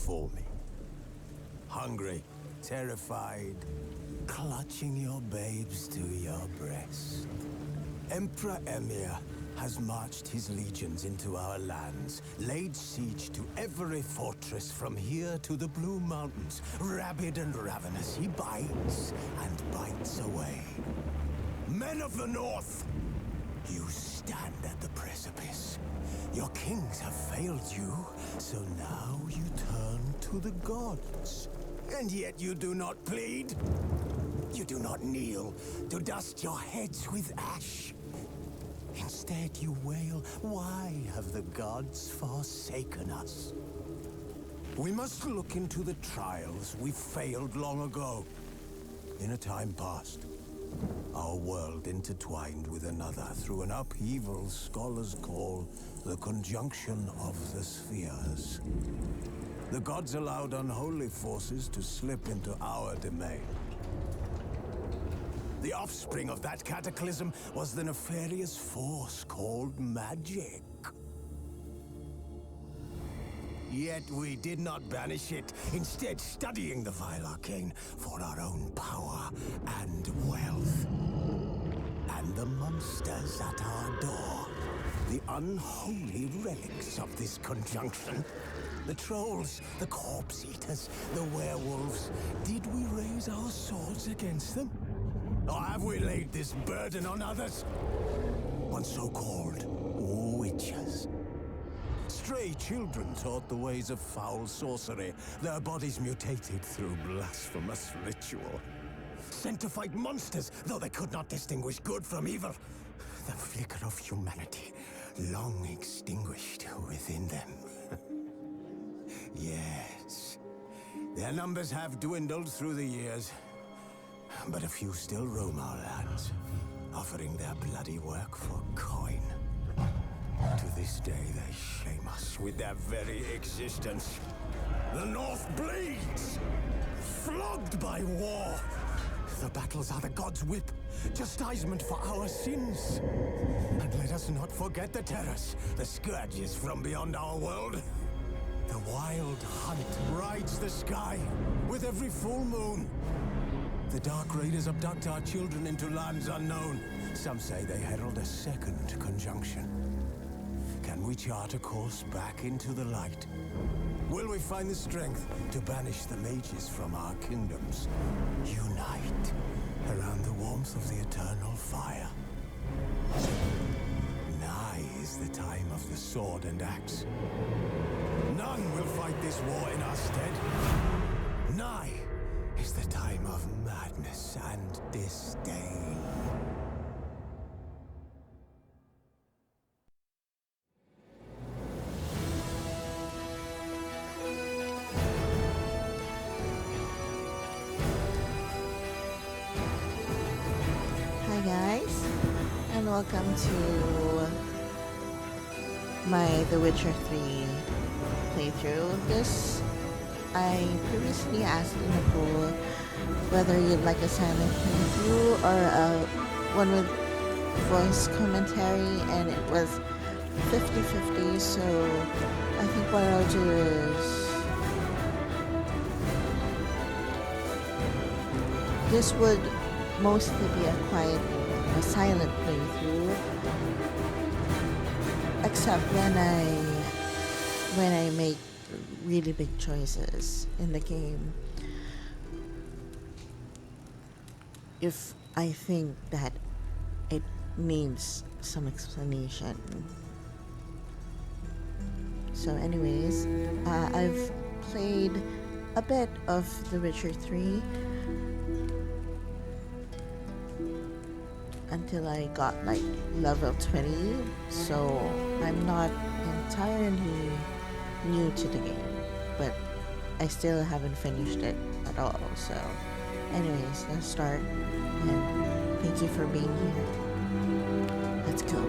before me. Hungry, terrified, clutching your babes to your breast. Emperor Emhyr has marched his legions into our lands, laid siege to every fortress from here to the Blue Mountains. Rabid and ravenous, he bites and bites away. Men of the North, you stand at the precipice. Your kings have failed you, so now you turn to the gods. And yet you do not plead. You do not kneel to dust your heads with ash. Instead you wail, why have the gods forsaken us? We must look into the trials we failed long ago. In a time past, our world intertwined with another through an upheaval scholars call the conjunction of the spheres. The gods allowed unholy forces to slip into our domain. The offspring of that cataclysm was the nefarious force called magic. Yet we did not banish it, instead studying the vile arcane for our own power and wealth. And the monsters at our door, the unholy relics of this conjunction. The trolls, the corpse eaters, the werewolves. Did we raise our swords against them? Or have we laid this burden on others? On so-called witches. Stray children taught the ways of foul sorcery, their bodies mutated through blasphemous ritual. Sent to fight monsters, though they could not distinguish good from evil. The flicker of humanity, long extinguished within them. Yes, their numbers have dwindled through the years. But a few still roam our lands, offering their bloody work for coin. To this day, they shame us with their very existence. The North bleeds, flogged by war. The battles are the gods' whip, chastisement for our sins. And let us not forget the terrors, the scourges from beyond our world. The wild hunt rides the sky with every full moon. The Dark Raiders abduct our children into lands unknown. Some say they herald a second conjunction. Can we chart a course back into the light? Will we find the strength to banish the mages from our kingdoms? Unite around the warmth of the eternal fire. Nigh is the time of the sword and axe. None will fight this war in our stead. Nigh is the time of madness and disdain. Hi guys, and welcome to my The Witcher 3 playthrough. I previously asked in the poll whether you'd like a silent playthrough or one with voice commentary, and it was 50-50, so I think what I'll do is this would mostly be a silent playthrough, except when I make really big choices in the game. If I think that it needs some explanation. So anyways, I've played a bit of The Witcher 3 until I got like level 20, so I'm not entirely new to the game, but I still haven't finished it at all. So anyways, let's start, and thank you for being here. Let's go.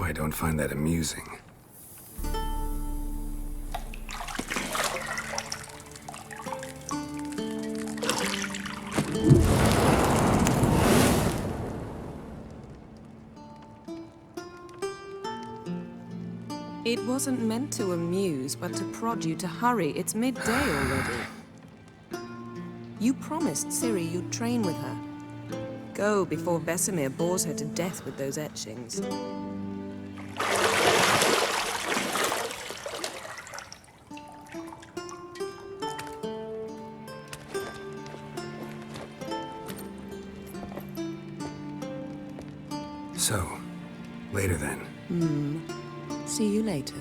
I don't find that amusing. It wasn't meant to amuse, but to prod you to hurry. It's midday already. You promised Ciri you'd train with her. Go before Vesemir bores her to death with those etchings. So, later then. See you later.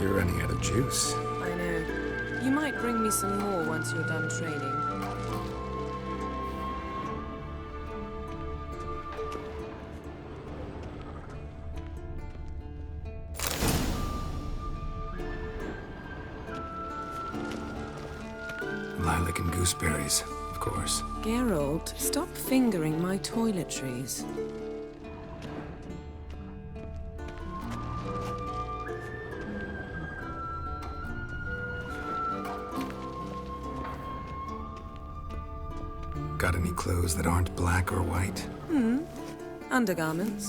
You're running out of juice. I know. You might bring me some more once you're done training. Lilac and gooseberries, of course. Geralt, stop fingering my toiletries. Got any clothes that aren't black or white? Undergarments.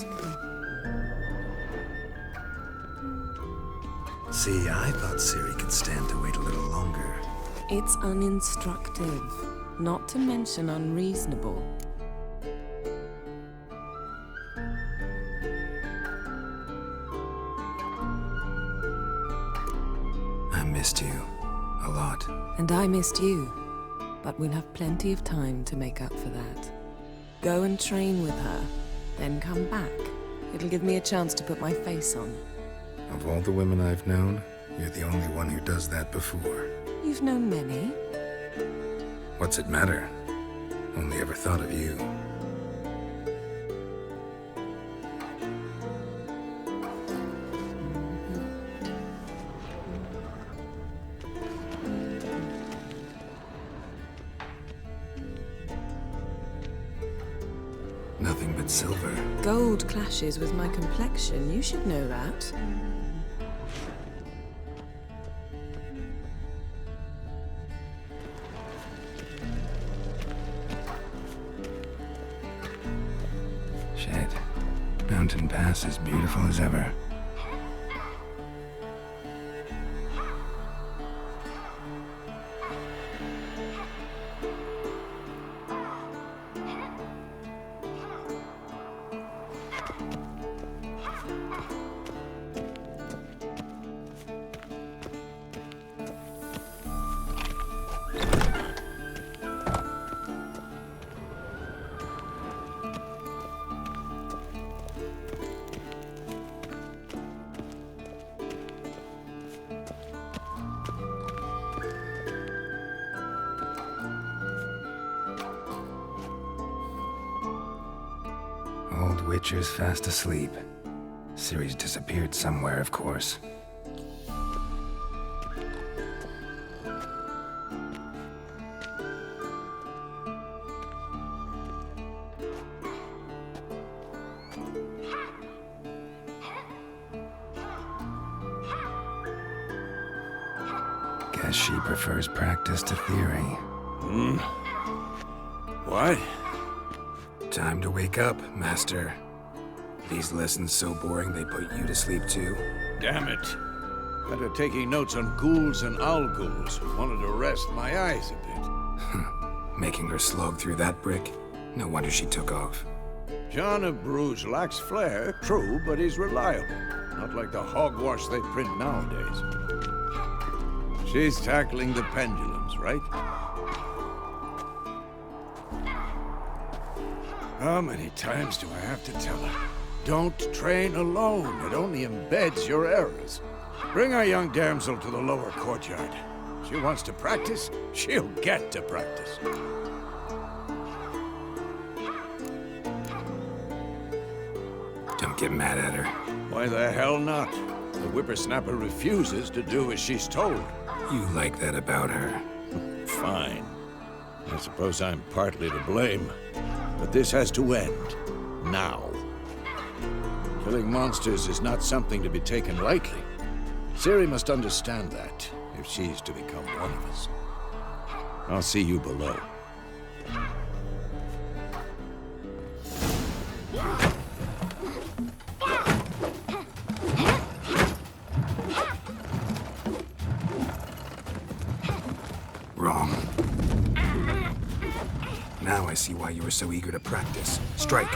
See, I thought Ciri could stand to wait a little longer. It's uninstructive, not to mention unreasonable. I missed you. A lot. And I missed you. But we'll have plenty of time to make up for that. Go and train with her, then come back. It'll give me a chance to put my face on. Of all the women I've known, you're the only one who does that before. You've known many. What's it matter? Only ever thought of you. Nothing but silver. Gold clashes with my complexion. You should know that. Shit. Mountain Pass is beautiful as ever. Old Witcher's fast asleep. Ciri's disappeared somewhere, of course. Guess she prefers practice to theory. Why? Time to wake up, Master. These lessons so boring they put you to sleep too? Damn it. Got her taking notes on ghouls and owl ghouls. Wanted to rest my eyes a bit. Making her slog through that brick? No wonder she took off. John of Bruges lacks flair, true, but he's reliable. Not like the hogwash they print nowadays. She's tackling the pendulums, right? How many times do I have to tell her? Don't train alone. It only embeds your errors. Bring our young damsel to the lower courtyard. She wants to practice, she'll get to practice. Don't get mad at her. Why the hell not? The whippersnapper refuses to do as she's told. You like that about her. Fine. I suppose I'm partly to blame. But this has to end. Now. Killing monsters is not something to be taken lightly. Ciri must understand that, if she's to become one of us. I'll see you below. Wrong. Now I see why you were so eager to practice. Strike.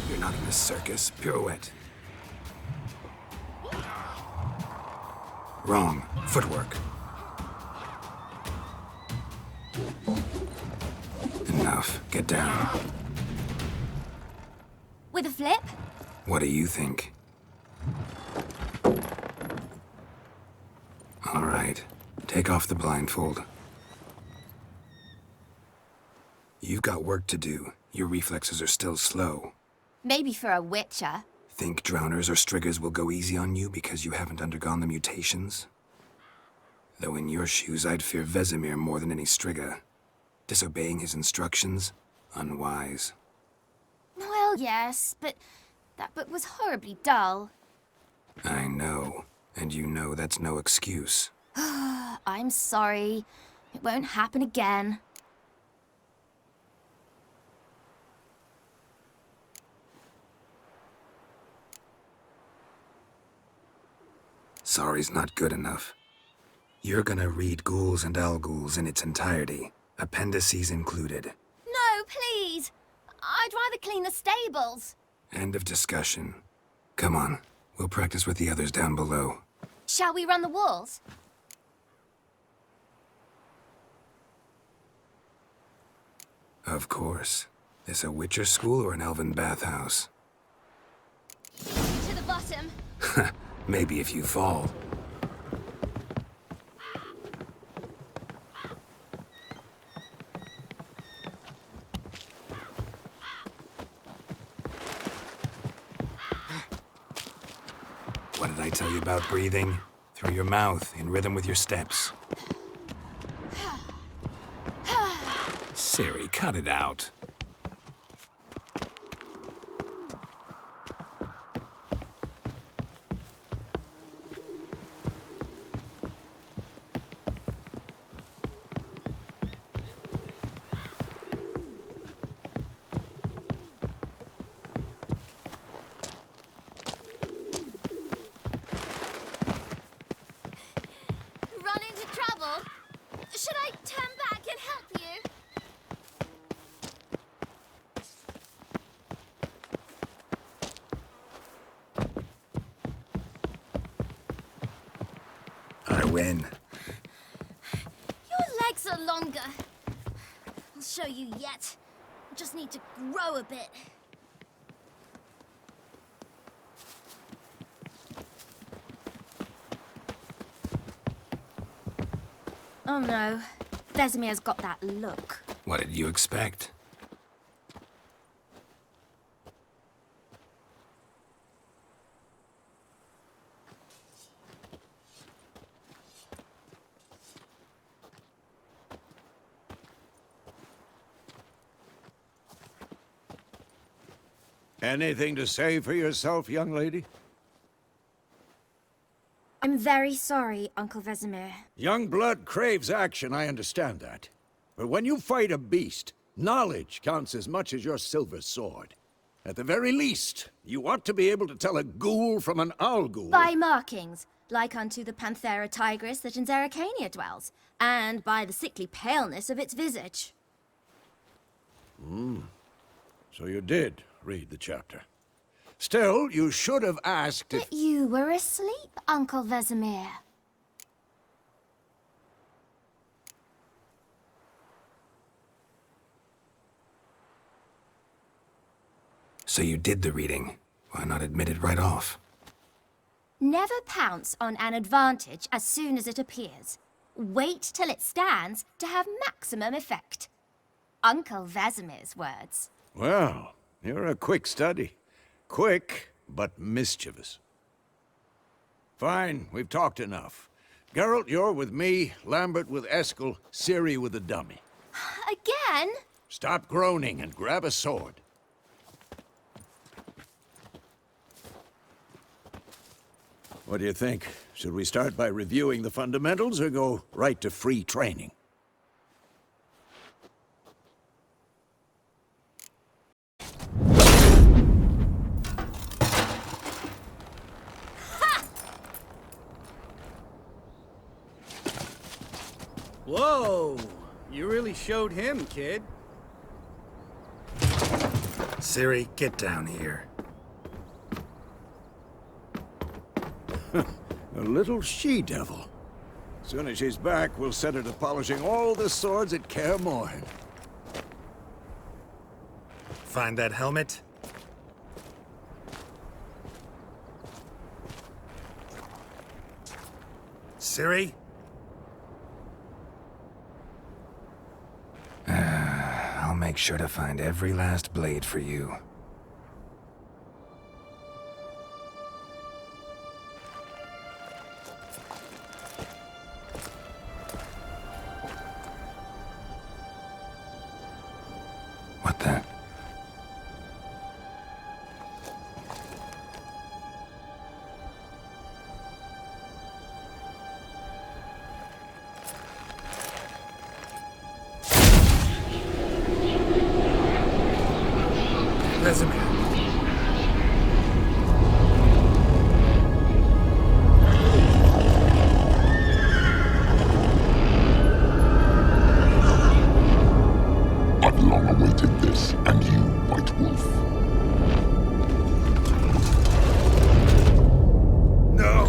You're not in a circus. Pirouette. Wrong. Footwork. Enough. Get down. With a flip? What do you think? All right. Take off the blindfold. You've got work to do. Your reflexes are still slow. Maybe for a witcher. Think drowners or striggers will go easy on you because you haven't undergone the mutations? Though in your shoes, I'd fear Vesemir more than any strigger. Disobeying his instructions? Unwise. Well, yes, but that book was horribly dull. I know. And you know that's no excuse. I'm sorry. It won't happen again. Sorry's not good enough. You're gonna read Ghouls and Owl Ghouls in its entirety, appendices included. No, please! I'd rather clean the stables. End of discussion. Come on, we'll practice with the others down below. Shall we run the walls? Of course. This a Witcher school or an elven bathhouse? To the bottom. Maybe if you fall. What did I tell you about breathing? Through your mouth, in rhythm with your steps. Ciri, cut it out. Run into trouble? Should I turn back and help you? I win. Your legs are longer. I'll show you yet. Just need to grow a bit. Oh no, Vesemir's got that look. What did you expect? Anything to say for yourself, young lady? I'm very sorry, Uncle Vesemir. Young blood craves action, I understand that. But when you fight a beast, knowledge counts as much as your silver sword. At the very least, you ought to be able to tell a ghoul from an owl ghoul. By markings, like unto the Panthera tigris that in Zerrikania dwells, and by the sickly paleness of its visage. So you did read the chapter. Still, you should have asked if... But you were asleep, Uncle Vesemir. So you did the reading. Why not admit it right off? Never pounce on an advantage as soon as it appears. Wait till it stands to have maximum effect. Uncle Vesemir's words. Well, you're a quick study. Quick, but mischievous. Fine, we've talked enough. Geralt, you're with me, Lambert with Eskel, Ciri with the dummy. Again? Stop groaning and grab a sword. What do you think? Should we start by reviewing the fundamentals or go right to free training? Whoa! You really showed him, kid. Ciri, get down here. A little she-devil. Soon as she's back, we'll set her to polishing all the swords at Clairmont. Find that helmet? Ciri? I'll make sure to find every last blade for you. What the? Vesemir. I've long awaited this, and you, White Wolf. No!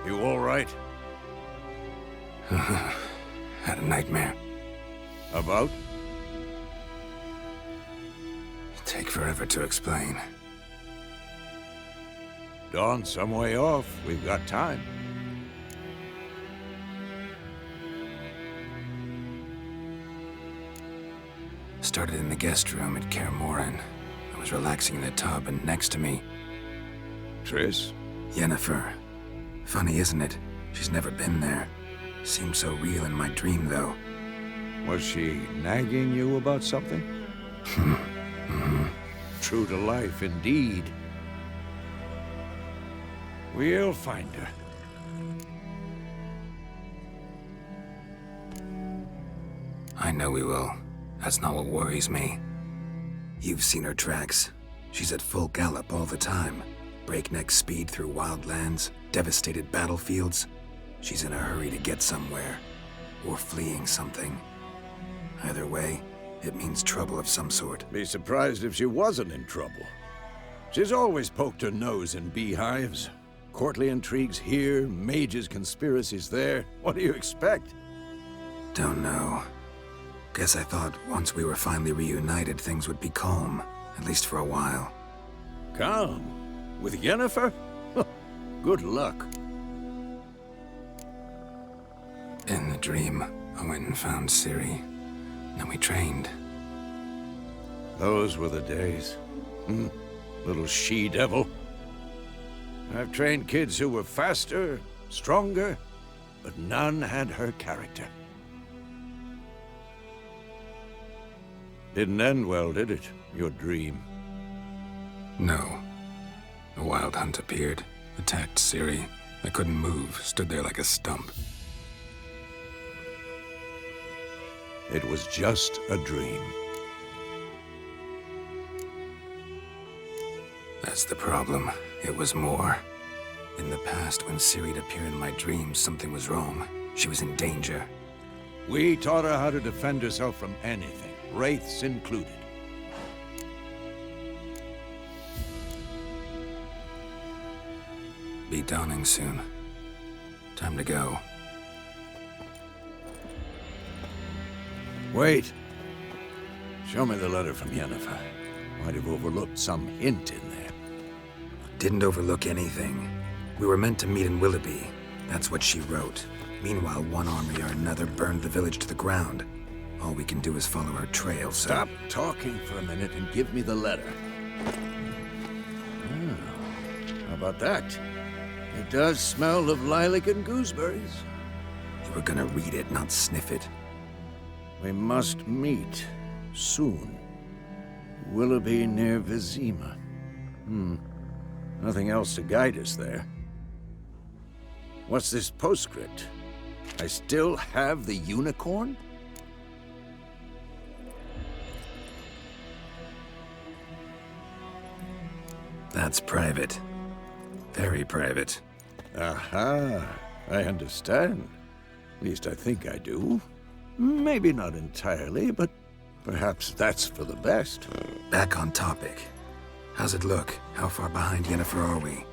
You all right? Had a nightmare. About? Take forever to explain. Dawn's some way off. We've got time. Started in the guest room at Clairmont. I was relaxing in the tub, and next to me, Triss? Yennefer. Funny, isn't it? She's never been there. Seemed so real in my dream, though. Was she nagging you about something? True to life, indeed. We'll find her. I know we will. That's not what worries me. You've seen her tracks. She's at full gallop all the time. Breakneck speed through wild lands, devastated battlefields. She's in a hurry to get somewhere. Or fleeing something. Either way, it means trouble of some sort. Be surprised if she wasn't in trouble. She's always poked her nose in beehives. Courtly intrigues here, mages' conspiracies there. What do you expect? Don't know. Guess I thought once we were finally reunited, things would be calm, at least for a while. Calm? With Yennefer? Good luck. In the dream, I went and found Ciri. Then we trained. Those were the days. Little she-devil. I've trained kids who were faster, stronger, but none had her character. Didn't end well, did it? Your dream? No. A wild hunt appeared, attacked Ciri. I couldn't move, stood there like a stump. It was just a dream. That's the problem. It was more. In the past, when Ciri'd appear in my dreams, something was wrong. She was in danger. We taught her how to defend herself from anything, wraiths included. Be dawning soon. Time to go. Wait. Show me the letter from Yennefer. Might have overlooked some hint in there. Didn't overlook anything. We were meant to meet in Willoughby. That's what she wrote. Meanwhile, one army or another burned the village to the ground. All we can do is follow her trail, so... Stop talking for a minute and give me the letter. How about that? It does smell of lilac and gooseberries. You were gonna read it, not sniff it. We must meet. Soon. Willoughby near Vizima. Nothing else to guide us there. What's this postscript? I still have the unicorn? That's private. Very private. Aha, I understand. At least I think I do. Maybe not entirely, but perhaps that's for the best. Back on topic. How's it look? How far behind Yennefer are we?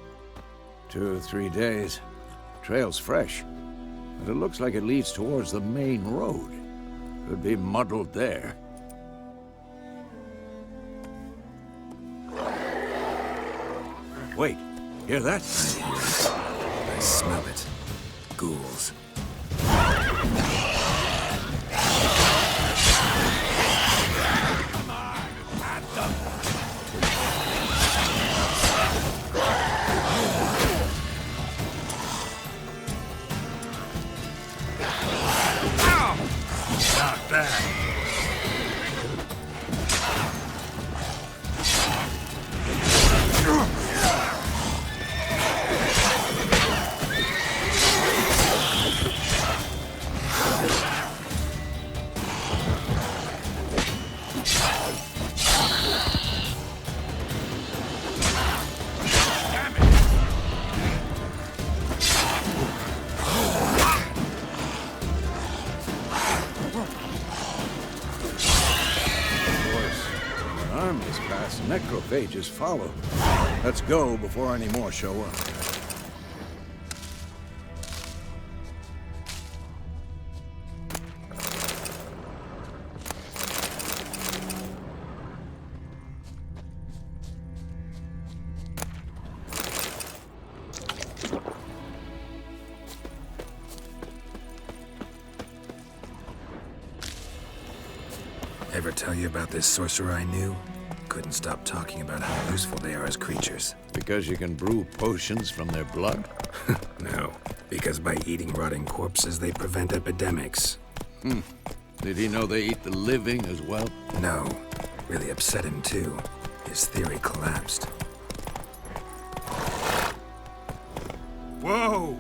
2 or 3 days. Trail's fresh, but it looks like it leads towards the main road. Could be muddled there. Wait, hear that? I hear it. I smell it. Ghouls. Not bad. Necrophages follow. Let's go before any more show up. Ever tell you about this sorcerer I knew? Couldn't stop talking about how useful they are as creatures. Because you can brew potions from their blood? No, because by eating rotting corpses, they prevent epidemics. Did he know they eat the living as well? No. Really upset him, too. His theory collapsed. Whoa!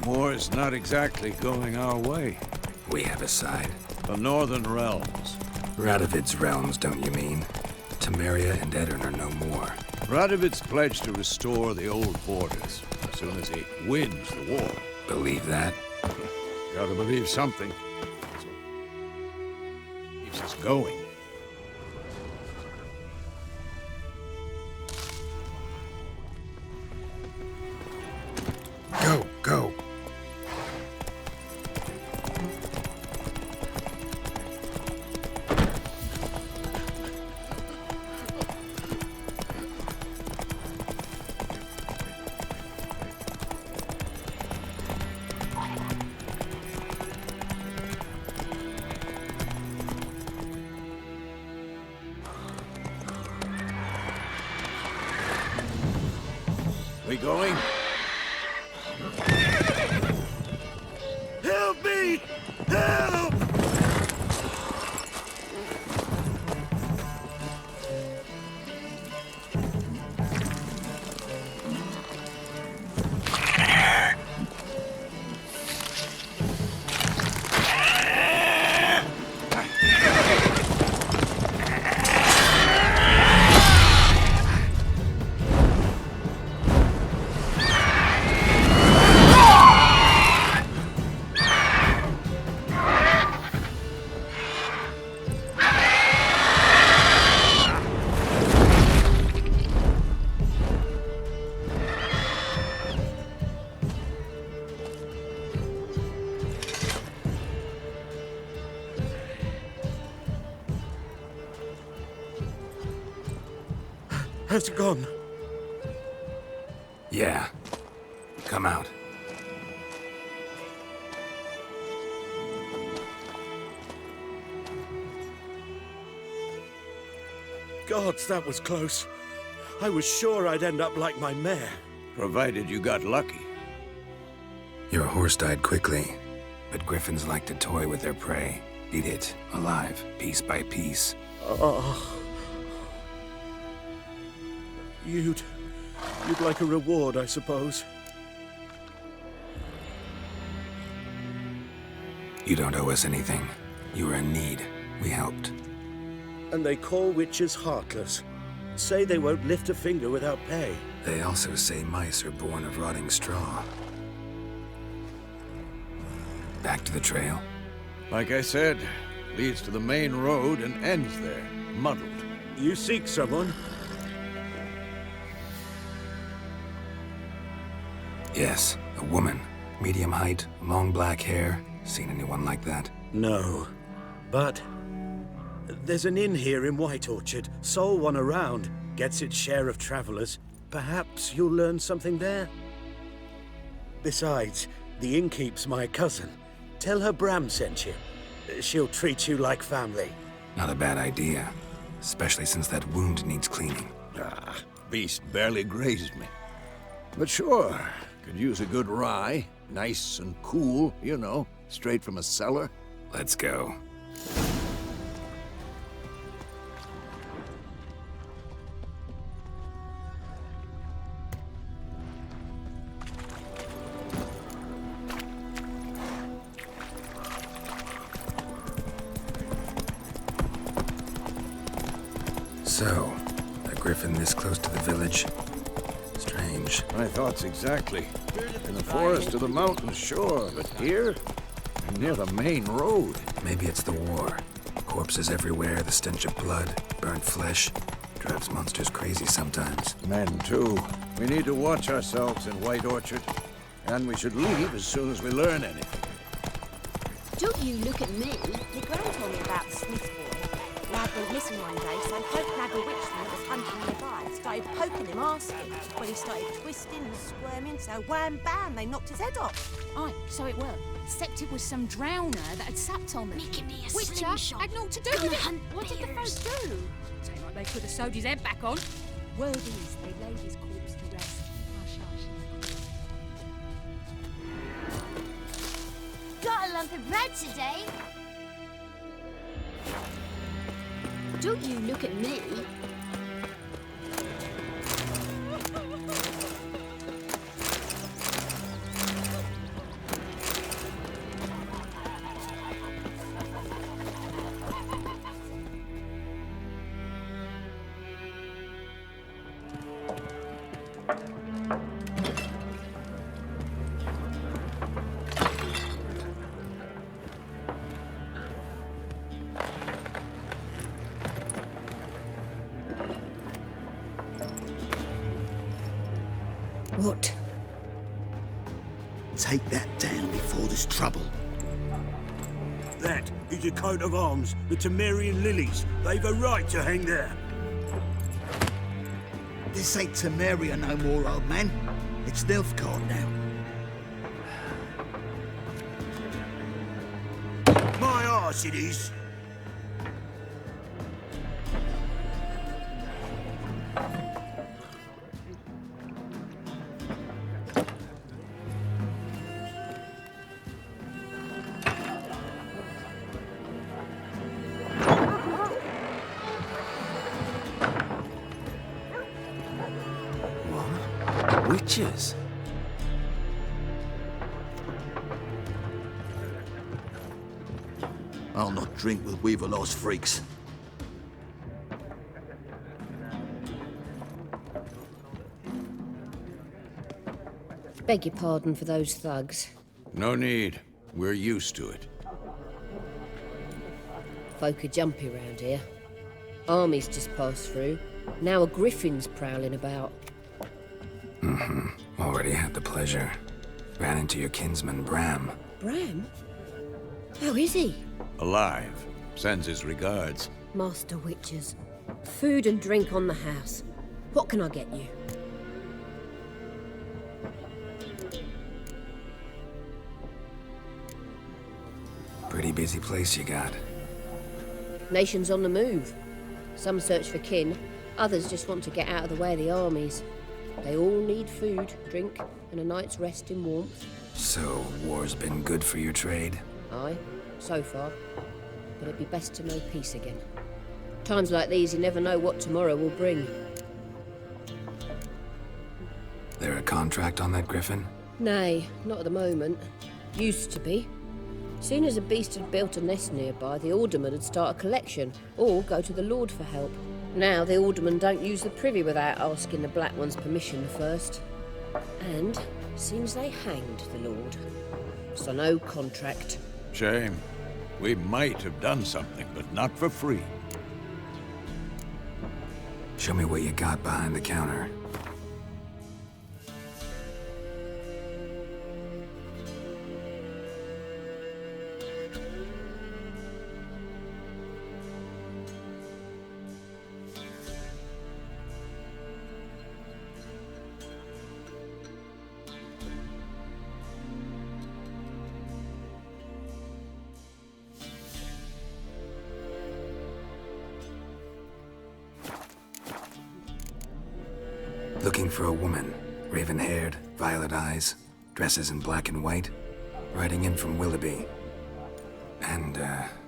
War's not exactly going our way. We have a side. The Northern Realms. Radovid's realms, don't you mean? Temeria and Eddern are no more. Radovid's pledged to restore the old borders as soon as he wins the war. Believe that? Gotta believe something. So keeps us going. Go, go. We going? Help me! Help! Has it gone? Yeah. Come out. Gods, that was close. I was sure I'd end up like my mare. Provided you got lucky. Your horse died quickly, but griffins like to toy with their prey. Eat it, alive, piece by piece. Oh. You'd like a reward, I suppose. You don't owe us anything. You were in need. We helped. And they call witches heartless. Say they won't lift a finger without pay. They also say mice are born of rotting straw. Back to the trail? Like I said, leads to the main road and ends there, muddled. You seek someone? Yes, a woman. Medium height, long black hair. Seen anyone like that? No. But there's an inn here in White Orchard. Sole one around. Gets its share of travelers. Perhaps you'll learn something there? Besides, the innkeep's my cousin. Tell her Bram sent you. She'll treat you like family. Not a bad idea. Especially since that wound needs cleaning. Ah, beast barely grazed me. But sure, could use a good rye. Nice and cool, you know, straight from a cellar. Let's go. So, a griffin this close to the village? Strange. My thoughts exactly. In the forest or the mountains, sure, but here? Near the main road. Maybe it's the war. Corpses everywhere, the stench of blood, burnt flesh. Drives monsters crazy sometimes. Men, too. We need to watch ourselves in White Orchard. And we should leave as soon as we learn anything. Don't you look at me. My gran told me about the Smith boy. Lad went missing one day, so Hope Nagger Witchman was hunting nearby. Started poking him, asking. Well, he started twisting and squirming, so wham bam, they knocked his head off. Aye, so it were. Except it was some drowner that had sapped on me. Making me a Witcher slingshot. had naught to do with it. What did the folk do? Say like they could have sewed his head back on. Word is, they laid his corpse to rest. Hush, hush. Got a lump of bread today. Don't you look at me. What? Take that down before there's trouble. That is a coat of arms, the Temerian lilies. They've a right to hang there. This ain't Temeria no more, old man. It's Nilfgaard now. My arse it is. Witches? I'll not drink with Weaverlaw's freaks. Beg your pardon for those thugs. No need. We're used to it. Folk are jumpy round here. Armies just passed through. Now a griffin's prowling about. Already had the pleasure. Ran into your kinsman, Bram. Bram? How is he? Alive. Sends his regards. Master Witches. Food and drink on the house. What can I get you? Pretty busy place you got. Nations on the move. Some search for kin, others just want to get out of the way of the armies. They all need food, drink, and a night's rest in warmth. So, war's been good for your trade? Aye, so far. But it'd be best to know peace again. Times like these, you never know what tomorrow will bring. There a contract on that griffin? Nay, not at the moment. Used to be. Soon as a beast had built a nest nearby, the alderman would start a collection, or go to the Lord for help. Now the aldermen don't use the privy without asking the Black One's permission first. And seems they hanged the Lord. So no contract. Shame. We might have done something, but not for free. Show me what you got behind the counter. Looking for a woman. Raven-haired, violet eyes, dresses in black and white. Riding in from Willoughby. And,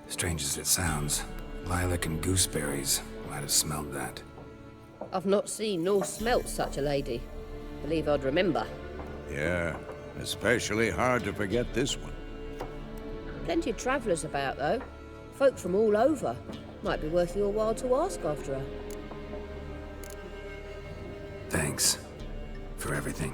strange as it sounds, Lilac and Gooseberries might have smelled that. I've not seen nor smelt such a lady. Believe I'd remember. Yeah, especially hard to forget this one. Plenty of travellers about, though. Folk from all over. Might be worth your while to ask after her. Thanks for everything.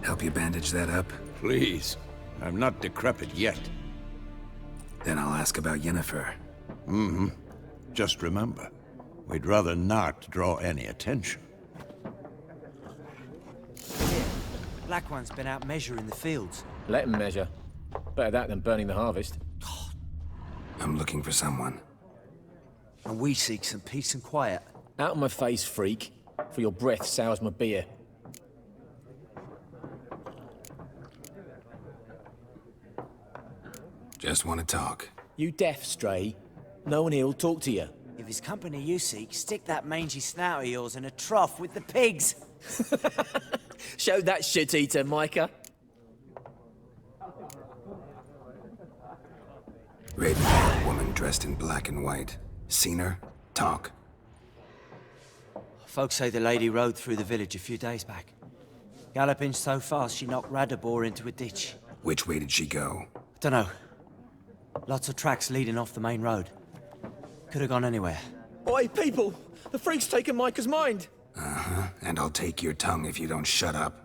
Help you bandage that up? Please. I'm not decrepit yet. Then I'll ask about Yennefer. Just remember, we'd rather not draw any attention. Black One's been out measuring the fields. Let him measure. Better that than burning the harvest. I'm looking for someone. And we seek some peace and quiet. Out of my face, freak. For your breath sours my beer. Just want to talk. You deaf, Stray? No one here'll talk to you. If it's company you seek, stick that mangy snout of yours in a trough with the pigs. Show that shit-eater, Micah. Raven-haired woman dressed in black and white. Seen her? Talk. Folks say the lady rode through the village a few days back. Galloping so fast she knocked Radabor into a ditch. Which way did she go? Dunno. Lots of tracks leading off the main road. Could have gone anywhere. Oi, people! The freak's taken Micah's mind! Uh-huh, and I'll take your tongue if you don't shut up.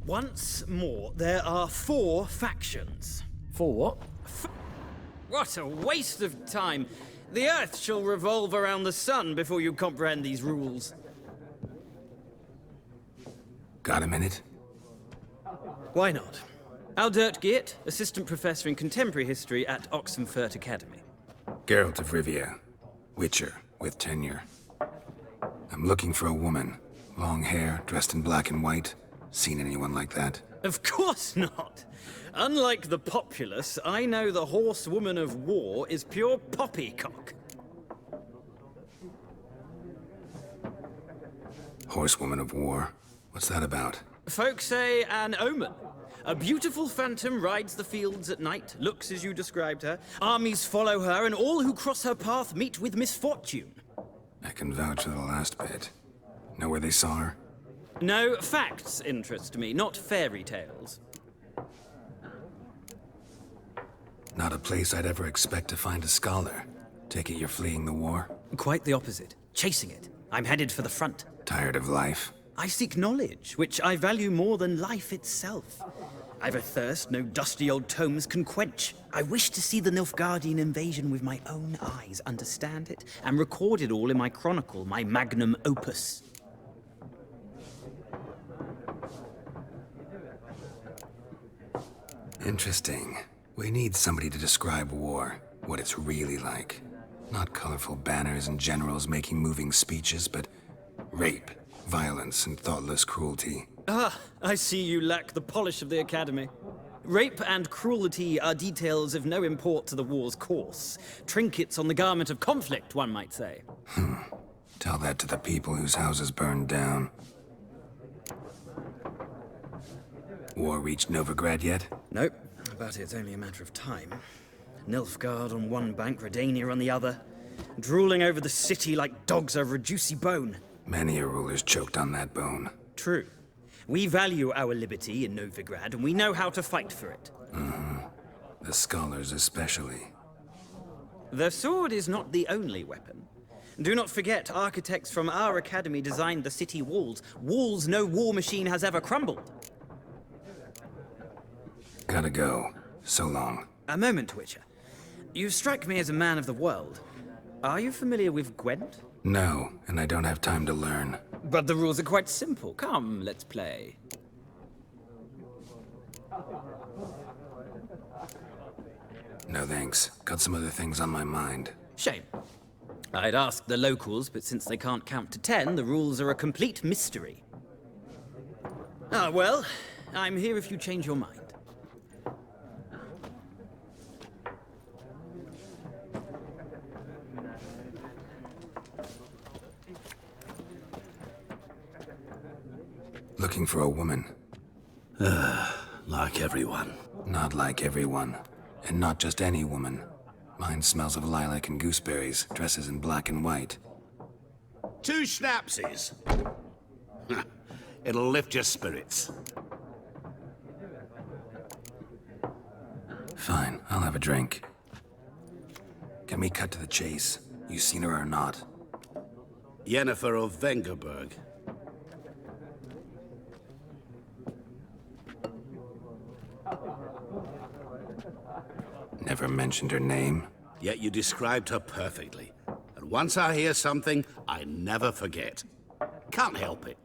Once more, there are 4 factions. 4 what? What a waste of time. The Earth shall revolve around the sun before you comprehend these rules. Got a minute? Why not? Aldert Geert, Assistant Professor in Contemporary History at Oxenfurt Academy. Geralt of Rivia. Witcher, with tenure. I'm looking for a woman. Long hair, dressed in black and white. Seen anyone like that? Of course not. Unlike the populace, I know the horsewoman of war is pure poppycock. Horsewoman of war? What's that about? Folk say an omen. A beautiful phantom rides the fields at night, looks as you described her. Armies follow her, and all who cross her path meet with misfortune. I can vouch for the last bit. Know where they saw her? No, facts interest me, not fairy tales. Not a place I'd ever expect to find a scholar. Take it you're fleeing the war? Quite the opposite. Chasing it. I'm headed for the front. Tired of life? I seek knowledge, which I value more than life itself. I've a thirst no dusty old tomes can quench. I wish to see the Nilfgaardian invasion with my own eyes, understand it, and record it all in my chronicle, my magnum opus. Interesting. We need somebody to describe war, what it's really like. Not colorful banners and generals making moving speeches, but rape, violence, and thoughtless cruelty. Ah, I see you lack the polish of the Academy. Rape and cruelty are details of no import to the war's course. Trinkets on the garment of conflict, one might say. Tell that to the people whose houses burned down. War reached Novigrad yet? Nope, but it's only a matter of time. Nilfgaard on one bank, Redania on the other, drooling over the city like dogs over a juicy bone. Many a ruler's choked on that bone. True. We value our liberty in Novigrad, and we know how to fight for it. The scholars especially. The sword is not the only weapon. Do not forget, architects from our academy designed the city walls. Walls no war machine has ever crumbled. Gotta go. So long. A moment, Witcher. You strike me as a man of the world. Are you familiar with Gwent? No, and I don't have time to learn. But the rules are quite simple. Come, let's play. No thanks. Got some other things on my mind. Shame. I'd ask the locals, but since they can't count to 10, the rules are a complete mystery. Ah, well, I'm here if you change your mind. Looking for a woman. Like everyone. Not like everyone. And not just any woman. Mine smells of lilac and gooseberries, dresses in black and white. 2 schnapsies. It'll lift your spirits. Fine, I'll have a drink. Can we cut to the chase? You seen her or not? Yennefer of Vengerberg. Never mentioned her name. Yet you described her perfectly. And once I hear something, I never forget. Can't help it.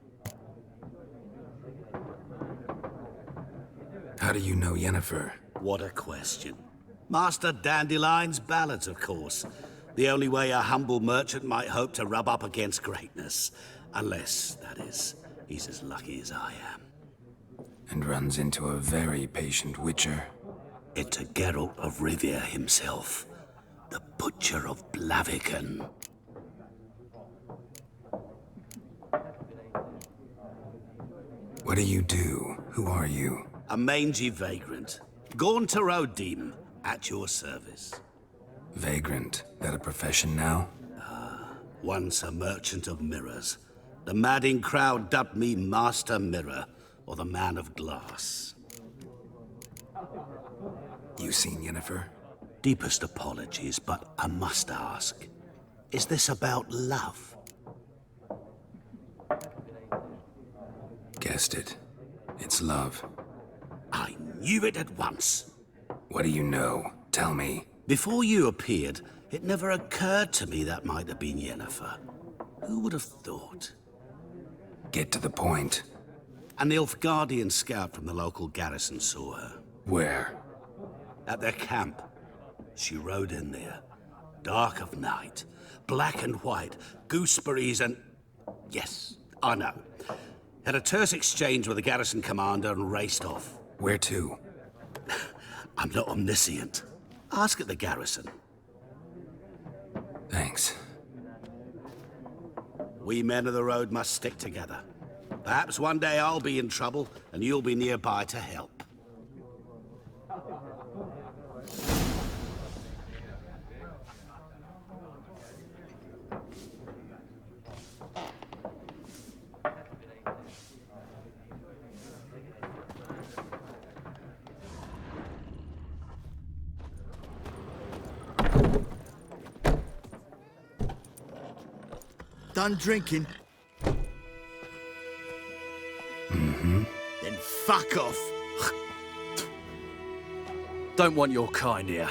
How do you know Yennefer? What a question. Master Dandelion's ballads, of course. The only way a humble merchant might hope to rub up against greatness. Unless, that is, he's as lucky as I am. And runs into a very patient witcher. Into Geralt of Rivia himself. The Butcher of Blaviken. What do you do? Who are you? A mangy vagrant. Gone to Rodim, At your service. Vagrant, that a profession now? Once a merchant of mirrors. The madding crowd dubbed me Master Mirror, or the Man of Glass. You seen Yennefer? Deepest apologies, but I must ask. Is this about love? Guessed it. It's love. I knew it at once. What do you know? Tell me. Before you appeared, it never occurred to me that might have been Yennefer. Who would have thought? Get to the point. A Nilfgaardian scout from the local garrison saw her. Where? At their camp. She rode in there. Dark of night. Black and white. Gooseberries and... Yes, I know. Had a terse exchange with the garrison commander and raced off. Where to? I'm not omniscient. Ask at the garrison. Thanks. We men of the road must stick together. Perhaps one day I'll be in trouble and you'll be nearby to help. Done drinking? Mm-hmm. Then fuck off. Don't want your kind here.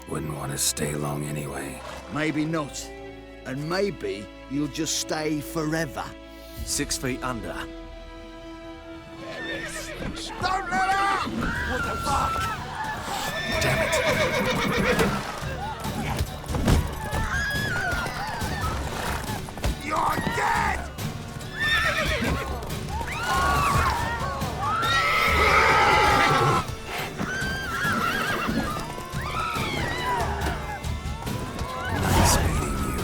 Wouldn't want to stay long anyway. Maybe not. And maybe you'll just stay forever. 6 feet under. Don't let up! What the fuck? Damn it. You're dead! Nice meeting you.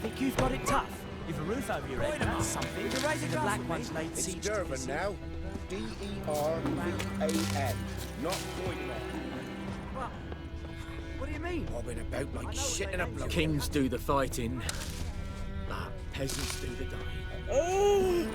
Think you've got it tough? You've a roof over your head, that's something. The black one's laid siege to Durban this. now. D-E-R-V-A-N. Not Voidman. What do you mean? Bobbing about like shit in a bloke. Kings do the fighting, but peasants do the dying. Oh!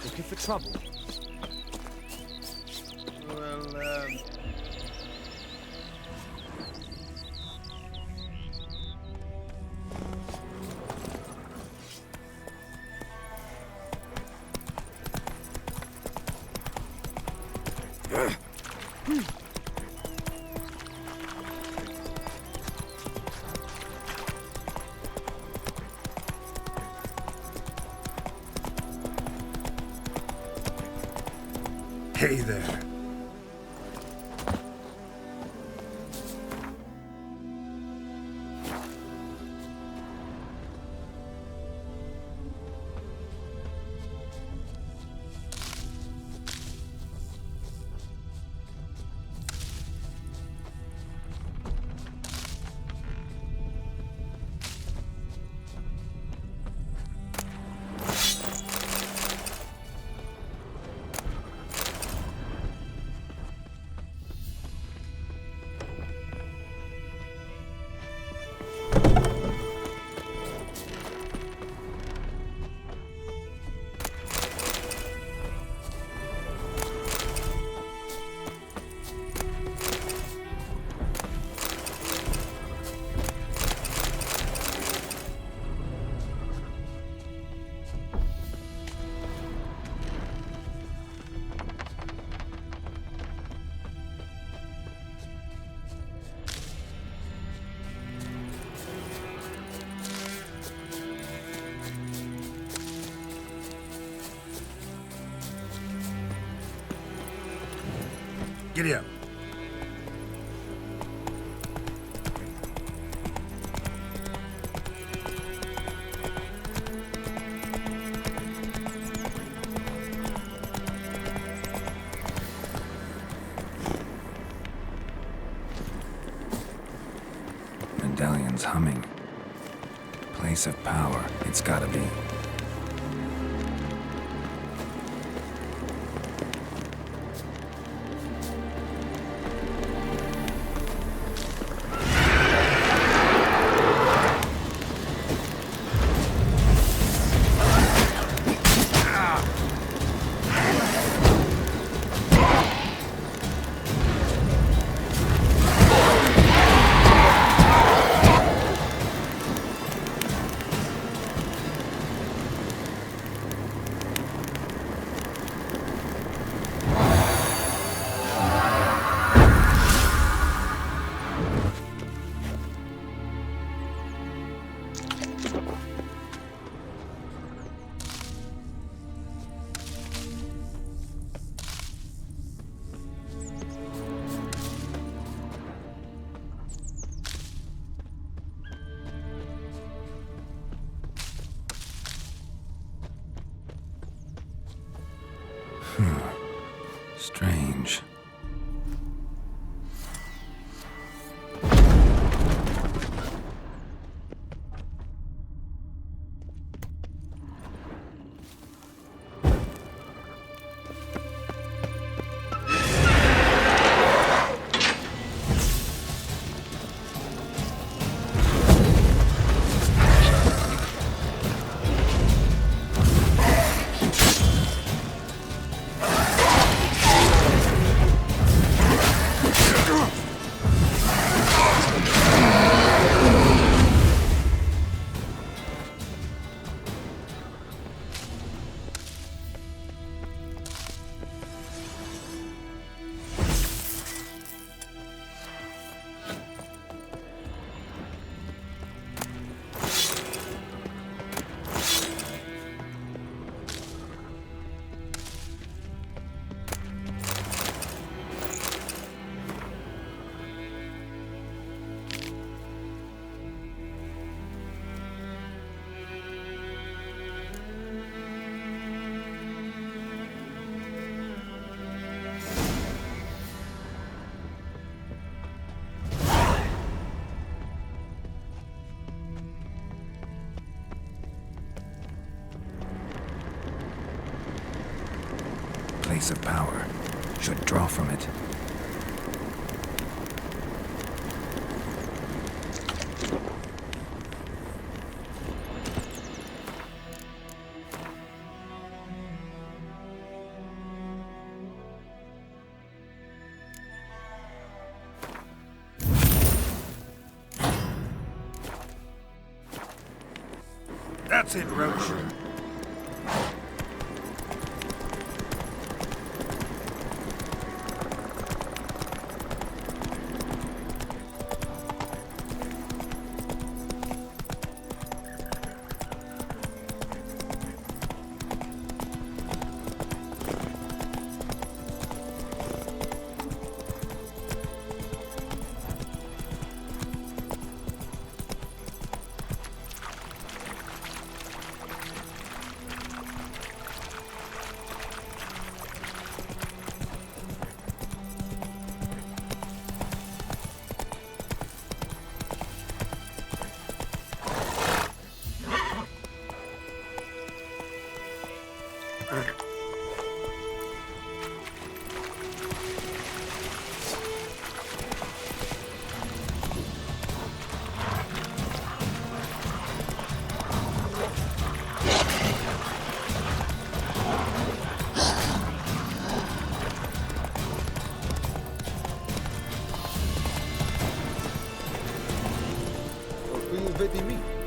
Looking for trouble? Well, Hey there. Giddy up. Medallion's humming. Place of power, it's gotta be. Strange. Place of power. Should draw from it. That's it, Roach.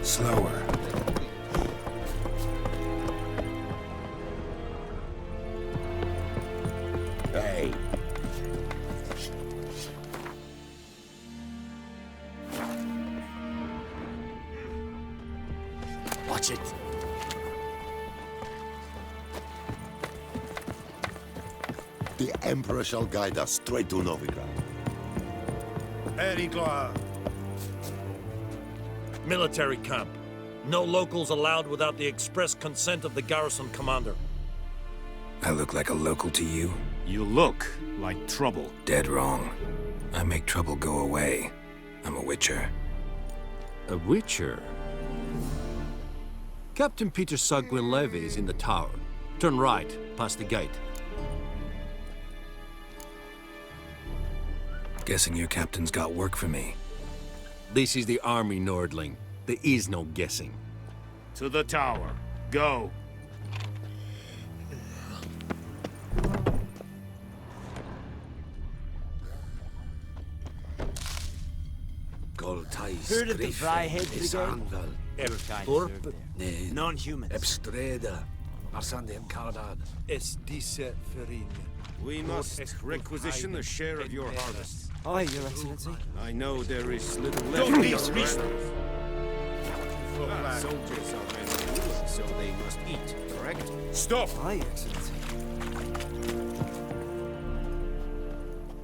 Slower. Hey. Watch it. The Emperor shall guide us straight to Novigrad. Very glad. Military camp. No locals allowed without the express consent of the garrison commander. I look like a local to you? You look like trouble. Dead wrong. I make trouble go away. I'm a witcher. A witcher? Captain Peter Sagwin Levy is in the tower. Turn right, past the gate. Guessing your captain's got work for me. This is the army, Nordling. There is no guessing. To the tower. Go. Heard of the Fryhead Brigade? Non-humans. Ebstreda. Arsandem Kardad. We must requisition a share of your harvest. Aye, Your Excellency. I know there is little left. Don't be of your reasonable. Soldiers are men of war, so they must eat, correct? Stop! Aye, Excellency.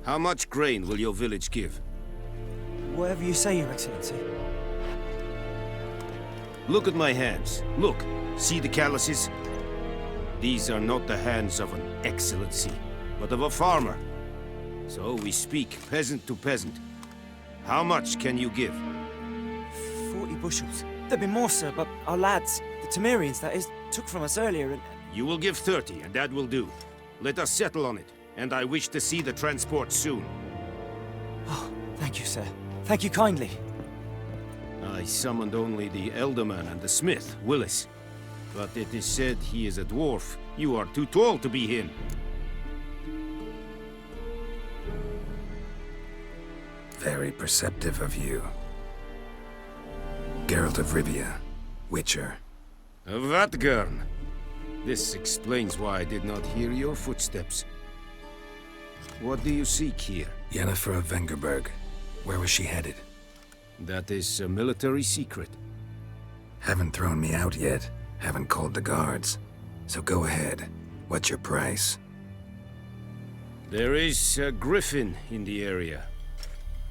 How much grain will your village give? Whatever you say, Your Excellency. Look at my hands. Look. See the calluses? These are not the hands of an excellency, but of a farmer. So we speak peasant to peasant. How much can you give? 40 bushels. There'd be more, sir, but our lads, the Temerians, that is, took from us earlier and... You will give 30, and that will do. Let us settle on it, and I wish to see the transport soon. Oh, thank you, sir. Thank you kindly. I summoned only the Elderman and the smith, Willis. But it is said he is a dwarf. You are too tall to be him. Very perceptive of you. Geralt of Rivia, Witcher. Vatgern. This explains why I did not hear your footsteps. What do you seek here? Yennefer of Vengerberg. Where was she headed? That is a military secret. Haven't thrown me out yet. Haven't called the guards. So go ahead. What's your price? There is a griffin in the area.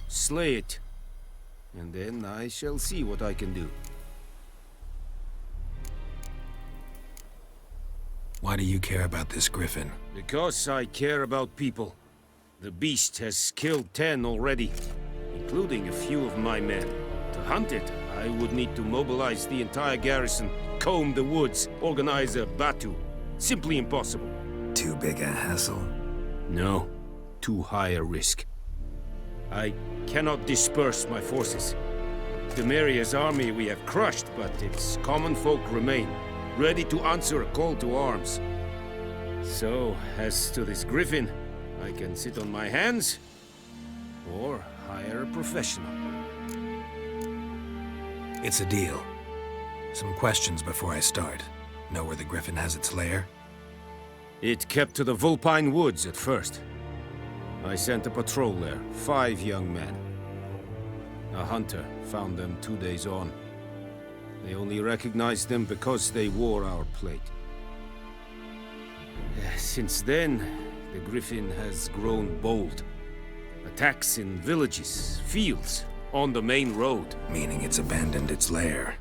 Slay it. And then I shall see what I can do. Why do you care about this griffin? Because I care about people. The beast has killed 10 already, including a few of my men. To hunt it, I would need to mobilize the entire garrison, comb the woods, organize a batu. Simply impossible. Too big a hassle? No. Too high a risk. I cannot disperse my forces. Temeria's army we have crushed, but its common folk remain, ready to answer a call to arms. So, as to this griffin, I can sit on my hands, or hire a professional. It's a deal. Some questions before I start. Know where the griffin has its lair? It kept to the Vulpine Woods at first. I sent a patrol there, 5 young men. A hunter found them 2 days on. They only recognized them because they wore our plate. Since then, the griffin has grown bold. Attacks in villages, fields, on the main road. Meaning it's abandoned its lair.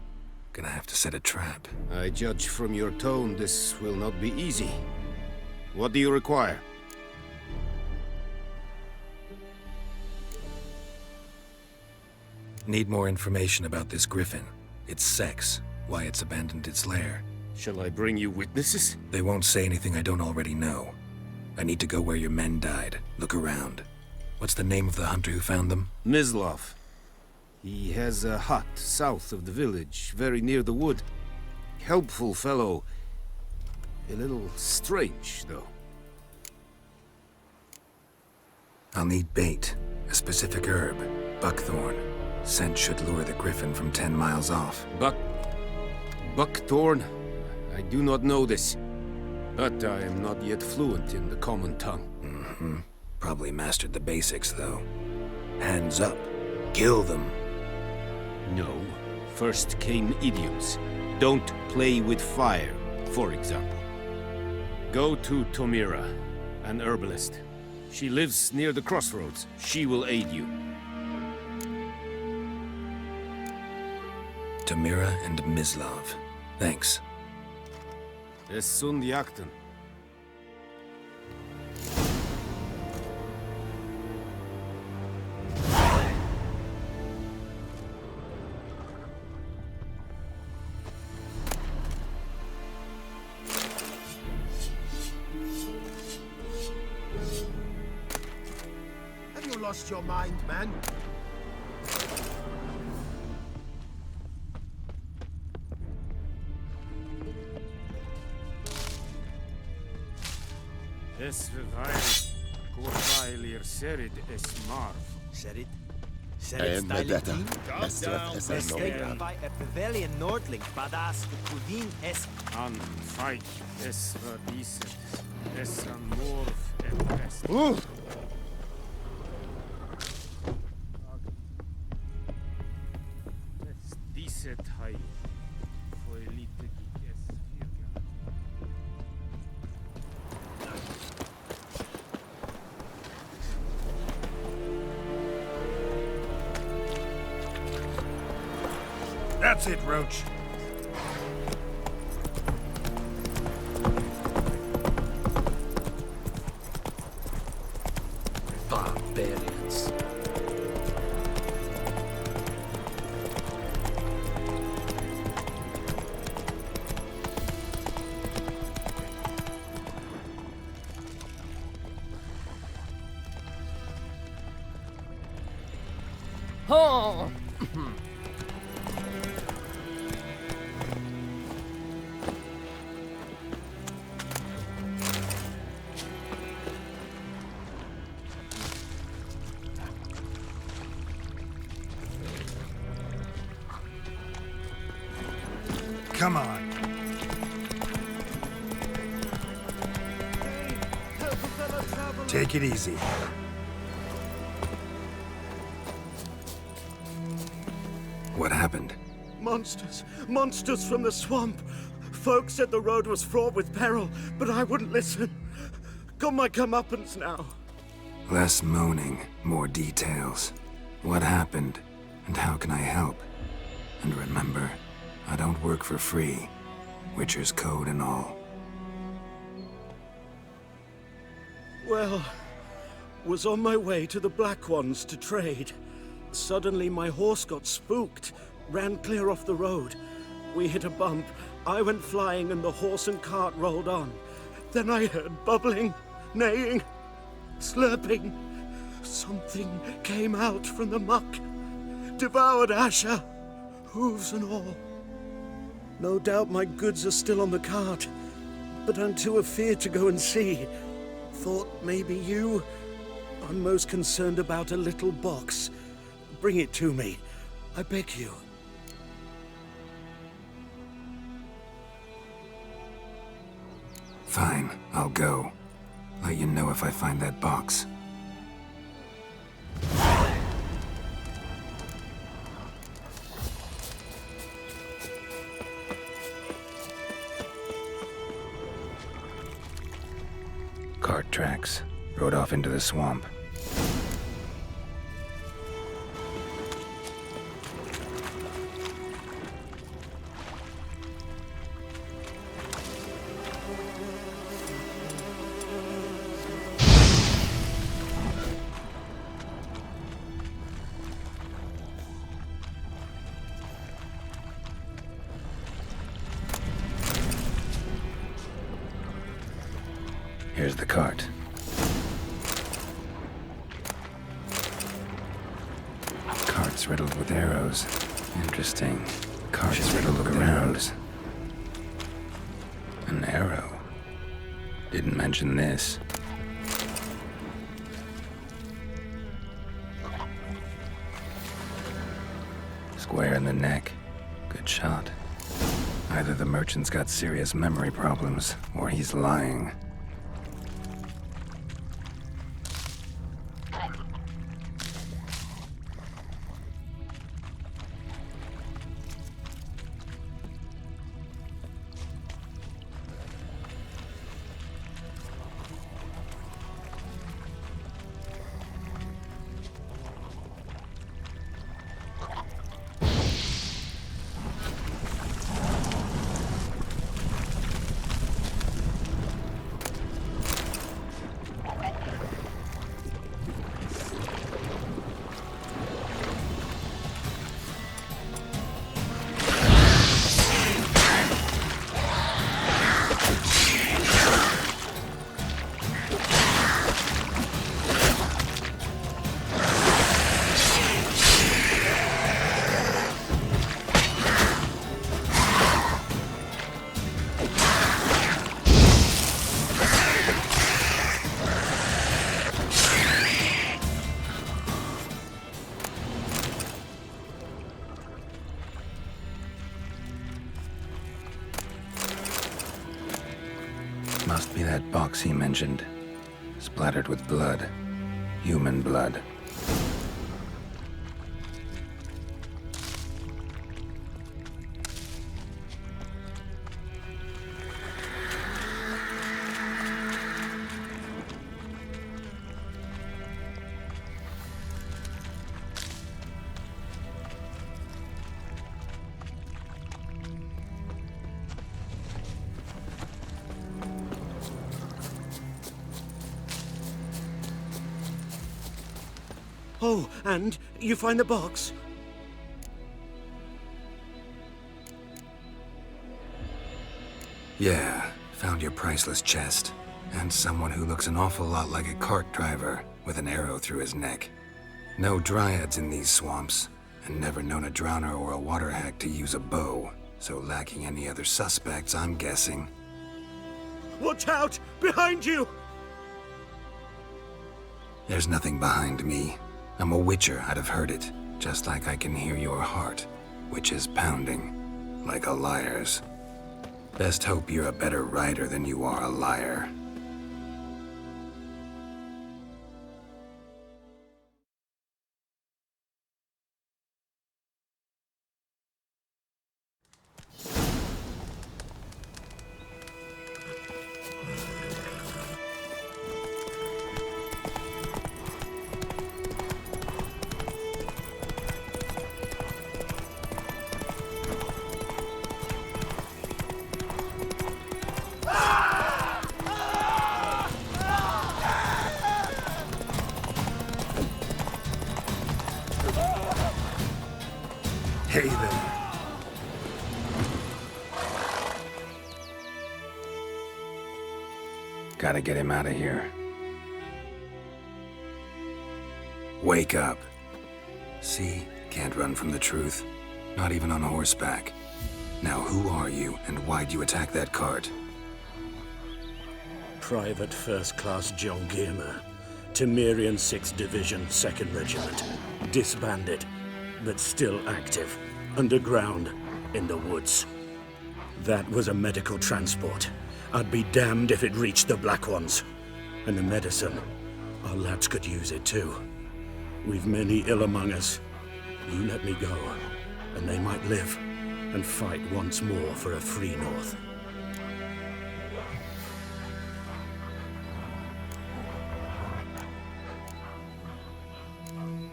Gonna have to set a trap. I judge from your tone this will not be easy. What do you require? Need more information about this griffin. Its sex, why it's abandoned its lair. Shall I bring you witnesses? They won't say anything I don't already know. I need to go where your men died. Look around. What's the name of the hunter who found them? Mislav. He has a hut south of the village, very near the wood. Helpful fellow. A little strange, though. I'll need bait. A specific herb. Buckthorn. Scent should lure the griffin from 10 miles off. Buckthorn? I do not know this. But I am not yet fluent in the common tongue. Mm-hmm. Probably mastered the basics, though. Hands up. Kill them. No. First came idioms. Don't play with fire, for example. Go to Temeria, an herbalist. She lives near the crossroads. She will aid you. Temeria and Mislav. Thanks. Es sunt jakten. Have you lost your mind, man? Es verweil, Gorvailir Serid es Marv. Serid? Medetta, Estref es Es steekt bij een Pavilion Noordling, badass Kudin es... An Feik es Radiset, es an Morv en West. Es diset hai, foelite gik es virga. That's it, Roach. Barbarians. Oh! Come on. Take it easy. What happened? Monsters! Monsters from the swamp! Folks said the road was fraught with peril, but I wouldn't listen. Got my comeuppance now. Less moaning, more details. What happened, and how can I help? And remember, I don't work for free. Witcher's code and all. Well, was on my way to the Black Ones to trade. Suddenly my horse got spooked, ran clear off the road. We hit a bump, I went flying and the horse and cart rolled on. Then I heard bubbling, neighing, slurping. Something came out from the muck, devoured Asher, hooves and all. No doubt my goods are still on the cart, but I'm too afeard to go and see. Thought maybe you... I'm most concerned about a little box. Bring it to me. I beg you. Fine, I'll go. Let you know if I find that box. Cart tracks. Rode off into the swamp. Here's the cart. Cart's riddled with arrows. Interesting. Cart's riddled with arrows. An arrow. Didn't mention this. Square in the neck. Good shot. Either the merchant's got serious memory problems, or he's lying. Must be that box he mentioned. Splattered with blood. Human blood. Oh, and you find the box? Yeah, found your priceless chest. And someone who looks an awful lot like a cart driver with an arrow through his neck. No dryads in these swamps, and never known a drowner or a water hack to use a bow. So lacking any other suspects, I'm guessing. Watch out! Behind you! There's nothing behind me. I'm a witcher, I'd have heard it. Just like I can hear your heart, which is pounding, like a liar's. Best hope you're a better writer than you are a liar. Hey there. Gotta get him out of here. Wake up. See? Can't run from the truth. Not even on horseback. Now who are you, and why'd you attack that cart? Private First Class John Giermer. Temerian 6th Division, 2nd Regiment. Disbanded, but still active. Underground, in the woods. That was a medical transport. I'd be damned if it reached the Black Ones. And the medicine, our lads could use it too. We've many ill among us. You let me go, and they might live, and fight once more for a free North.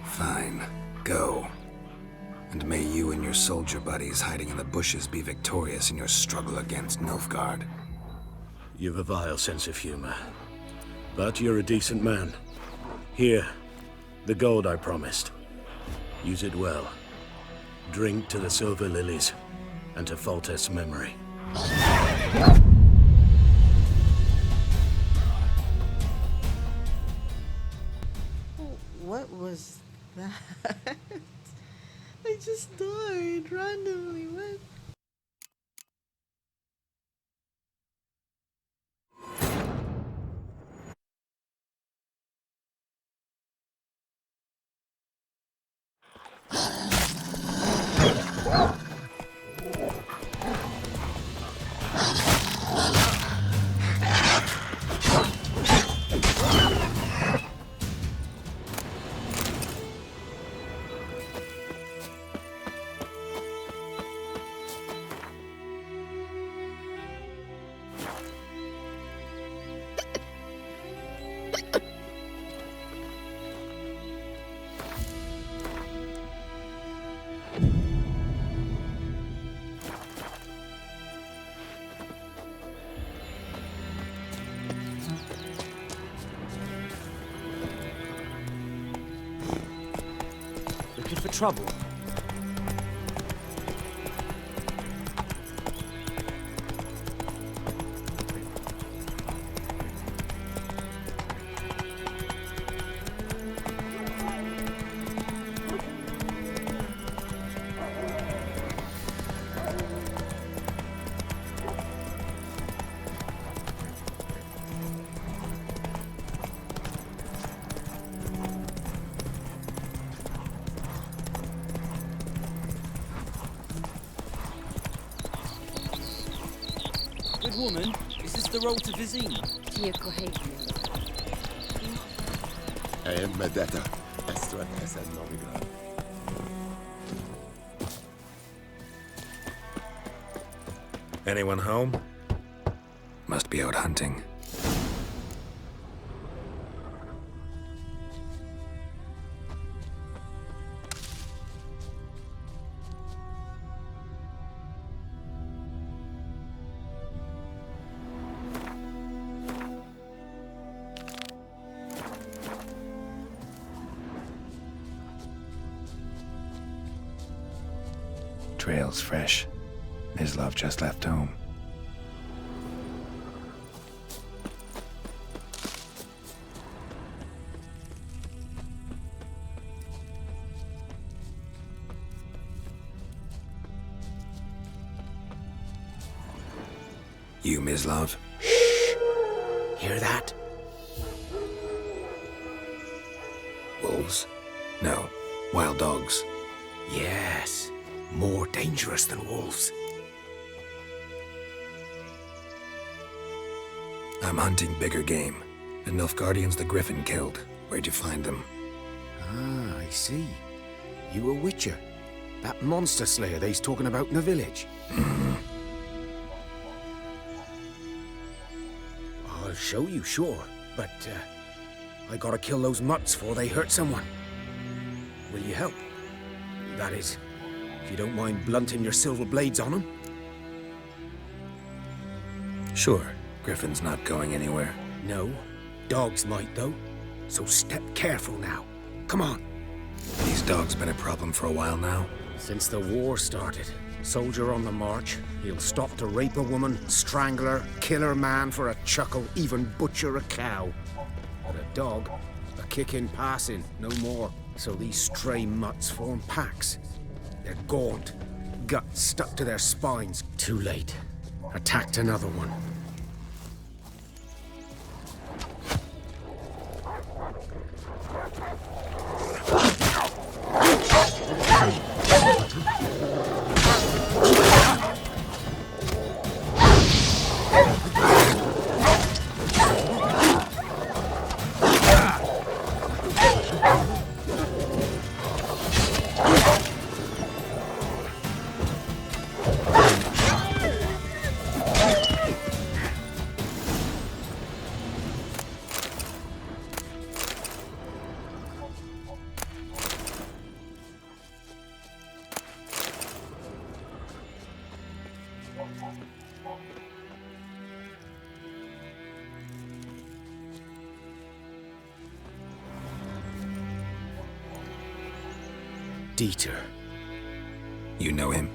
Fine. Go. And may you and your soldier buddies hiding in the bushes be victorious in your struggle against Nilfgaard. You've a vile sense of humor. But you're a decent man. Here, the gold I promised. Use it well. Drink to the silver lilies, and to Foltest's memory. What was that? I just died randomly. What? Looking for trouble? Woman, is this the road to Vizine? Emhyr, SHər Novigrad. Anyone home? Must be out hunting. Trail's fresh. Mislav just left home. You, Mislav? Hear that? Wolves? No. Wild dogs. Yes. More dangerous than wolves. I'm hunting bigger game. The Nilfgaardians the Griffin killed. Where'd you find them? Ah, I see. You a witcher. That monster slayer they's talking about in the village. I'll show you, sure. But, I gotta kill those mutts before they hurt someone. Will you help? That is, if you don't mind blunting your silver blades on them. Sure. Griffin's not going anywhere. No. Dogs might, though. So step careful now. Come on. These dogs been a problem for a while now? Since the war started. Soldier on the march. He'll stop to rape a woman, strangle her, kill her man for a chuckle, even butcher a cow. But a dog, a kick in passing, no more. So these stray mutts form packs. They're gaunt, guts stuck to their spines. Too late. Attacked another one. Dieter. You know him?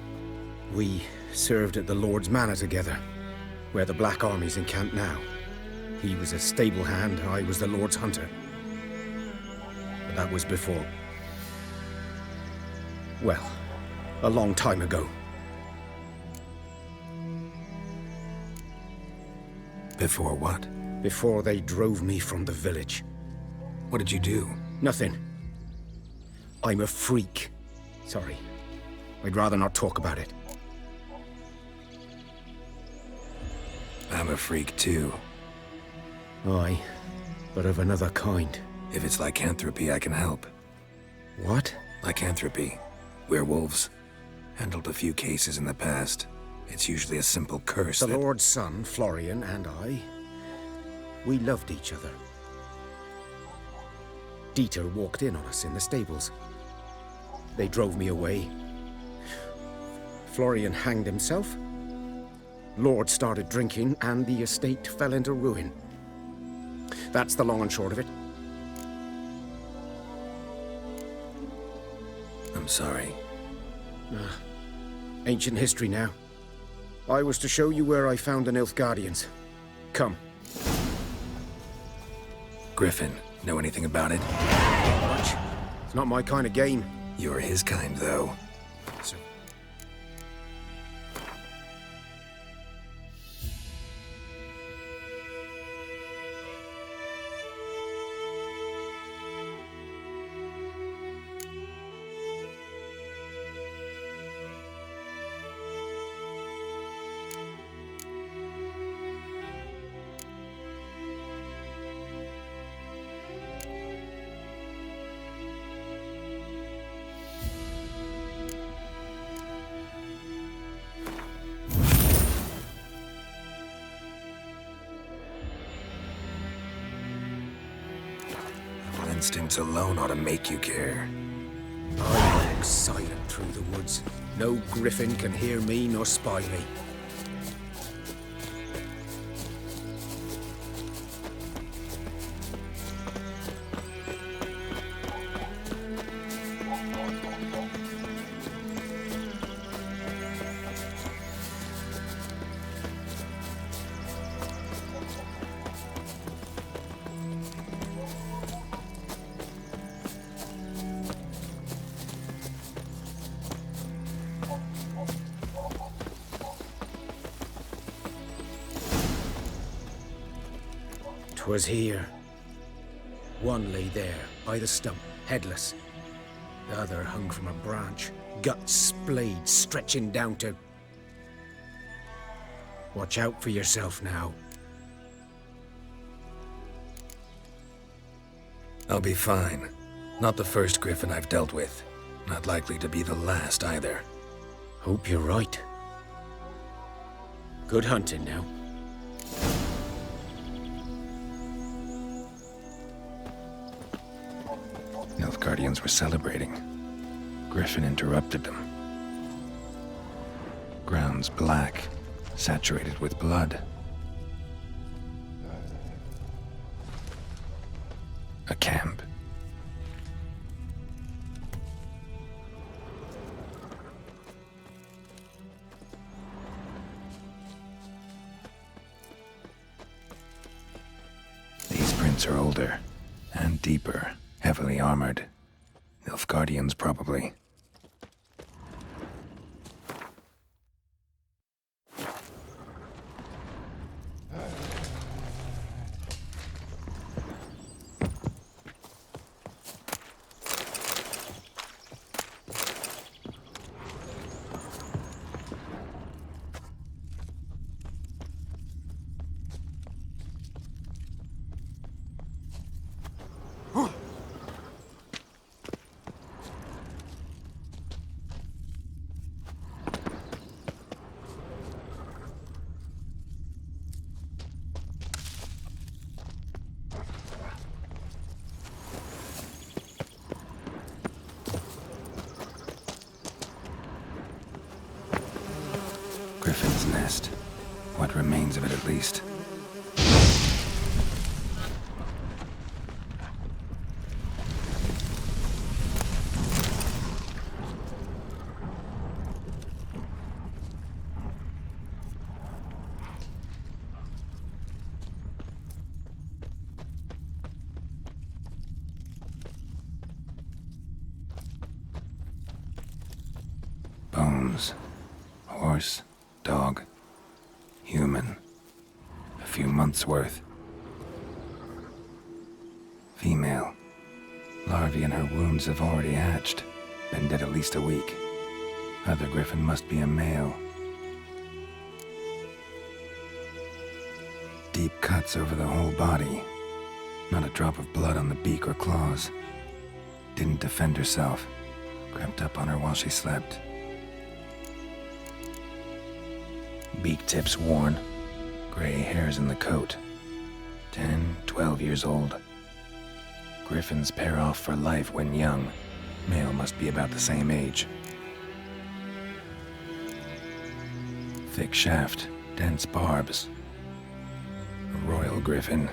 We served at the Lord's Manor together, where the Black Army's encamped now. He was a stable hand, I was the Lord's hunter. But that was before... well, a long time ago. Before what? Before they drove me from the village. What did you do? Nothing. I'm a freak. Sorry. I'd rather not talk about it. I'm a freak too. Aye, but of another kind. If it's lycanthropy, I can help. What? Lycanthropy. Werewolves. Handled a few cases in the past. It's usually a simple curse The that... Lord's son, Florian, and I, we loved each other. Dieter walked in on us in the stables. They drove me away. Florian hanged himself. Lord started drinking, and the estate fell into ruin. That's the long and short of it. I'm sorry. Ancient history now. I was to show you where I found the Nilfgaardians. Come. Griffin, know anything about it? Not much. It's not my kind of game. You're his kind, though. So instincts alone ought to make you care. I walk silent through the woods. No griffin can hear me nor spy me. Was here. One lay there, by the stump, headless. The other hung from a branch, guts splayed, stretching down to... Watch out for yourself now. I'll be fine. Not the first griffin I've dealt with. Not likely to be the last either. Hope you're right. Good hunting now. Nilfgaardians were celebrating. Griffin interrupted them. Ground's black, saturated with blood. A camp. These prints are older and deeper. Heavily armored. Nilfgaardians, probably. Griffin's nest. What remains of it, at least. Bones. Horse. Dog. Human. A few months' worth. Female. Larvae in her wounds have already hatched. Been dead at least a week. Other griffin must be a male. Deep cuts over the whole body. Not a drop of blood on the beak or claws. Didn't defend herself. Crept up on her while she slept. Beak tips worn. Gray hairs in the coat. 10, 12 years old. Griffins pair off for life when young. Male must be about the same age. Thick shaft, dense barbs. A royal griffin.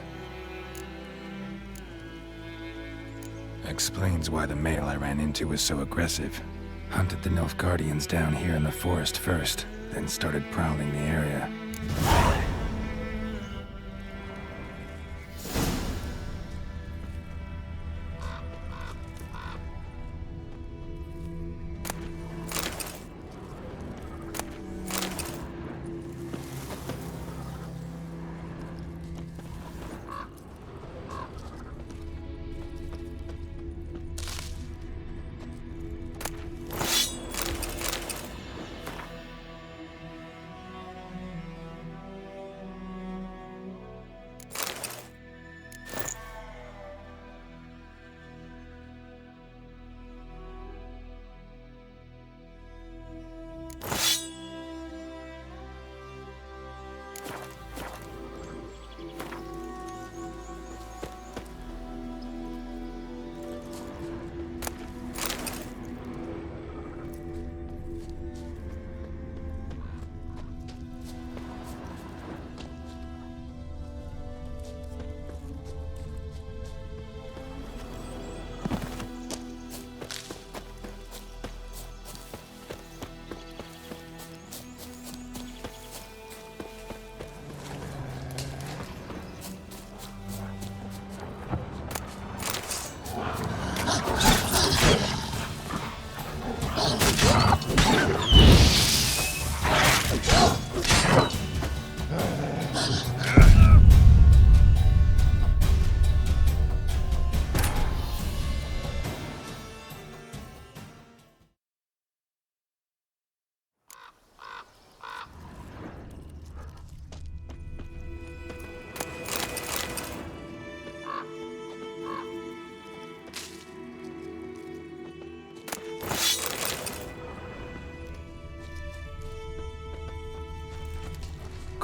Explains why the male I ran into was so aggressive. Hunted the Nilfgaardians down here in the forest first, then started prowling the area.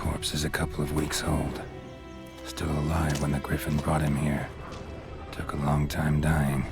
corpse is a couple of weeks old. Still alive when the griffin brought him here. Took a long time dying.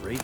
Freak.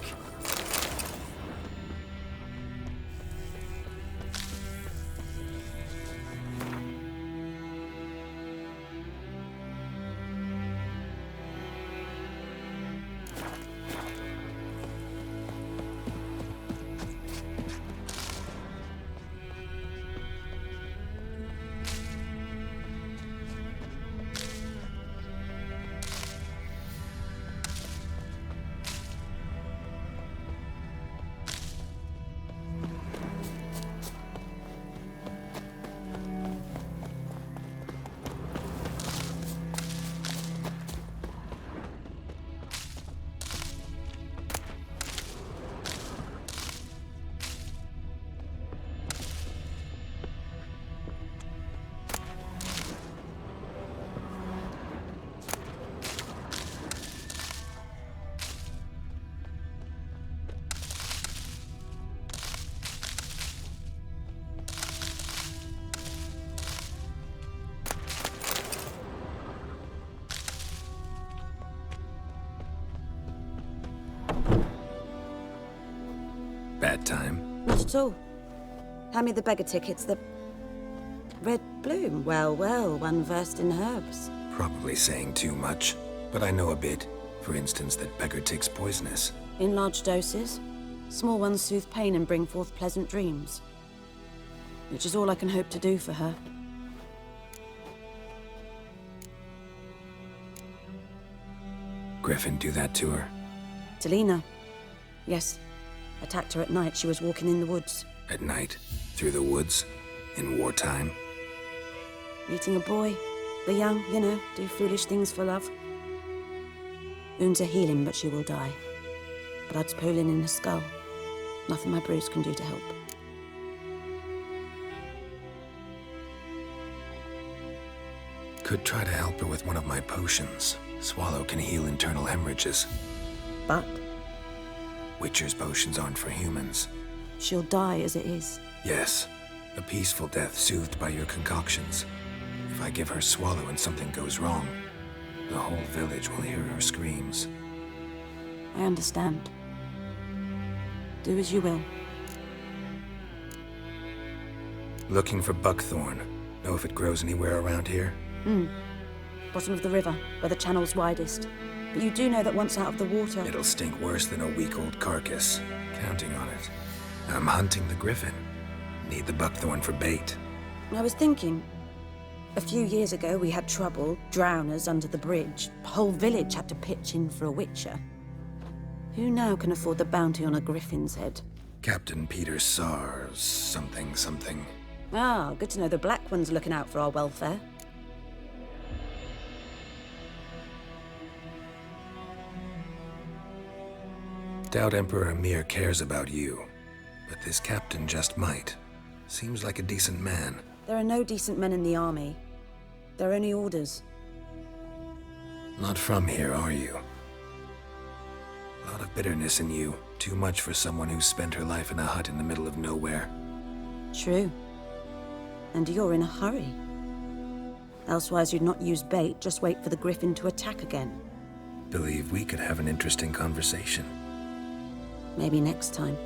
Bad time? Not at all. Hand me the beggar tickets, the red bloom. Well, well, one versed in herbs. Probably saying too much, but I know a bit. For instance, that beggar tick's poisonous. In large doses. Small ones soothe pain and bring forth pleasant dreams. Which is all I can hope to do for her. Griffin do that to her? To Lena. Yes. Attacked her at night. She was walking in the woods. At night? Through the woods? In wartime? Meeting a boy. The young, you know, do foolish things for love. Wounds are healing, but she will die. Blood's pooling in her skull. Nothing my bruise can do to help. Could try to help her with one of my potions. Swallow can heal internal hemorrhages. But? Witcher's potions aren't for humans. She'll die as it is. Yes. A peaceful death soothed by your concoctions. If I give her Swallow and something goes wrong, the whole village will hear her screams. I understand. Do as you will. Looking for buckthorn. Know if it grows anywhere around here? Bottom of the river, where the channel's widest. But you do know that once out of the water... It'll stink worse than a week-old carcass. Counting on it. I'm hunting the griffin. Need the buckthorn for bait. I was thinking... A few years ago, we had trouble, drowners under the bridge. The whole village had to pitch in for a witcher. Who now can afford the bounty on a griffin's head? Captain Peter Sars, something. Ah, good to know the Black One's looking out for our welfare. Doubt Emperor Emhyr cares about you, but this captain just might. Seems like a decent man. There are no decent men in the army. There are only orders. Not from here, are you? A lot of bitterness in you. Too much for someone who spent her life in a hut in the middle of nowhere. True. And you're in a hurry. Elsewise you'd not use bait, just wait for the griffin to attack again. Believe we could have an interesting conversation. Maybe next time.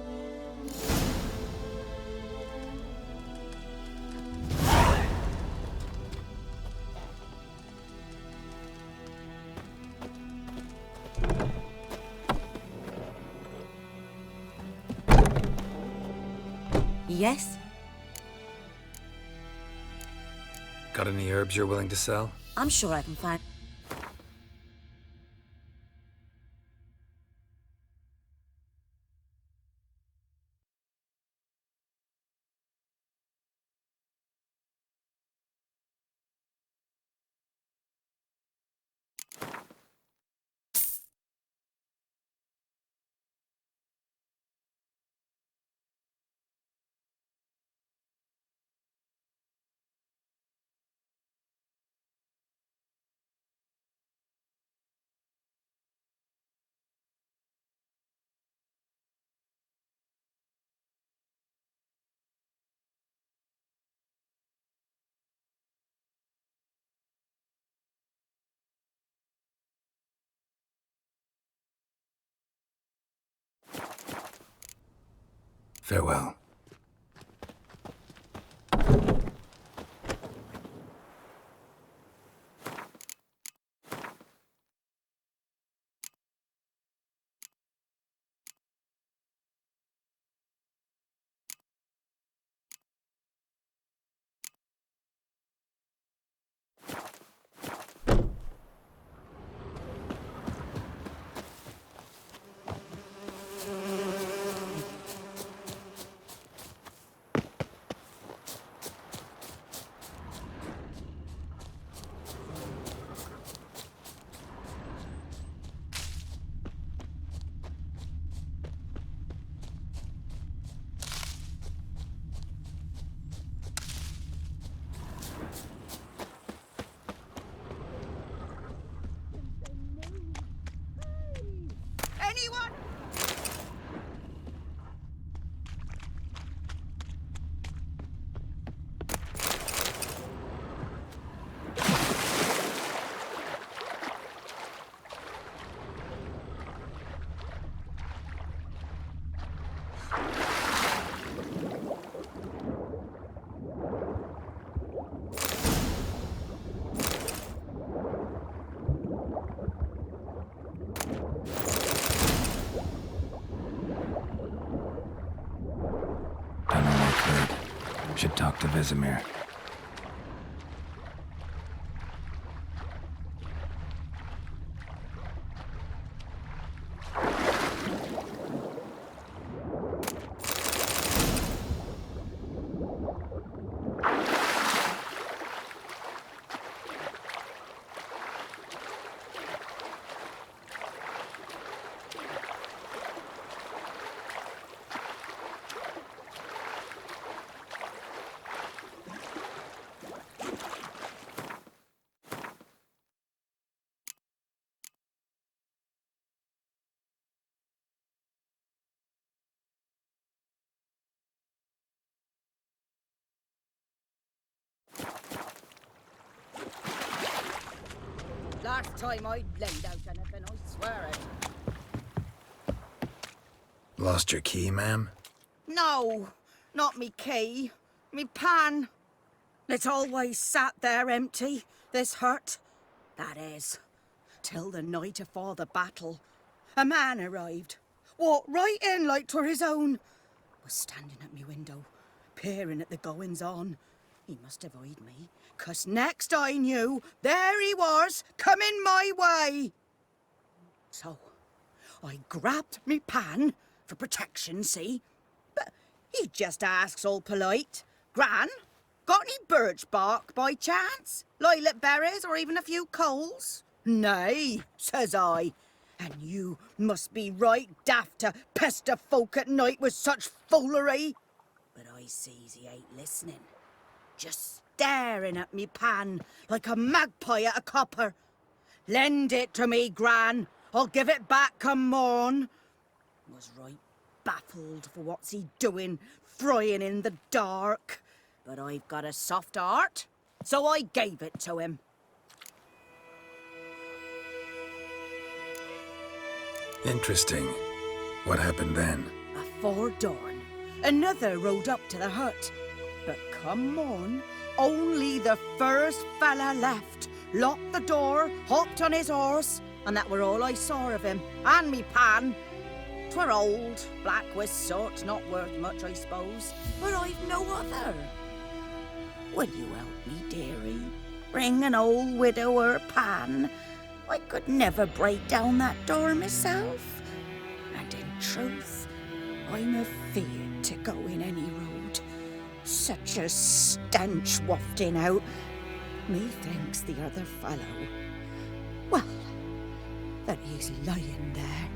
Yes? Got any herbs you're willing to sell? I'm sure I can find... Farewell. Anyone? Should talk to Vesemir. Last time I'd lend out anything, I swear it. Lost your key, ma'am? No, not me key. Me pan. It's always sat there empty, this hut. That is, till the night afore the battle. A man arrived, walked right in like 'twere his own. Was standing at me window, peering at the goings-on. He must have eyed me, 'Cause next I knew, there he was, coming my way. So, I grabbed me pan, for protection, see? But he just asks all polite, Gran, got any birch bark by chance? Lilac berries or even a few coals? Nay, says I. And you must be right daft to pester folk at night with such foolery. But I sees he ain't listening. Just staring at me pan like a magpie at a copper. Lend it to me, Gran. I'll give it back come morn. Was right baffled for what's he doing, frying in the dark. But I've got a soft heart, so I gave it to him. Interesting. What hafpened then? Afore dawn, another rode up to the hut. But come morn, only the first fella left, locked the door, hopped on his horse, and that were all I saw of him, and me pan. 'Twere old, black with soot, not worth much, I suppose, but I've no other. Will you help me, dearie? Bring an old widower pan. I could never break down that door myself. And in truth, I'm afeard to go in any road. Such a stench wafting out. Methinks the other fellow, well, that he's lying there.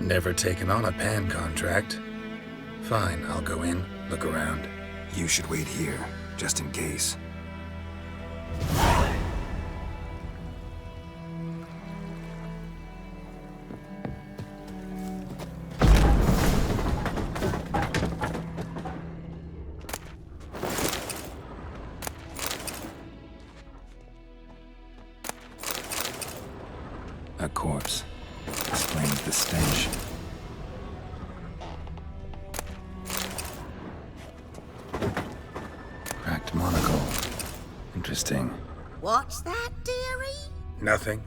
Never taken on a pan contract. Fine, I'll go in, look around. You should wait here, just in case. A corpse. Explains the stench. Cracked monocle. Interesting. What's that, dearie? Nothing.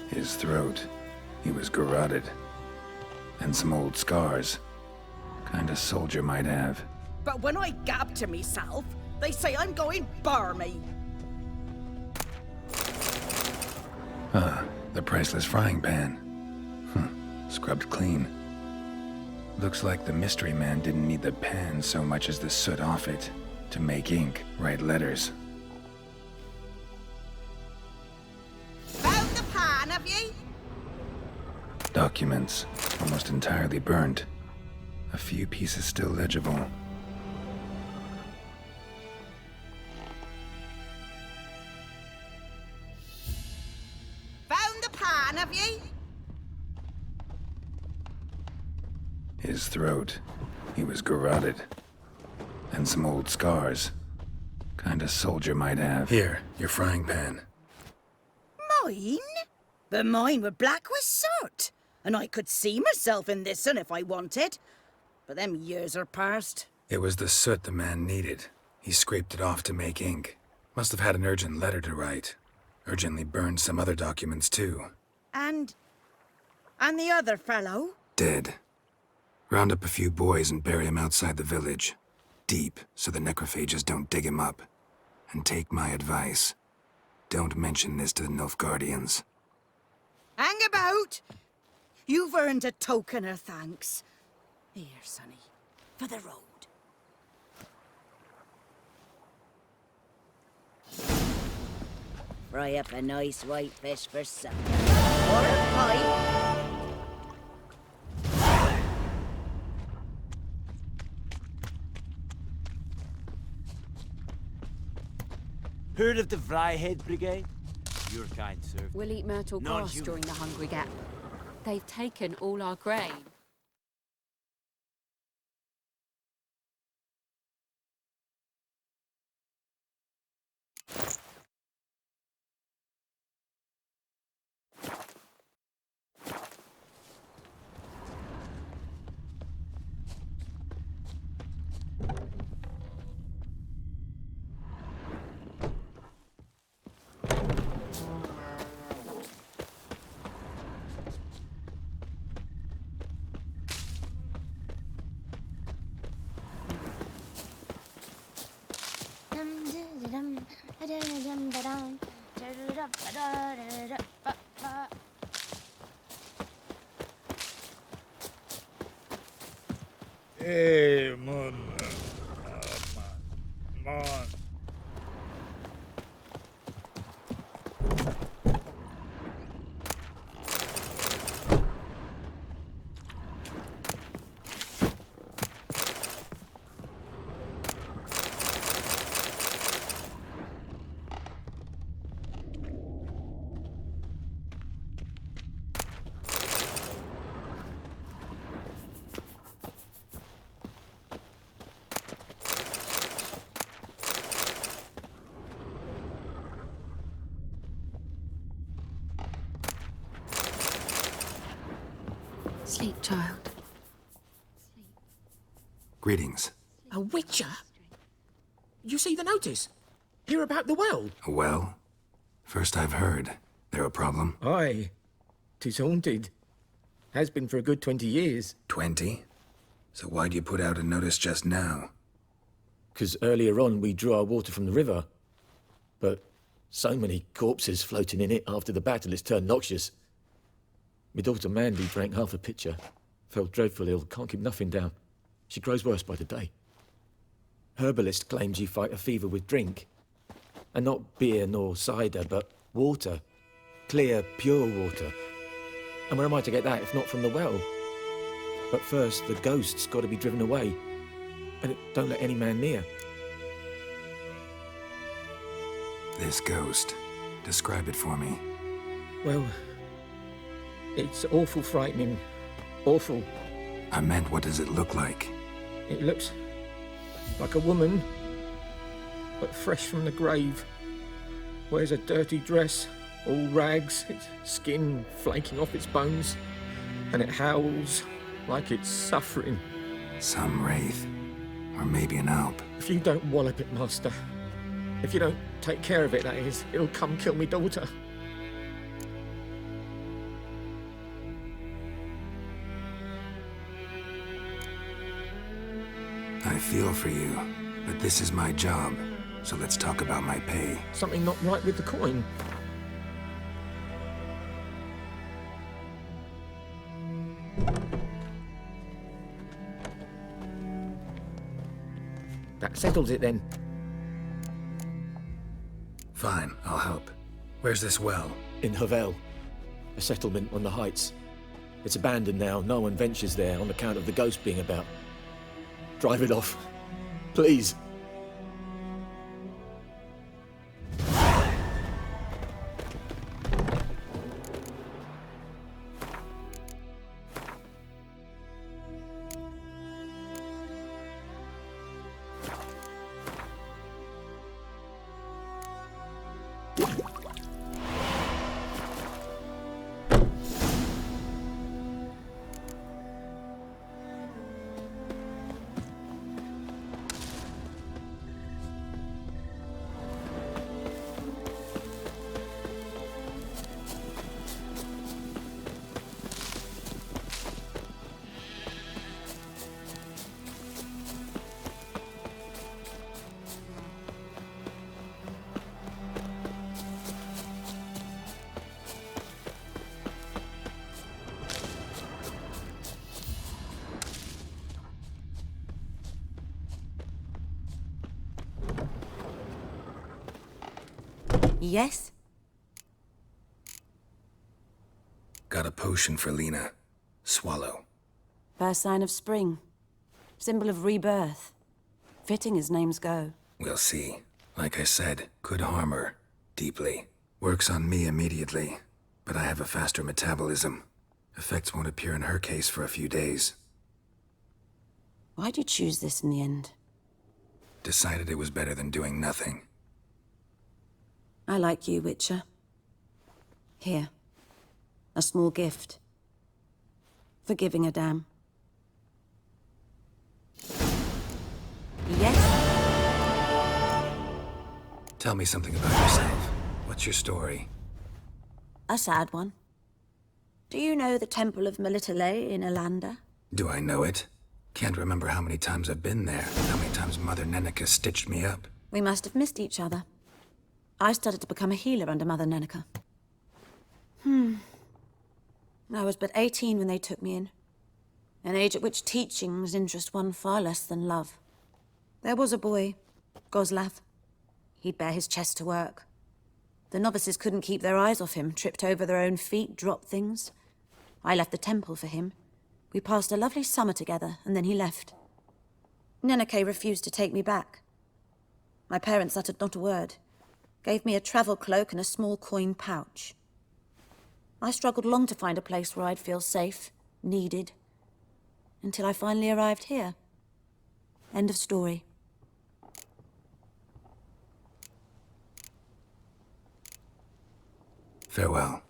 His throat. He was garroted. And some old scars. Kinda soldier might have. But when I gab to myself, they say I'm going barmy. Ah, the priceless frying pan. Scrubbed clean. Looks like the mystery man didn't need the pan so much as the soot off it to make ink, write letters. Found the pan, have ye? Documents, almost entirely burnt. A few pieces still legible. Found the pan, have ye? His throat. He was garroted. And some old scars. Kinda soldier might have. Here, your frying pan. Mine? But mine were black with soot. And I could see myself in this one if I wanted. But them years are past. It was the soot the man needed. He scraped it off to make ink. Must have had an urgent letter to write. Urgently burned some other documents too. And the other fellow? Dead. Round up a few boys and bury him outside the village. Deep, so the necrophages don't dig him up. And take my advice. Don't mention this to the Nilfgaardians. Hang about! You've earned a token of thanks. Here, sonny, for the road. Fry up a nice white fish for supper. Or a pie. Heard of the Vryhead Brigade? Your kind, sir. We'll eat myrtle grass during the Hungry Gap. They've taken all our grain. Hey, man. Man. Sleep, child. Greetings. A witcher? You see the notice? Hear about the well? A well? First I've heard. There a problem? Aye. 'Tis haunted. Has been for a good 20 years. 20? So why'd you put out a notice just now? 'Cause earlier on we drew our water from the river. But so many corpses floating in it after the battle it's turned noxious. My daughter Mandy drank half a pitcher. Fell dreadful ill, can't keep nothing down. She grows worse by the day. Herbalist claims you fight a fever with drink. And not beer nor cider, but water. Clear, pure water. And where am I to get that if not from the well? But first, the ghost's got to be driven away. And it don't let any man near. This ghost. Describe it for me. Well, it's awful frightening. Awful. I meant, what does it look like? It looks like a woman, but fresh from the grave. Wears a dirty dress, all rags, its skin flaking off its bones, and it howls like it's suffering. Some wraith. Or maybe an alp. If you don't wallop it, Master, if you don't take care of it, that is, it'll come kill me daughter. I feel for you, but this is my job, so let's talk about my pay. Something not right with the coin. That settles it then. Fine, I'll help. Where's this well? In Havel, a settlement on the heights. It's abandoned now, no one ventures there on account of the ghost being about. Drive it off, please. Yes? Got a potion for Lena. Swallow. First sign of spring. Symbol of rebirth. Fitting as names go. We'll see. Like I said, could harm her. Deeply. Works on me immediately. But I have a faster metabolism. Effects won't appear in her case for a few days. Why'd you choose this in the end? Decided it was better than doing nothing. I like you, Witcher. Here. A small gift. For giving a damn. Yes? Tell me something about yourself. What's your story? A sad one. Do you know the Temple of Melitele in Alanda? Do I know it? Can't remember how many times I've been there. How many times Mother Neneka stitched me up. We must have missed each other. I started to become a healer under Mother Neneka. I was but 18 when they took me in. An age at which teachings interest one far less than love. There was a boy, Goslav. He'd bare his chest to work. The novices couldn't keep their eyes off him, tripped over their own feet, dropped things. I left the temple for him. We passed a lovely summer together, and then he left. Neneke refused to take me back. My parents uttered not a word, gave me a travel cloak and a small coin pouch. I struggled long to find a place where I'd feel safe, needed, until I finally arrived here. End of story. Farewell.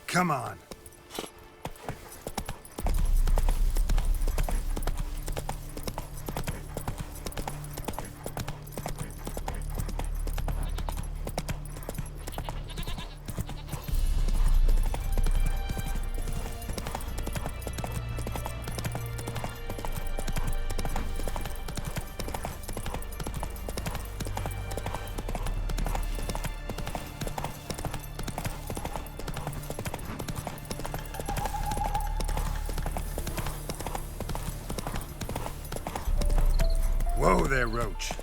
Come on. Whoa there, Roach.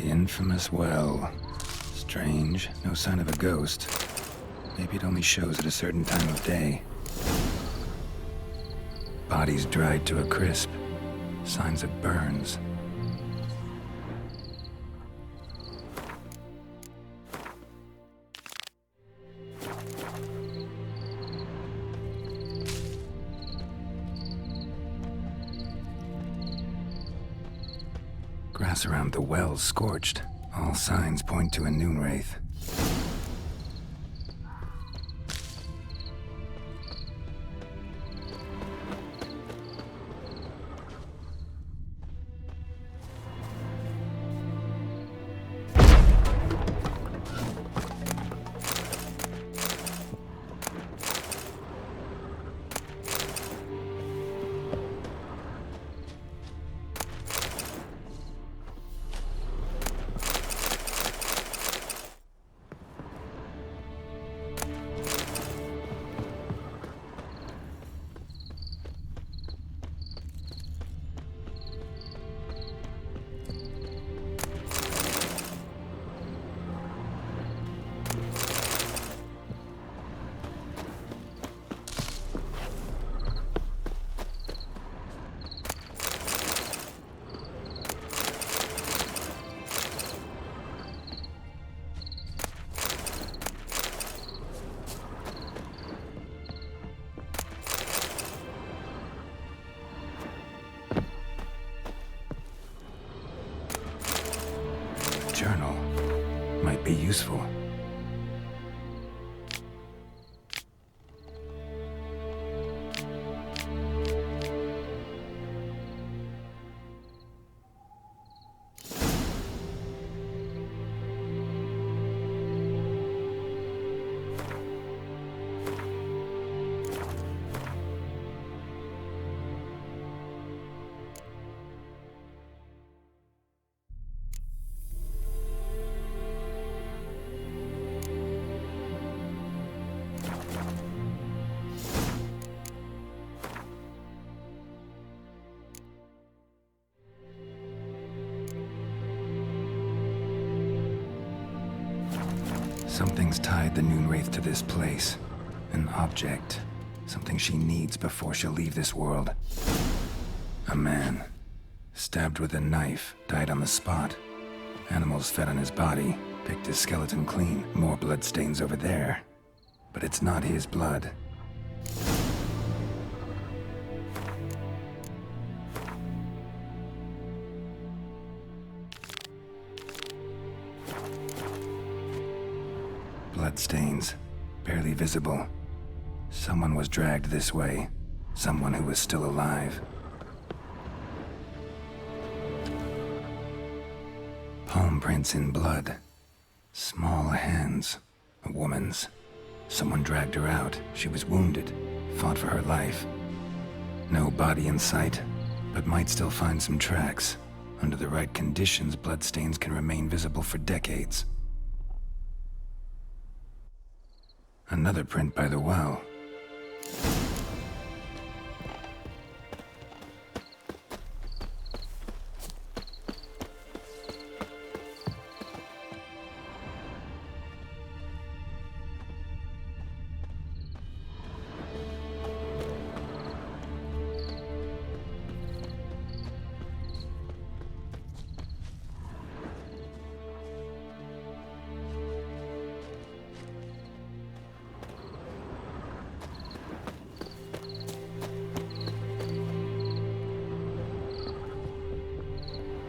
Infamous well. Strange. No sign of a ghost. Maybe it only shows at a certain time of day. Bodies dried to a crisp. Signs of burns. Grass around the well scorched. All signs point to a noon wraith. Journal might be useful. Something's tied the Noonwraith to this place. An object. Something she needs before she'll leave this world. A man. Stabbed with a knife, died on the spot. Animals fed on his body, picked his skeleton clean. More bloodstains over there. But it's not his blood. Bloodstains, barely visible. Someone was dragged this way. Someone who was still alive. Palm prints in blood. Small hands. A woman's. Someone dragged her out. She was wounded. Fought for her life. No body in sight, but might still find some tracks. Under the right conditions, bloodstains can remain visible for decades. Another print by the well.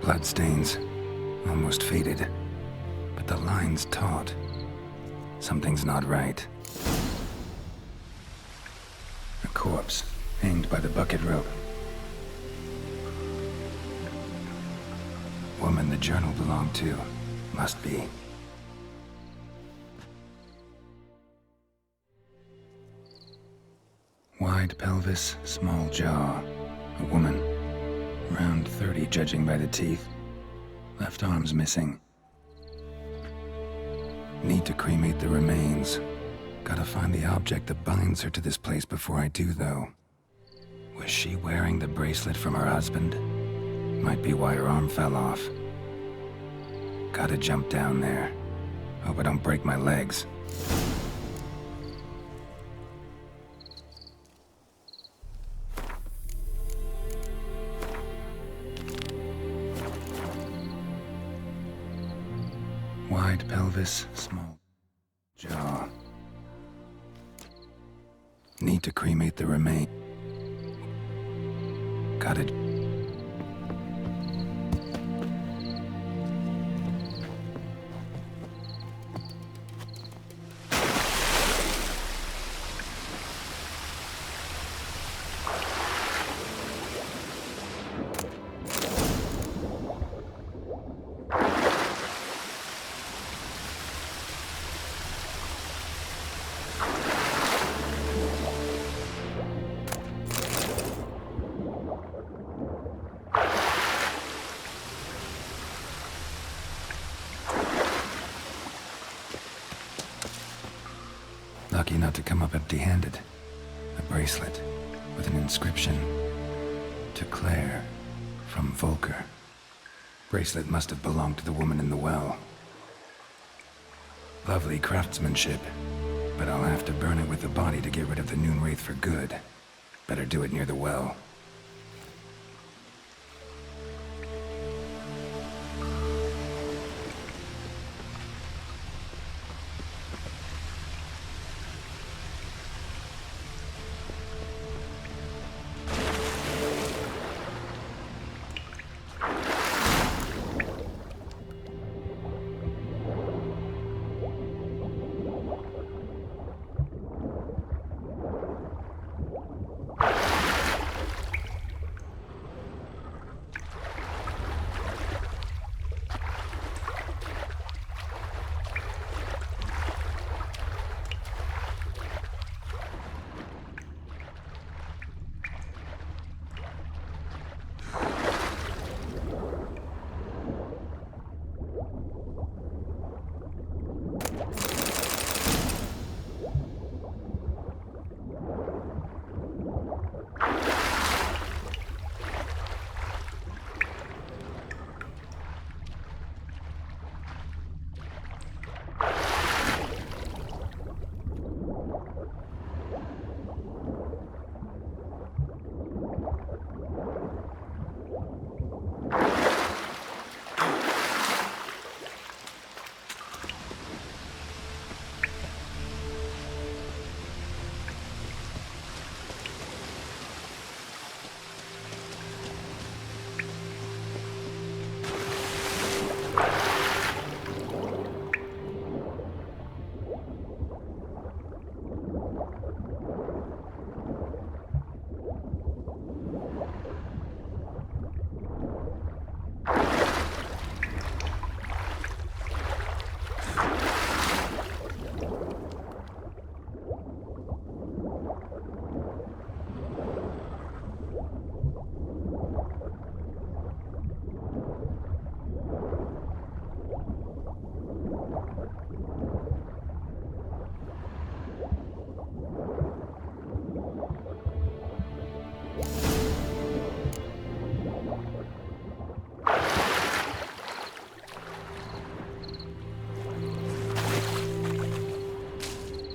Bloodstains, almost faded, but the line's taut. Something's not right. A corpse, hanged by the bucket rope. Woman the journal belonged to, must be. Wide pelvis, small jaw. A woman. Around 30, judging by the teeth. Left arm's missing. Need to cremate the remains. Gotta find the object that binds her to this place before I do, though. Was she wearing the bracelet from her husband? Might be why her arm fell off. Gotta jump down there. Hope I don't break my legs. Wide pelvis, small jaw. Need to cremate the remains. Gotta... Lucky not to come up empty-handed. A bracelet with an inscription. To Claire, from Volker. Bracelet must have belonged to the woman in the well. Lovely craftsmanship, but I'll have to burn it with the body to get rid of the Noonwraith for good. Better do it near the well.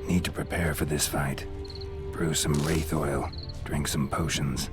Need to prepare for this fight. Brew some wraith oil, drink some potions.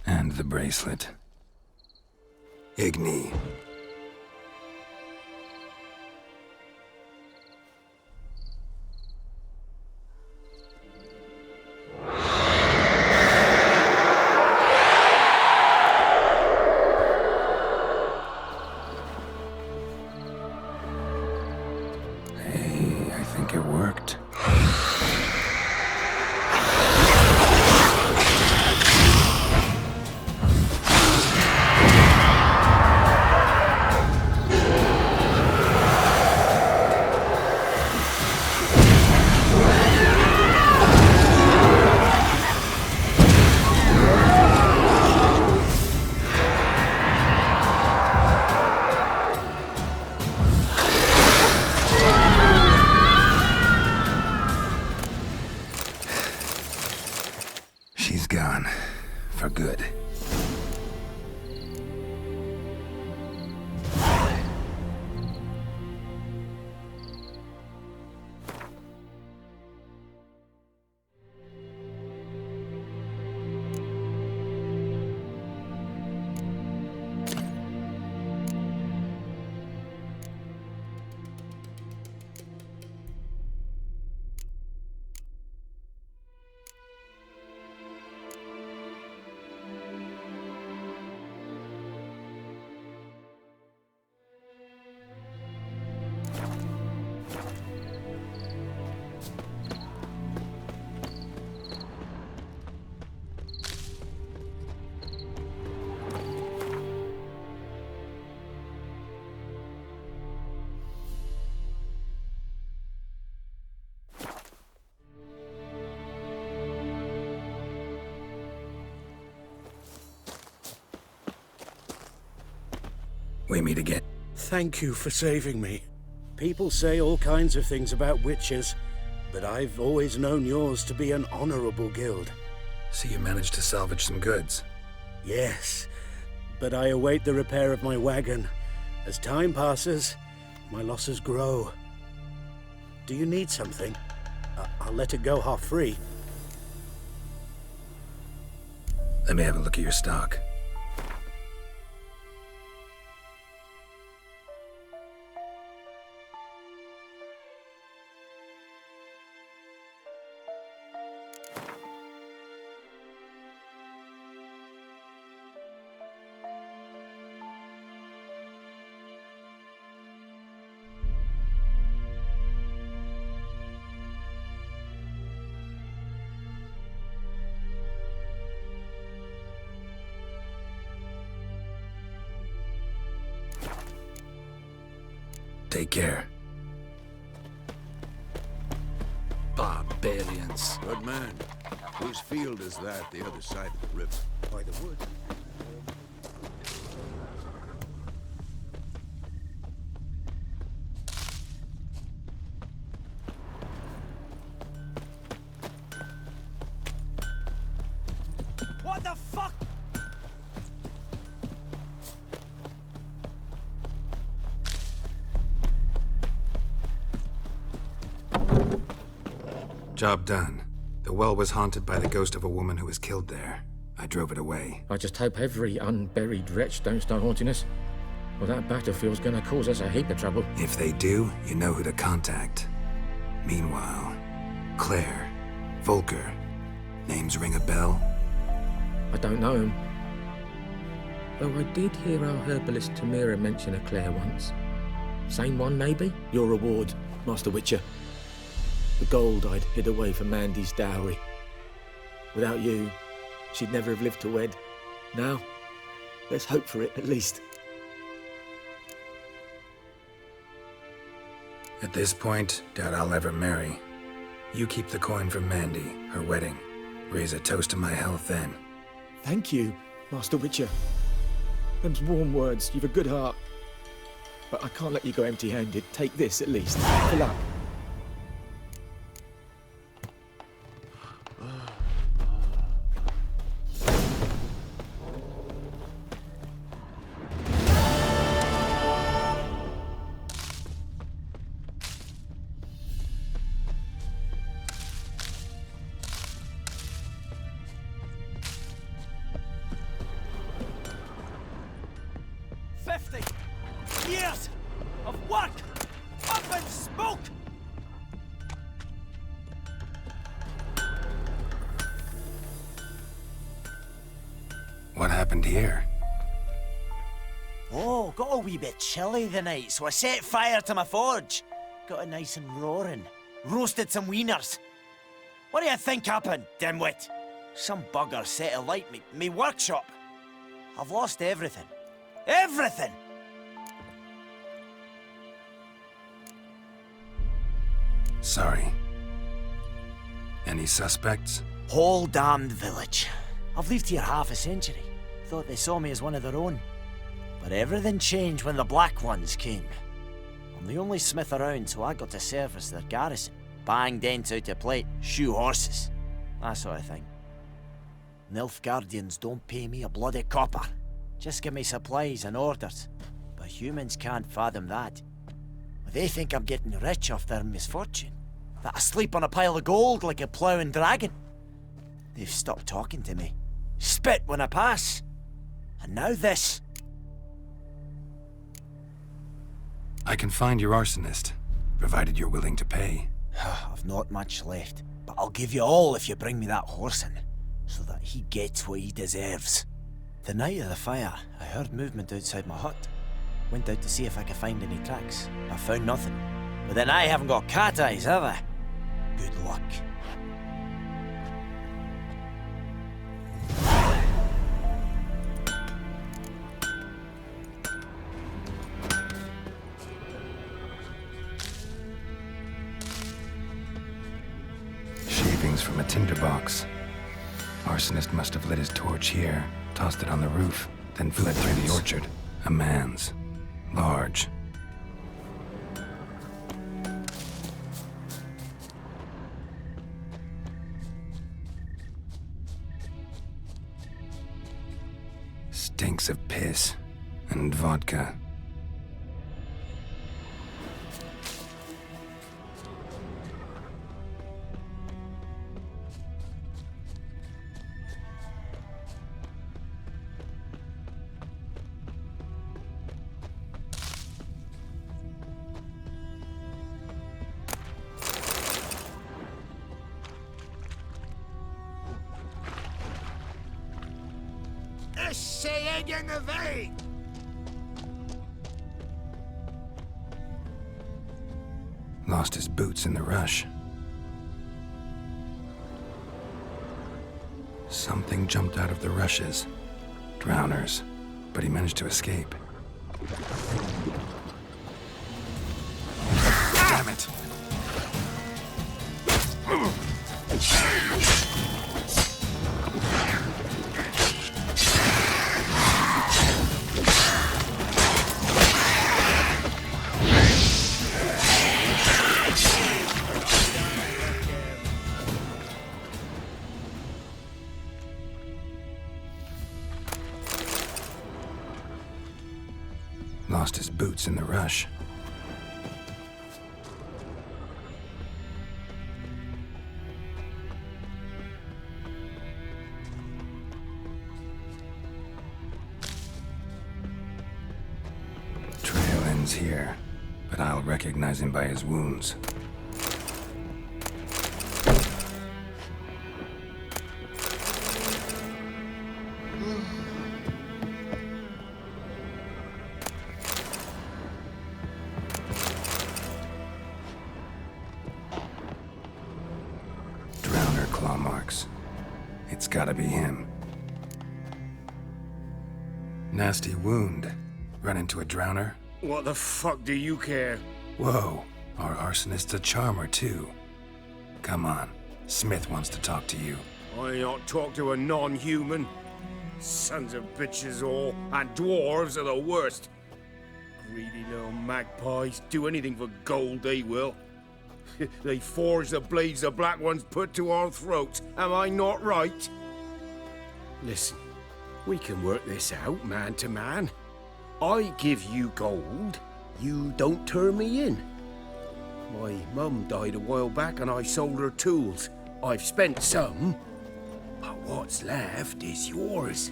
And the bracelet. Hiiii. Hey, I think it worked. She's gone. For good. We meet again. Thank you for saving me. People say all kinds of things about witches, but I've always known yours to be an honorable guild. So you managed to salvage some goods? Yes, but I await the repair of my wagon. As time passes, my losses grow. Do you need something? I'll let it go half-free. Let me have a look at your stock. Take care. Barbarians. Good man. Whose field is that the other side of the river? By the wood. What the fuck? Job done. The well was haunted by the ghost of a woman who was killed there. I drove it away. I just hope every unburied wretch don't start haunting us. Well, that battlefield's gonna cause us a heap of trouble. If they do, you know who to contact. Meanwhile, Claire, Volker. Names ring a bell? I don't know him. Though I did hear our herbalist Temeria mention a Claire once. Same one, maybe? Your reward, Master Witcher. The gold I'd hid away for Mandy's dowry. Without you, she'd never have lived to wed. Now, let's hope for it, at least. At this point, doubt I'll ever marry. You keep the coin for Mandy, her wedding. Raise a toast to my health then. Thank you, Master Witcher. Them's warm words. You've a good heart. But I can't let you go empty-handed. Take this, at least. Fill up. Years of work, up in smoke. What happened here? Oh, got a wee bit chilly the night, so I set fire to my forge. Got it nice and roaring. Roasted some wieners. What do you think happened, dimwit? Some bugger set alight me workshop. I've lost everything. Everything! Sorry. Any suspects? Whole damned village. I've lived here half a century. Thought they saw me as one of their own. But everything changed when the Black Ones came. I'm the only smith around, so I got to service their garrison. Bang dents out of plate, shoe horses. That sort of thing. Nilfgaardians don't pay me a bloody copper. Just give me supplies and orders. But humans can't fathom that. They think I'm getting rich off their misfortune. That I sleep on a pile of gold like a ploughing dragon. They've stopped talking to me. Spit when I pass. And now this. I can find your arsonist, provided you're willing to pay. I've not much left, but I'll give you all if you bring me that horse in, so that he gets what he deserves. The night of the fire, I heard movement outside my hut. Went out to see if I could find any tracks. I found nothing. But then I haven't got cat eyes, have I? Good luck. Shavings from a tinderbox. Arsonist must have lit his torch here, tossed it on the roof, then fled through the orchard. A man's. Large. Stinks of piss and vodka. SHær. Lost his boots in the rush. Something jumped out of the rushes. Drowners. But he managed to escape. lost his boots in the rush. Trail ends here, but I'll recognize him by his wounds. It's gotta be him. Nasty wound. Run into a drowner? What the fuck do you care? Whoa, our arsonist's a charmer too. Come on, Smith wants to talk to you. I not talk to a non-human. Sons of bitches all, and dwarves are the worst. Greedy little magpies, do anything for gold they will. They forge the blades the Black Ones put to our throats. Am I not right? Listen, we can work this out man to man. I give you gold, you don't turn me in. My mum died a while back and I sold her tools. I've spent some, but what's left is yours.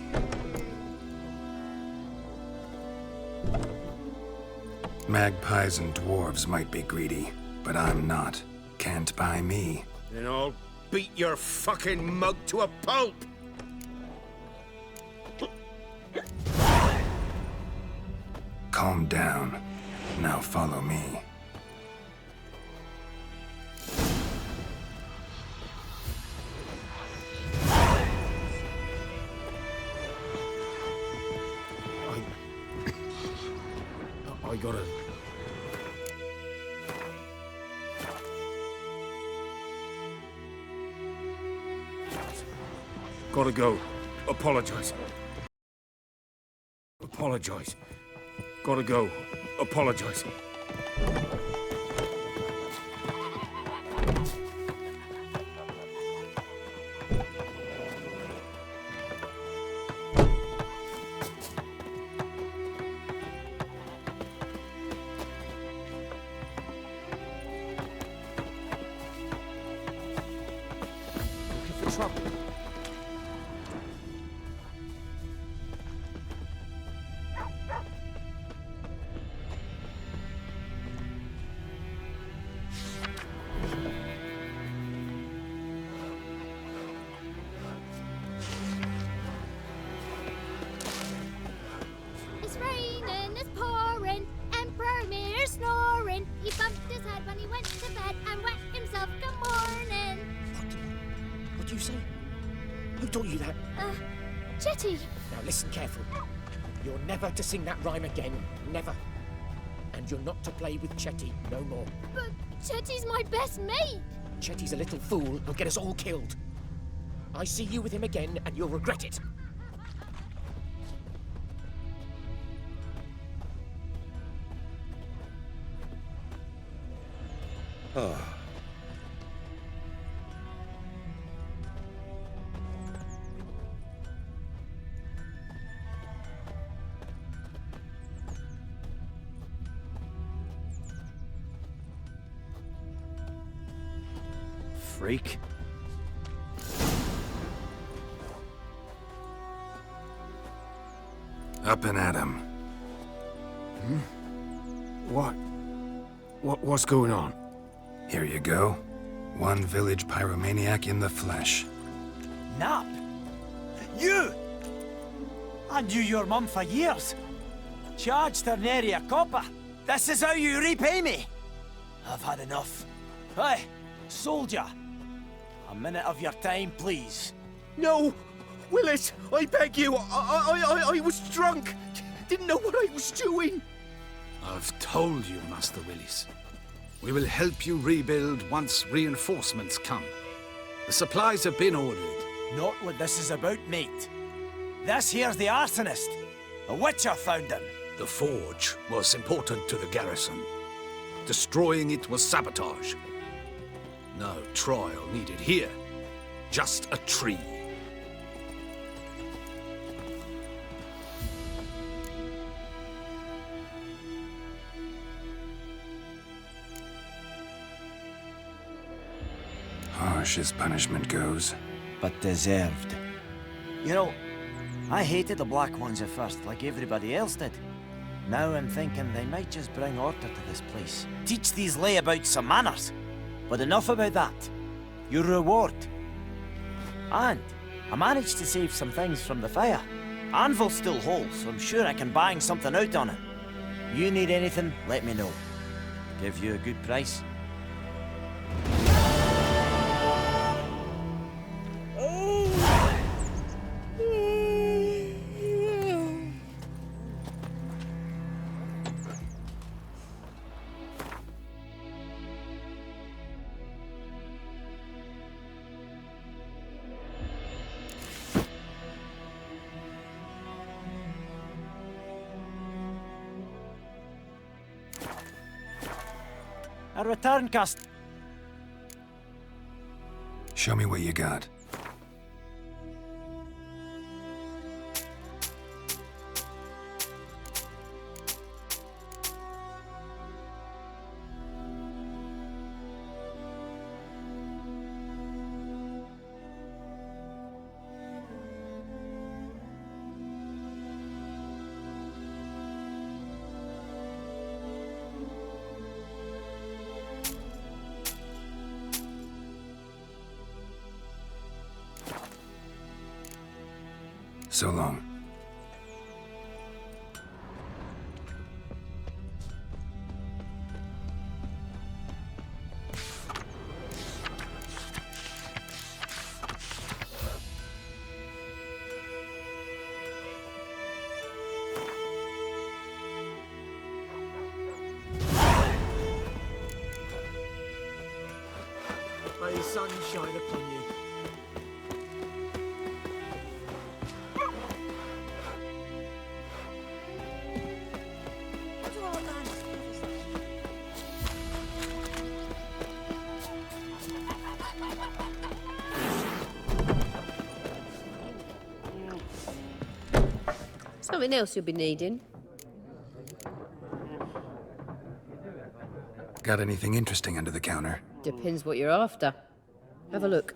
Magpies and dwarves might be greedy, but I'm not. Can't buy me. Then I'll beat your fucking mug to a pulp! Calm down. Now follow me. I gotta... Gotta go. Apologize. Apologize. Gotta go. Apologize. Looking for trouble. It's raining, it's pouring, Emperor Emhyr snoring. He bumped his head when he went to bed and wet himself good morning. What do you say? Who taught you that? Chetty. Now listen carefully. You're never to sing that rhyme again. Never. And you're not to play with Chetty no more. But Chetty's my best mate. Chetty's a little fool who'll get us all killed. I see you with him again and you'll regret it. Oh. Freak. Up and at him. What's going on? Here you go. One village pyromaniac in the flesh. Nap? You! I knew your mum for years. Charged her nary a copper. This is how you repay me. I've had enough. Hey, soldier. A minute of your time, please. No! Willis, I beg you, I was drunk. Didn't know what I was doing. I've told you, Master Willis. We will help you rebuild once reinforcements come. The supplies have been ordered. Not what this is about, mate. This here's the arsonist. A witcher found him. The forge was important to the garrison. Destroying it was sabotage. No trial needed here. Just a tree. Harsh as punishment goes. But deserved. You know, I hated the Black Ones at first, like everybody else did. Now I'm thinking they might just bring order to this place. Teach these layabouts some manners. But enough about that. Your reward. And I managed to save some things from the fire. Anvil's still whole, so I'm sure I can bang something out on it. You need anything, let me know. Give you a good price. A return cast. Show me what you got. So long. May the sun shine upon you. Something else you'll be needing? Got anything interesting under the counter? Depends what you're after. Have a look.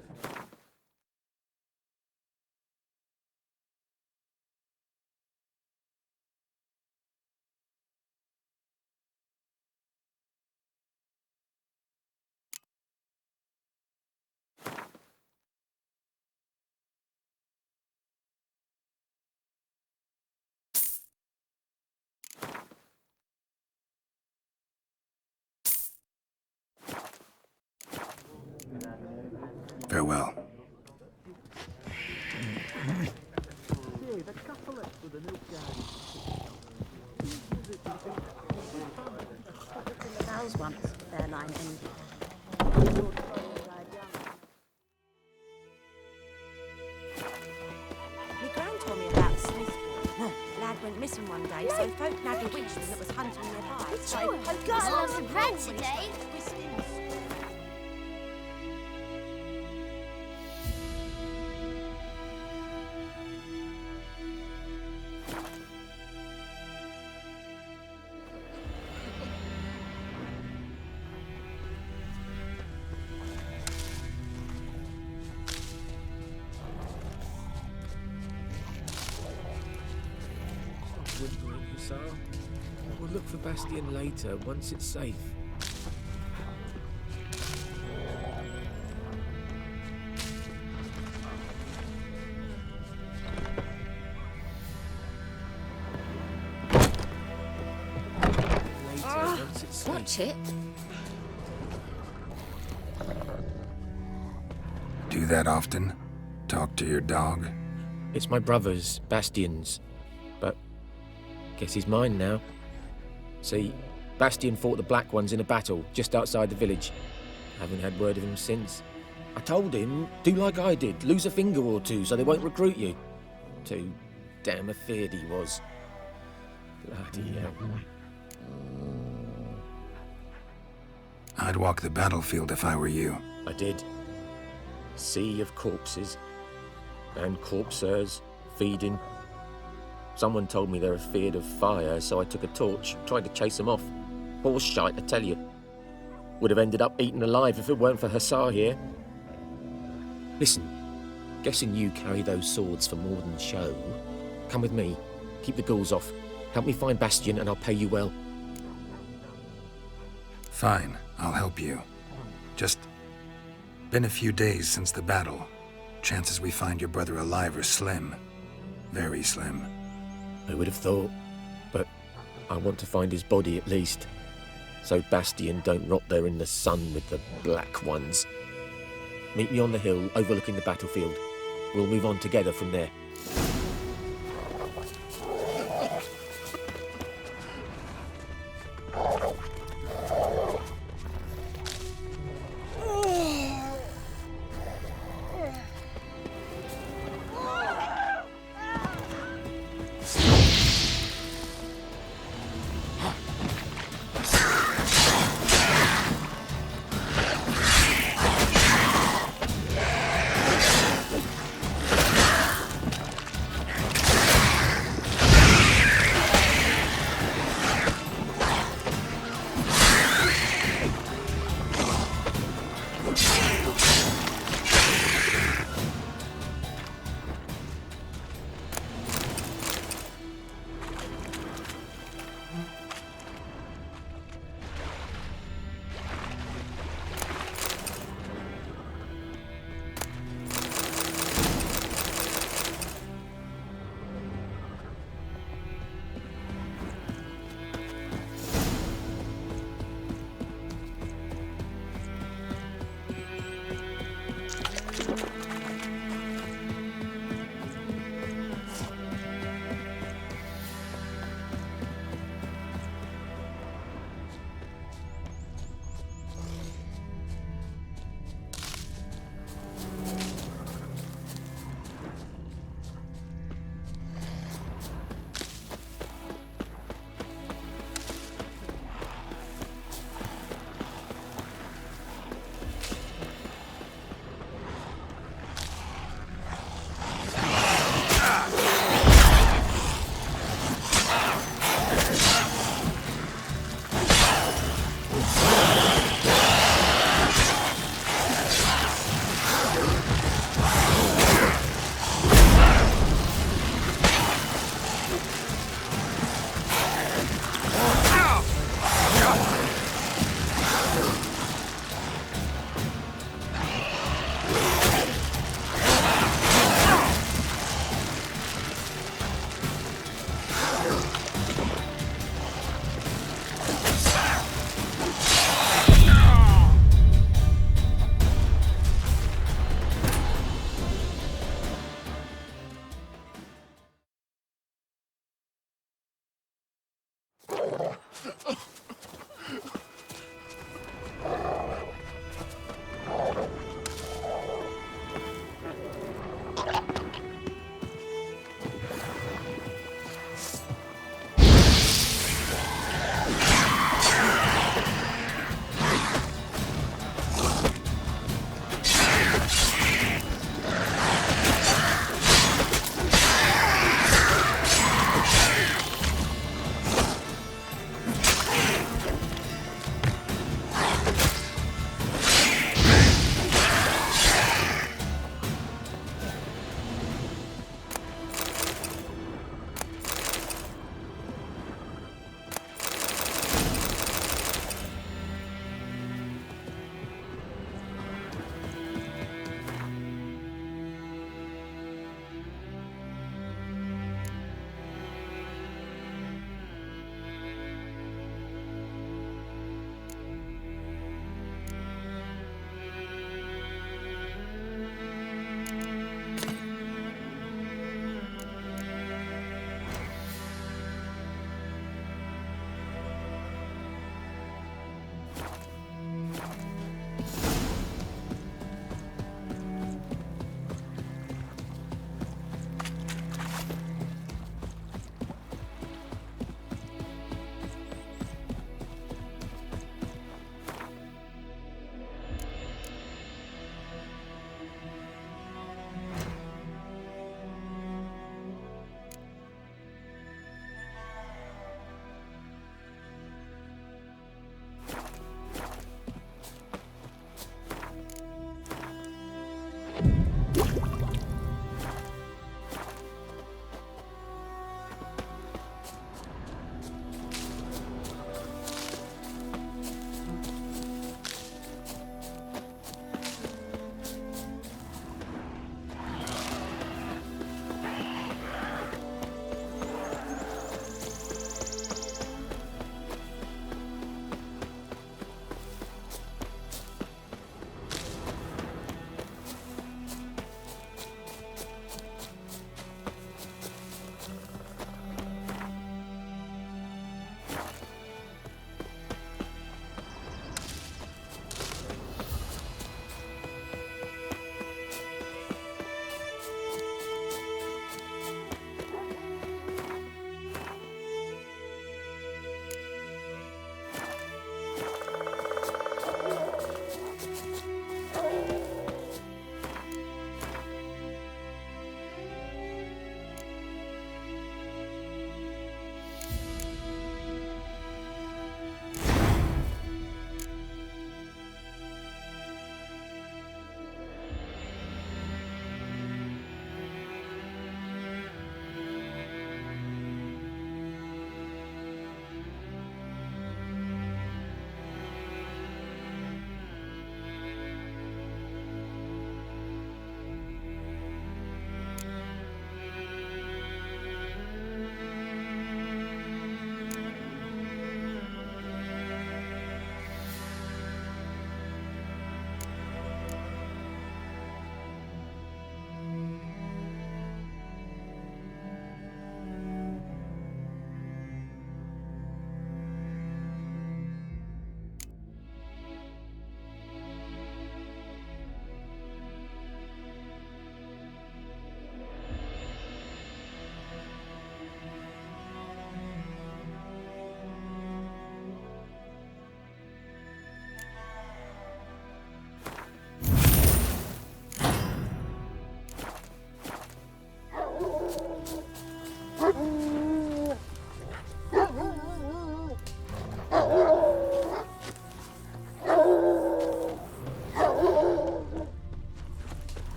Farewell. Bells once, their line ended. My gran told me about Smith's boy. Lad went missing one day, so folk nagged a witchman that was hunting nearby. So I poked Got his lots arse of in bread the hole when he today. started twisting. Whimpering Hussar. We'll look for Bastion later, once it's safe. Later, once it's safe. Watch it. Do that often? Talk to your dog? It's my brother's, Bastion's. But guess he's mine now. See, Bastion fought the Black Ones in a battle just outside the village. Haven't had word of him since. I told him, do like I did, lose a finger or two so they won't recruit you. Too damn afeard he was. Bloody hell. I'd walk the battlefield if I were you. I did. Sea of corpses. And corpsers, feeding. Someone told me they're afeard of fire, so I took a torch, tried to chase them off. Horse shite, I tell you. Would have ended up eaten alive if it weren't for Hussar here. Listen, guessing you carry those swords for more than show. Come with me. Keep the ghouls off. Help me find Bastion and I'll pay you well. Fine, I'll help you. Just... been a few days since the battle. Chances we find your brother alive are slim. Very slim. Who would have thought? But I want to find his body at least. So Bastion don't rot there in the sun with the Black Ones. Meet me on the hill overlooking the battlefield. We'll move on together from there.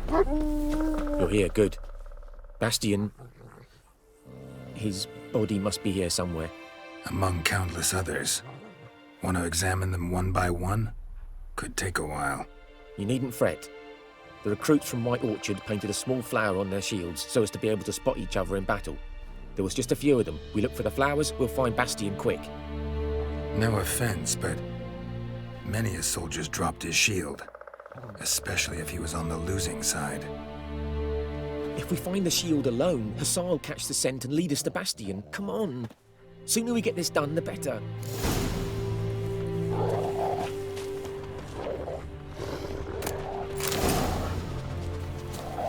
You're here, good. Bastian... His body must be here somewhere. Among countless others. Want to examine them one by one? Could take a while. You needn't fret. The recruits from White Orchard painted a small flower on their shields so as to be able to spot each other in battle. There was just a few of them. We look for the flowers, we'll find Bastian quick. No offense, but many a soldier's dropped his shield. Especially if he was on the losing side. If we find the shield alone, Hussar will catch the scent and lead us to Bastian. Come on. Sooner we get this done, the better.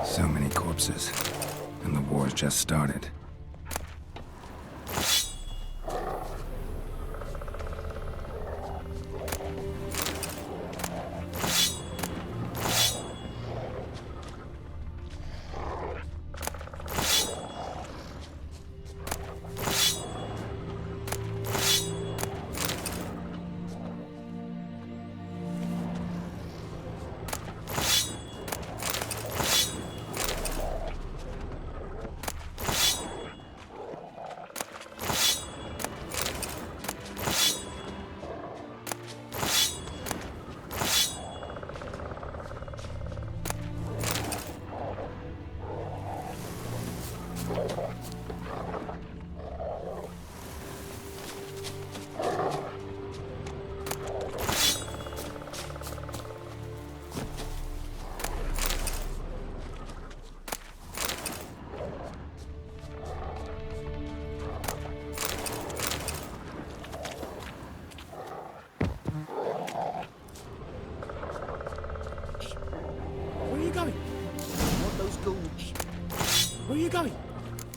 So many corpses, and the war's just started.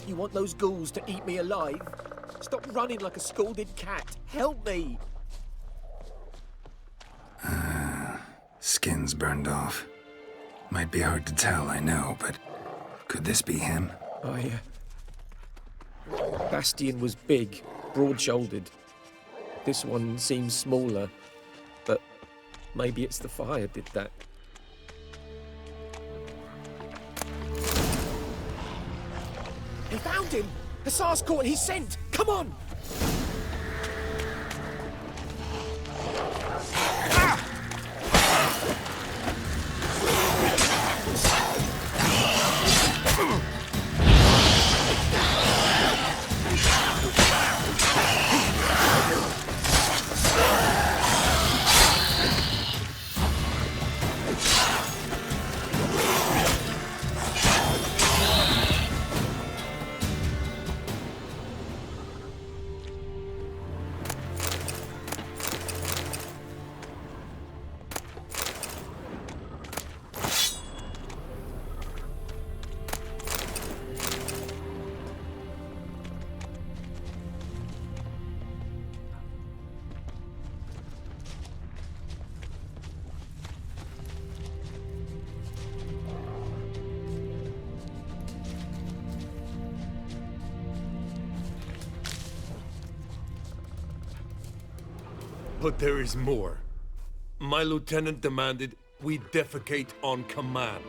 You want those ghouls to eat me alive? Stop running like a scalded cat. Help me! Skin's burned off. Might be hard to tell, I know, but could this be him? Bastian was big, broad-shouldered. This one seems smaller, but maybe it's the fire did that. They found him! Hussar's caught his scent! Come on! But there is more. My lieutenant demanded we defecate on command.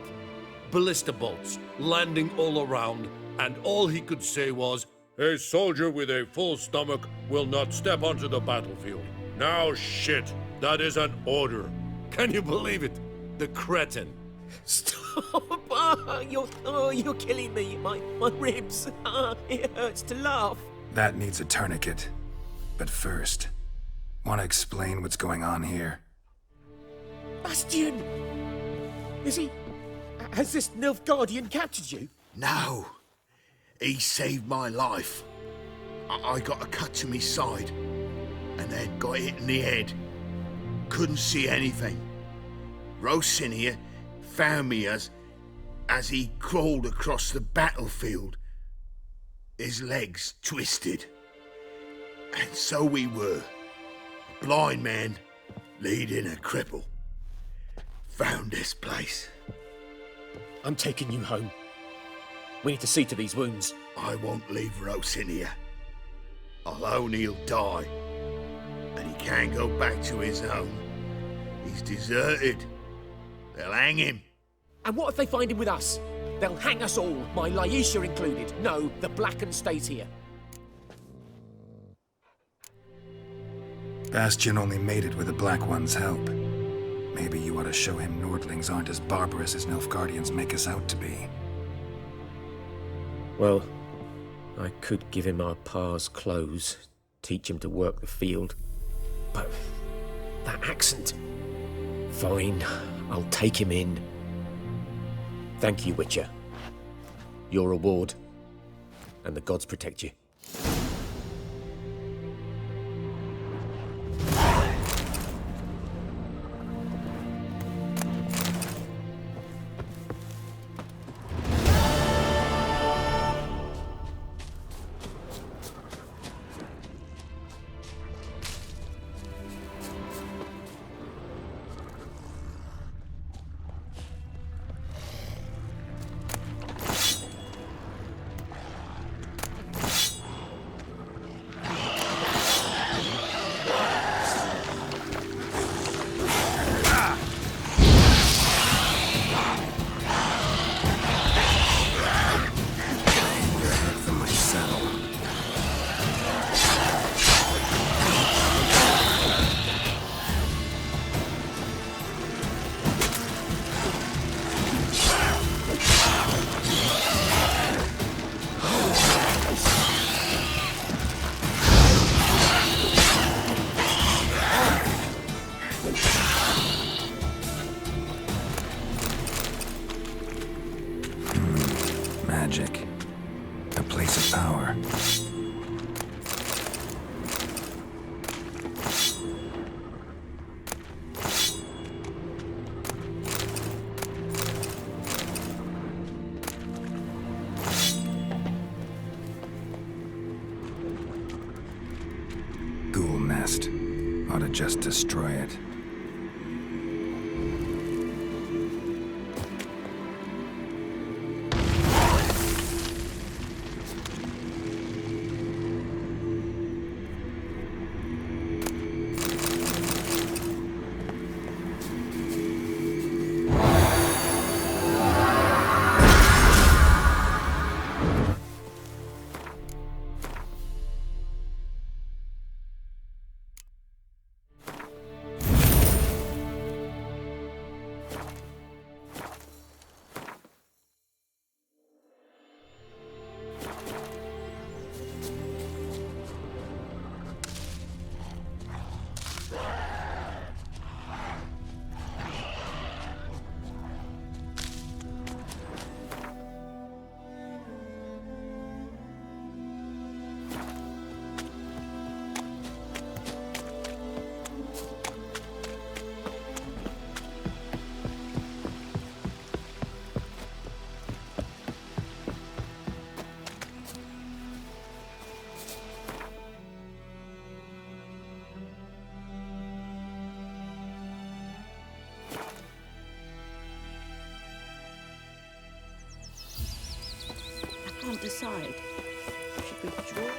Ballista bolts, landing all around, and all he could say was, "A soldier with a full stomach will not step onto the battlefield." Now shit, that is an order. Can you believe it? The cretin. Stop! You're killing me. My ribs. It hurts to laugh. That needs a tourniquet. But first, want to explain what's going on here? Bastian! Has this Nilfgaardian captured you? No. He saved my life. I got a cut to my side, and then got hit in the head. Couldn't see anything. Rosinia found me as he crawled across the battlefield. His legs twisted. And so we were. A blind man leading a cripple. Found this place. I'm taking you home. We need to see to these wounds. I won't leave Rosinia. Alone he'll die. And he can't go back to his home. He's deserted. They'll hang him. And what if they find him with us? They'll hang us all, my Laisha included. No, the Blackened stays here. Bastion only made it with the Black One's help. Maybe you ought to show him Nordlings aren't as barbarous as Nilfgaardians make us out to be. Well, I could give him our pa's clothes, teach him to work the field. But that accent... Fine, I'll take him in. Thank you, Witcher. Your reward, and the gods protect you. Magic. A place of power. Ghoul nest. Ought to just destroy it. Can't decide. Should we draw?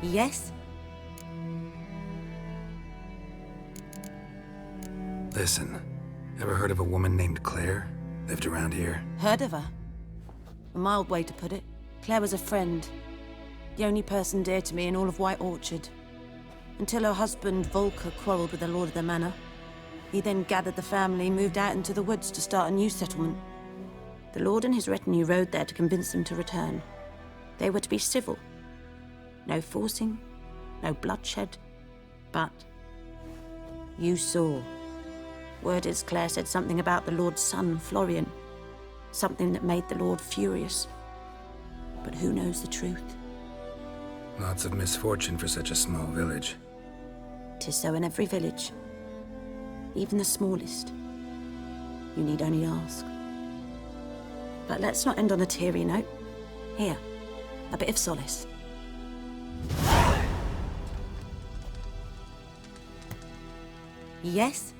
Yes? Listen, ever heard of a woman named Claire? Lived around here? Heard of her? A mild way to put it. Claire was a friend. The only person dear to me in all of White Orchard. Until her husband, Volker, quarreled with the lord of the manor. He then gathered the family, moved out into the woods to start a new settlement. The Lord and his retinue rode there to convince them to return. They were to be civil. No forcing, no bloodshed, but you saw. Word is Claire said something about the Lord's son, Florian. Something that made the Lord furious. But who knows the truth? Lots of misfortune for such a small village. 'Tis so in every village. Even the smallest. You need only ask. But let's not end on a teary note. Here, a bit of solace. Yes?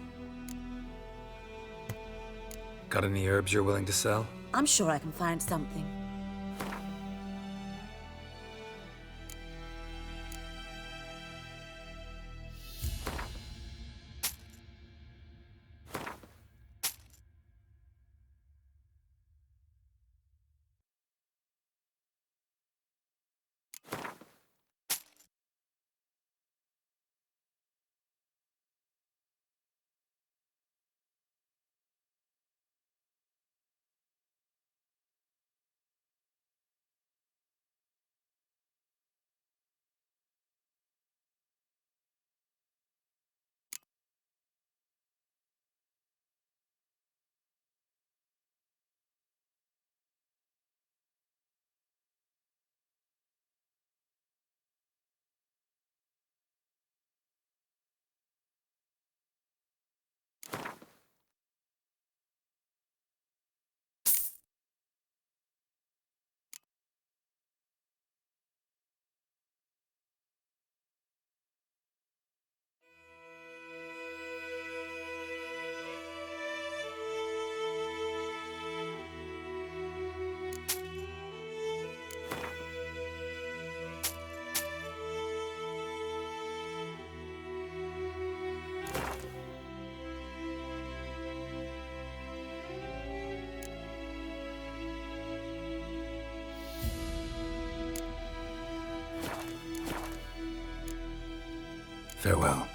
Got any herbs you're willing to sell? I'm sure I can find something. Farewell.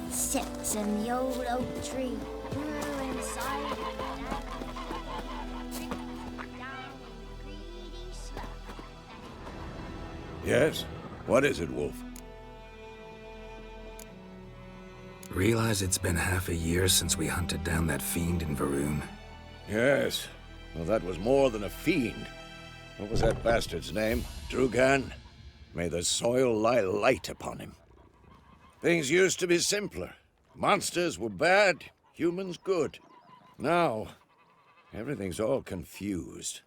Sits in the old oak tree, grew inside Yes? What is it, Wolf? Realize it's been half a year since we hunted down that fiend in Varun? Yes. Well, that was more than a fiend. What was that bastard's name? Drugan? May the soil lie light upon him. Things used to be simpler. Monsters were bad, humans good. Now, everything's all confused.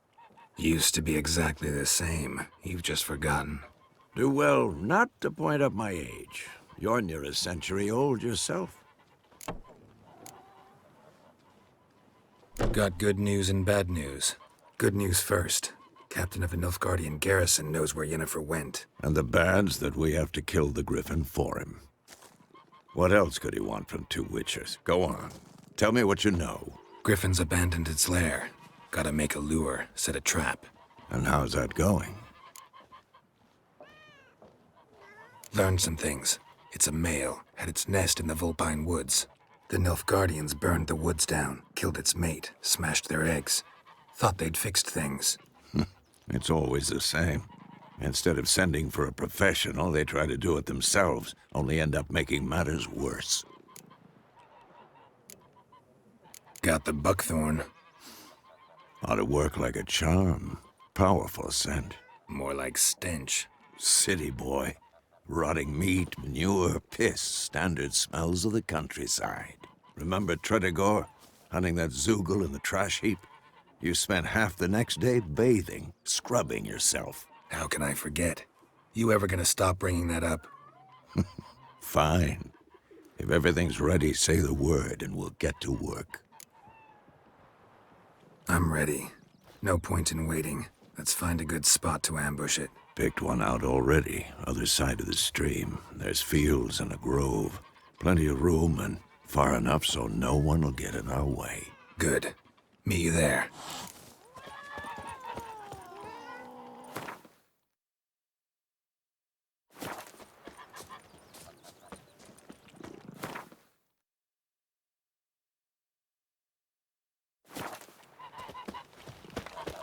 Used to be exactly the same. You've just forgotten. Do well not to point up my age. You're near a century old yourself. Got good news and bad news. Good news first. Captain of the Nilfgaardian garrison knows where Yennefer went. And the bad's that we have to kill the griffin for him. What else could he want from two witchers? Go on. Tell me what you know. Griffin's abandoned its lair. Gotta make a lure, set a trap. And how's that going? Learned some things. It's a male, had its nest in the Vulpine Woods. The Nilfgaardians burned the woods down, killed its mate, smashed their eggs. Thought they'd fixed things. It's always the same. Instead of sending for a professional, they try to do it themselves, only end up making matters worse. Got the buckthorn. Ought to work like a charm. Powerful scent. More like stench. City boy. Rotting meat, manure, piss, standard smells of the countryside. Remember Tredegor? Hunting that Zoogle in the trash heap? You spent half the next day bathing, scrubbing yourself. How can I forget? You ever gonna stop bringing that up? Fine. If everything's ready, say the word and we'll get to work. I'm ready. No point in waiting. Let's find a good spot to ambush it. Picked one out already, other side of the stream. There's fields and a grove. Plenty of room and far enough so no one will get in our way. Good. Meet you there.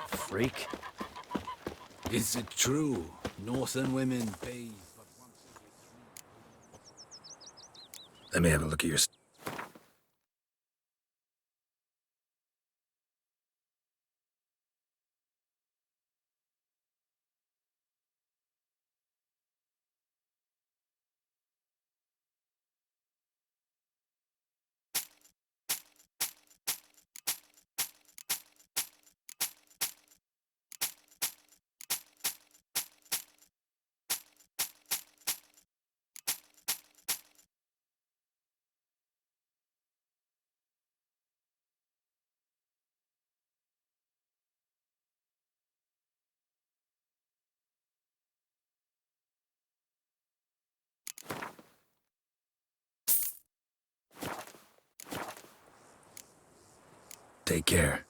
Freak. Is it true? Northern women bathe but once every 3 months? Let me have a look at your... Take care.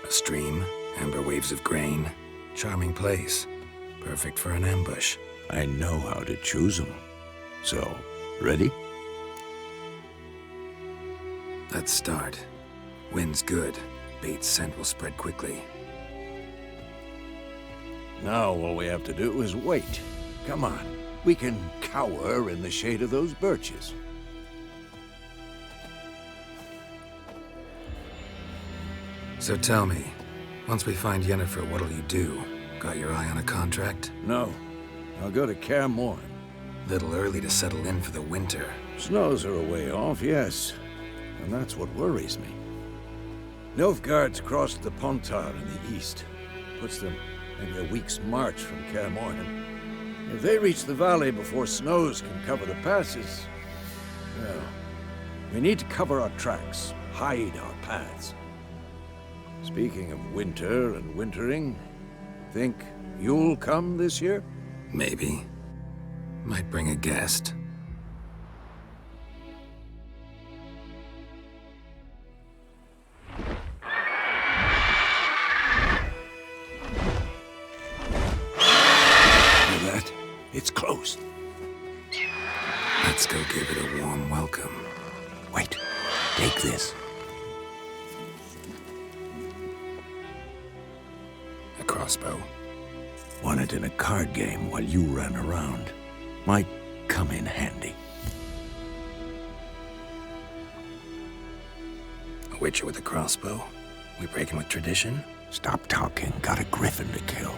A stream, amber waves of grain. Charming place. Perfect for an ambush. I know how to choose them. So, ready? Let's start. Wind's good. Bait's scent will spread quickly. Now all we have to do is wait. Come on. We can cower in the shade of those birches. So tell me, once we find Yennefer, what'll you do? Got your eye on a contract? No. I'll go to Clairmont. Little early to settle in for the winter. Snows are a way off, yes. And that's what worries me. Nilfgaard's crossed the Pontar in the east. Puts them maybe a week's march from Clairmont. And if they reach the valley before snows can cover the passes, well, we need to cover our tracks, hide our paths. Speaking of winter and wintering, think you'll come this year? Maybe. Might bring a guest. Hear that? It's closed. Let's go give it a warm welcome. Wait, take this. A crossbow. Won it in a card game while you ran around. Might come in handy. A witcher with a crossbow? We breaking with tradition? Stop talking. Got a griffin to kill.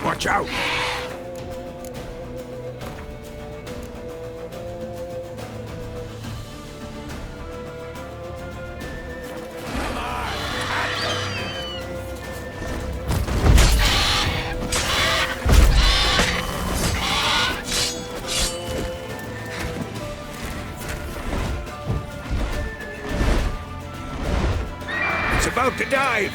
Watch out! It's about to dive!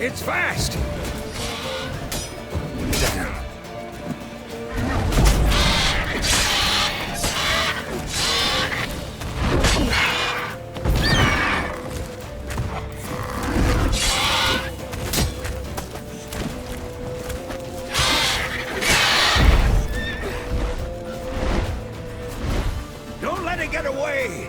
It's fast! Damn. Don't let it get away!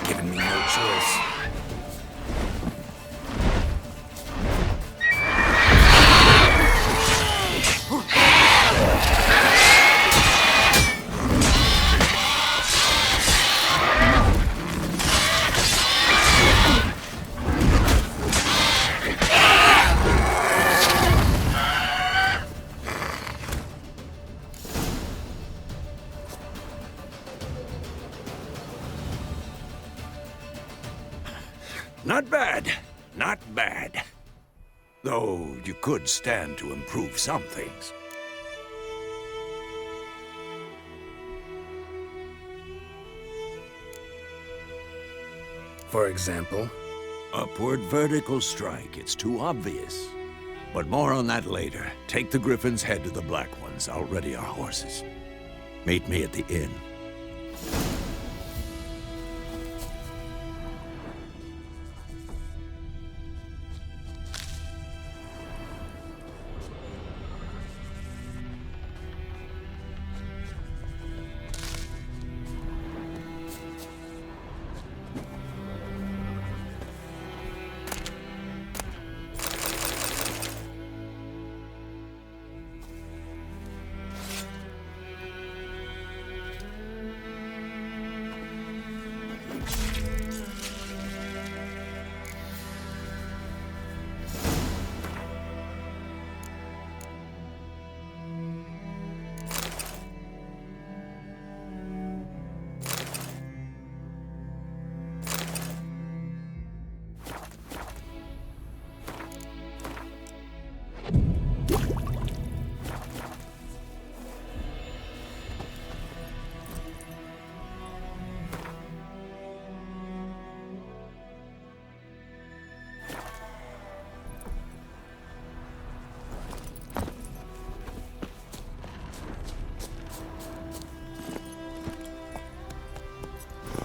Giving me no choice. Not bad. Not bad. Though you could stand to improve some things. For example? Upward vertical strike. It's too obvious. But more on that later. Take the Griffin's head to the Black Ones. I'll ready our horses. Meet me at the inn.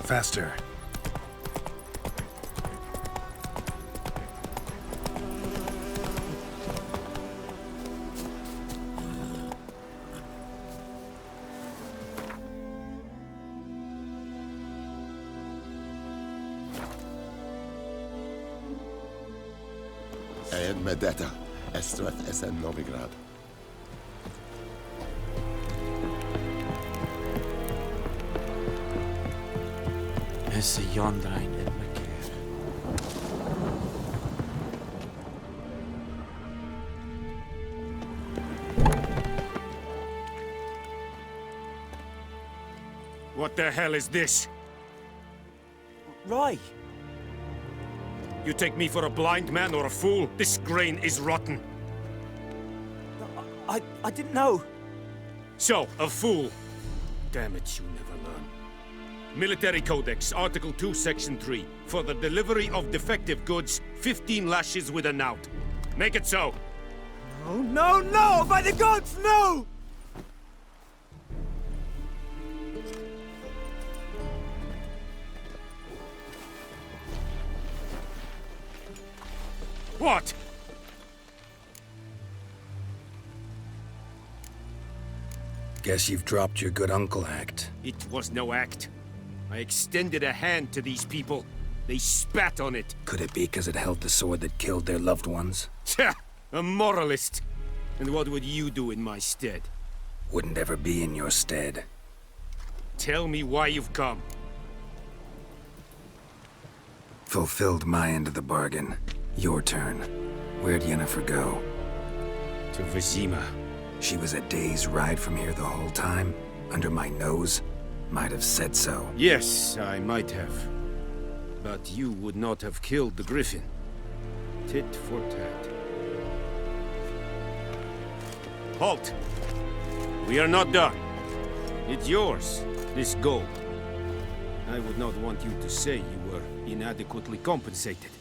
Faster. Medeta, Estrath SN Novigrad. Essa Yondrain in Emhyr. What the hell is this? Rye. You take me for a blind man or a fool? This grain is rotten. I didn't know. So, a fool. Damn it, you never learn. Military Codex, Article 2, Section 3. For the delivery of defective goods, 15 lashes with a knout. Make it so. No, no, no! By the gods, no! What? Guess you've dropped your good uncle act. It was no act. I extended a hand to these people. They spat on it. Could it be because it held the sword that killed their loved ones? Tja! A moralist. And what would you do in my stead? Wouldn't ever be in your stead. Tell me why you've come. Fulfilled my end of the bargain. Your turn. Where'd Yennefer go? To Vizima. She was a day's ride from here the whole time? Under my nose? Might have said so. Yes, I might have. But you would not have killed the griffin. Tit for tat. Halt! We are not done. It's yours, this gold. I would not want you to say you were inadequately compensated.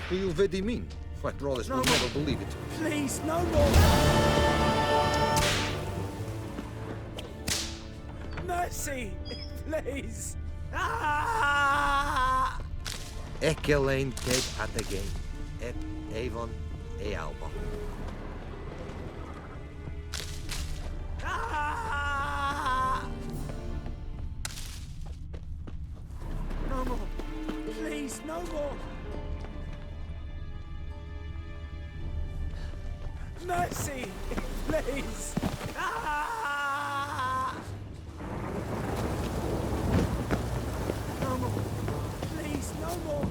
Who you really mean? My brothers will never believe it. Please, no more! Mercy! Please! Ekki alleen deed at the game. EP01 album. No more! Please, no more! Mercy! Please! No more! Please, no more!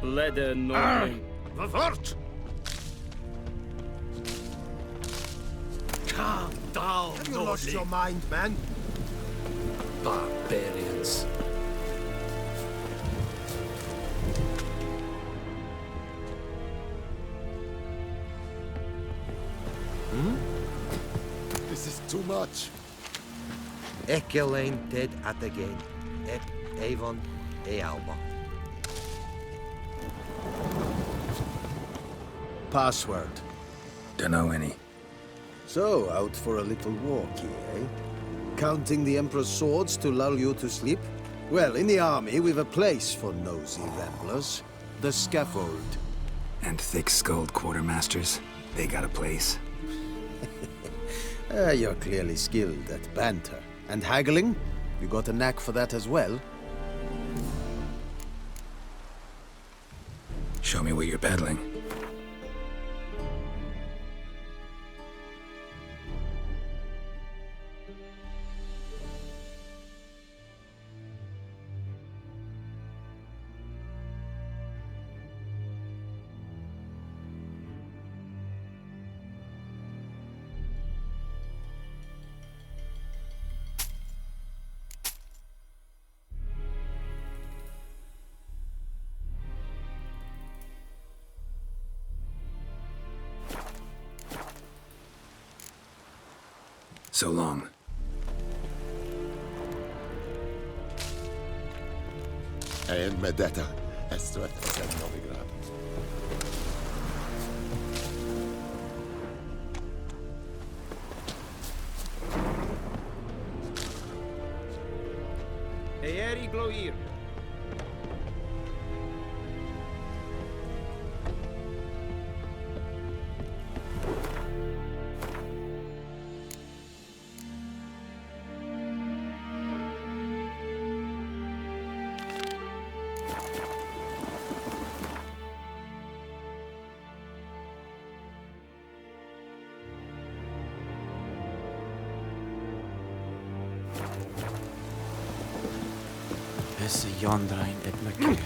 Leather normally. Vavort! Calm down, Have you lost your mind, man? Barbarians. This is too much. Ekki alleen deed at the game. EP01 album. Password. Dunno any. So, out for a little walkie, eh? Counting the Emperor's swords to lull you to sleep? Well, in the army, we've a place for nosy ramblers. The scaffold. And thick-skulled quartermasters. They got a place. You're clearly skilled at banter. And haggling? You got a knack for that as well? Show me what you're peddling. So long. En med detta, SHär Novigrad. Hiiii gloir. Hisse Jondrain et Mekir.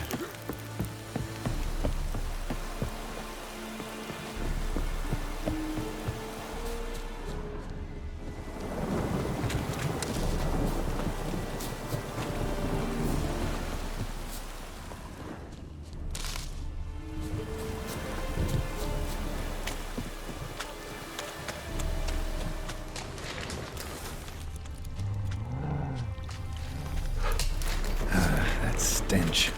Stench.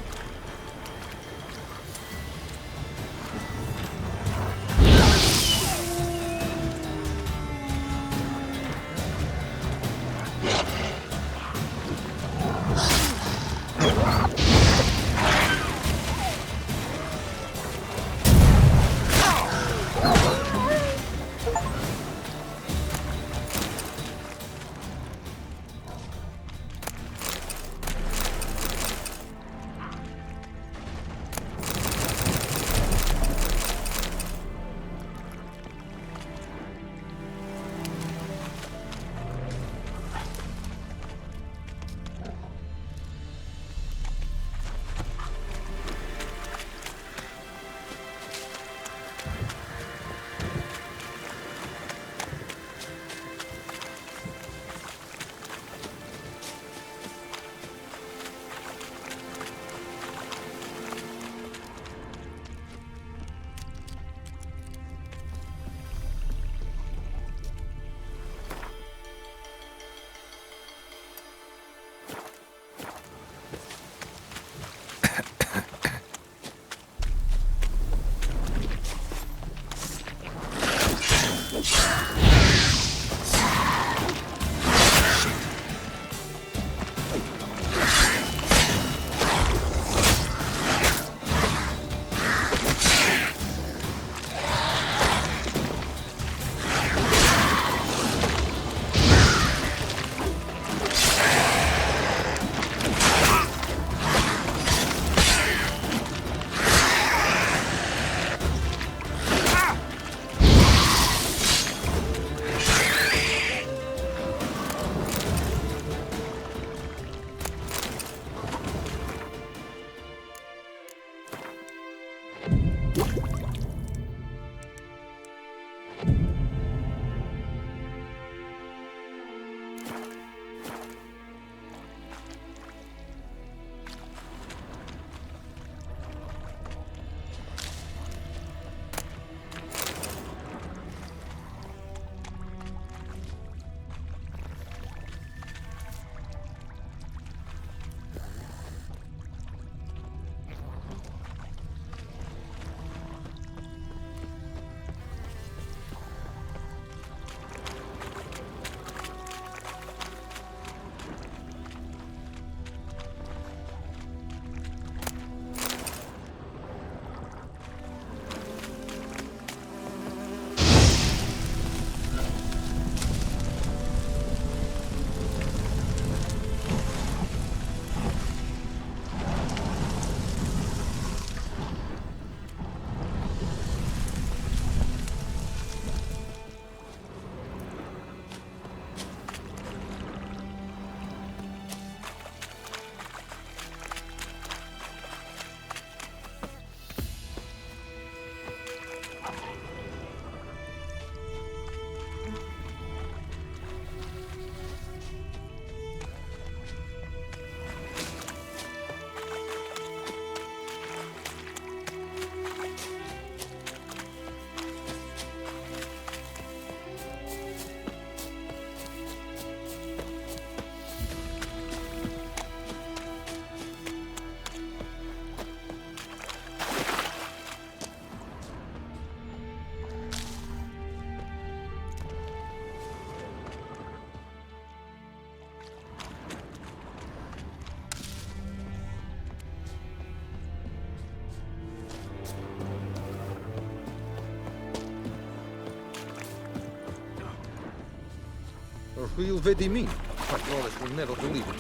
Will vedi me? Patroles will never believe it.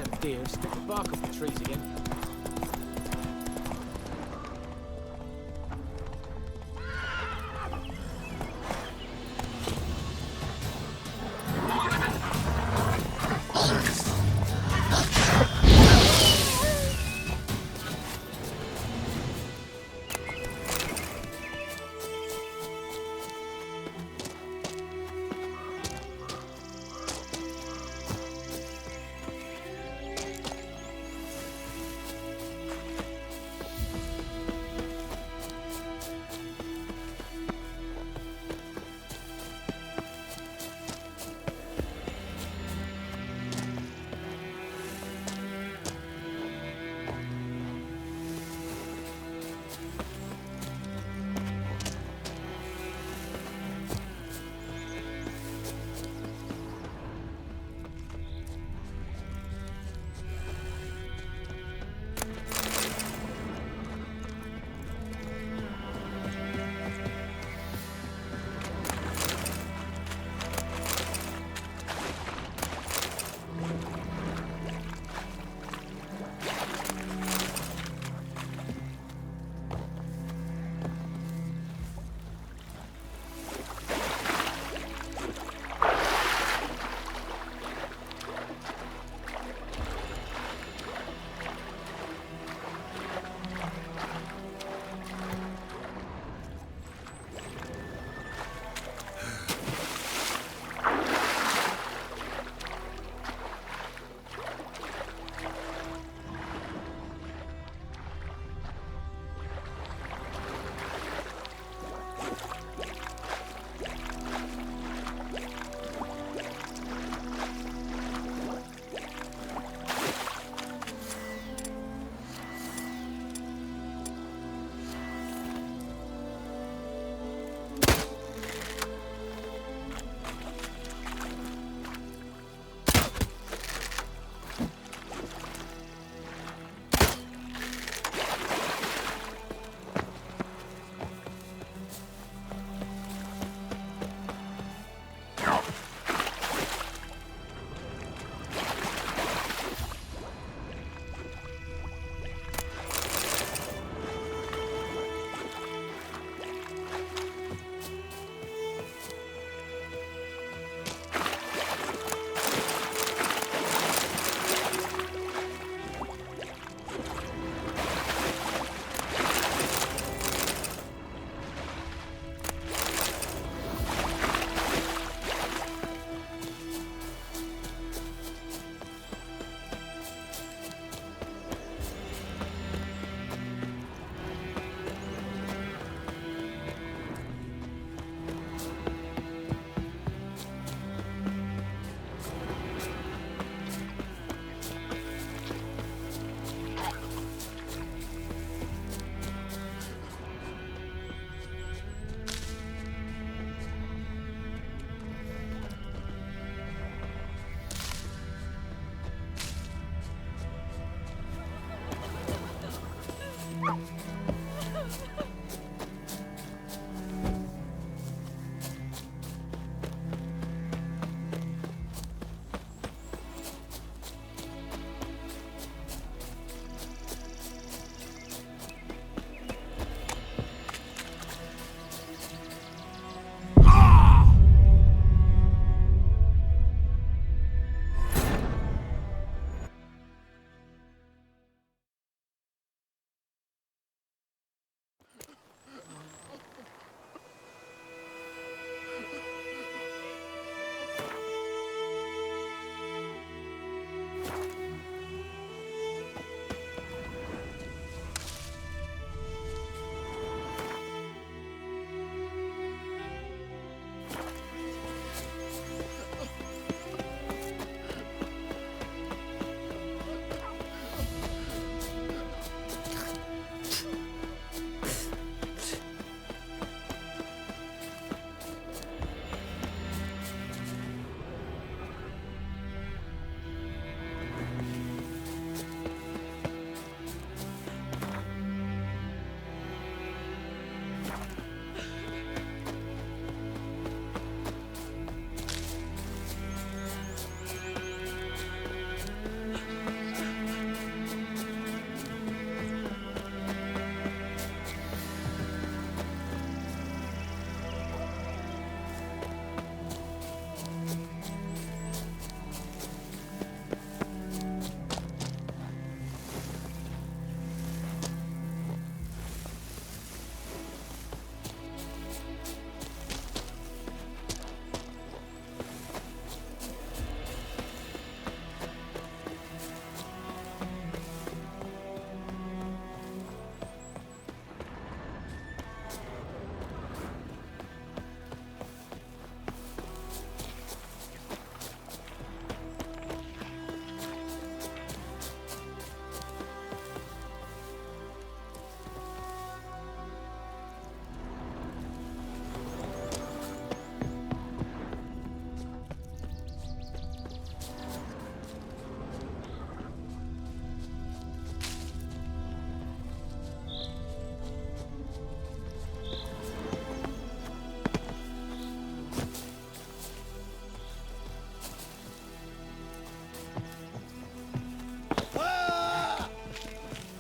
Damn deer, spit the bark off the trees again.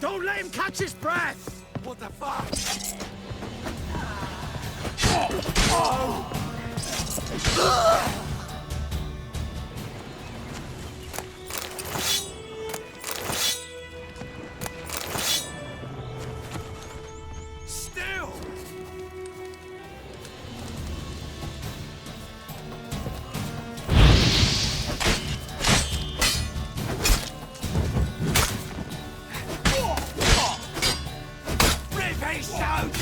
Don't let him catch his breath! What the fuck? Still! Rip his shout!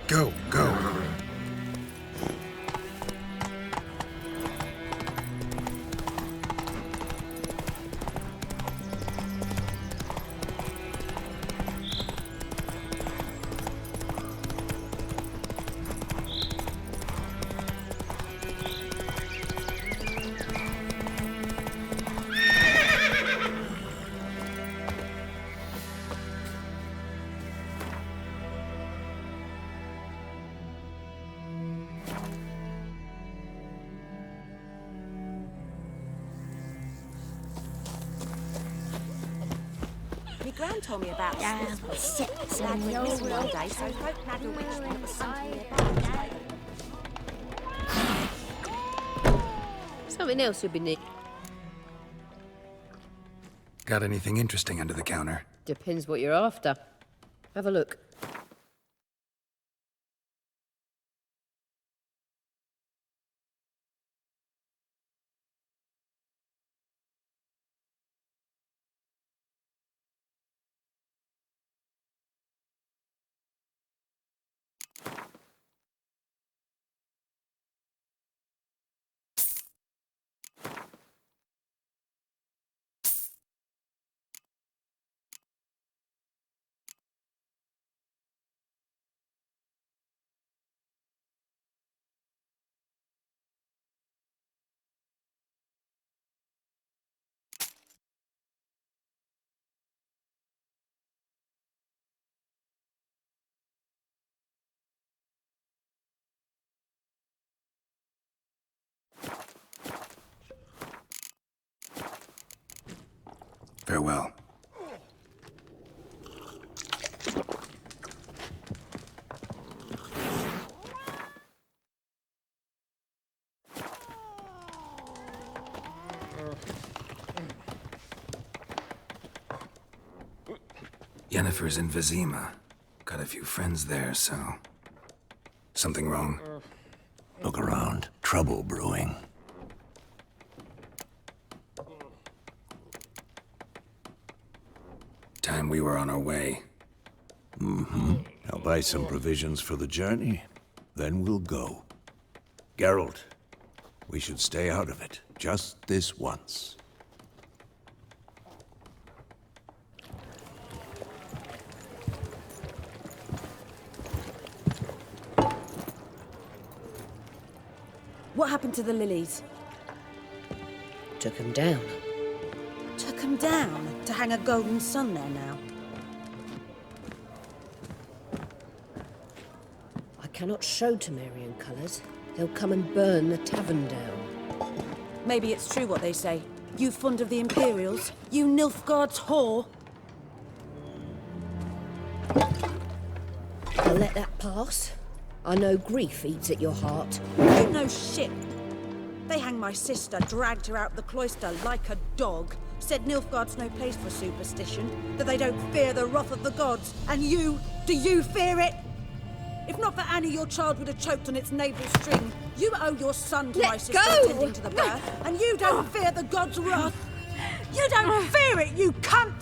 Go, go. Gran told me about Smith's lad went missing one day, so folk had a witch that was something nearby. Something else you'll be needing. Got anything interesting under the counter? Depends what you're after. Have a look. Farewell. Yennefer's in Vizima. Got a few friends there, so... Something wrong? Look around. Trouble brewing. Time we were on our way. Mm-hmm. I'll buy some provisions for the journey. Then we'll go. Geralt, we should stay out of it. Just this once. What happened to the lilies? Took them down. Took them down? To hang a golden sun there now? I cannot show Temerian colours. They'll come and burn the tavern down. Maybe it's true what they say. You fond of the Imperials? You Nilfgaard's whore? I'll let that pass. I know grief eats at your heart. You know shit. They hanged my sister, dragged her out the cloister like a dog. Said Nilfgaard's no place for superstition, that they don't fear the wrath of the gods. And you, do you fear it? If not for Annie, your child would have choked on its navel string. You owe your son to my sister attending to the birth, and you don't fear the gods' wrath. You don't fear it, you cunt!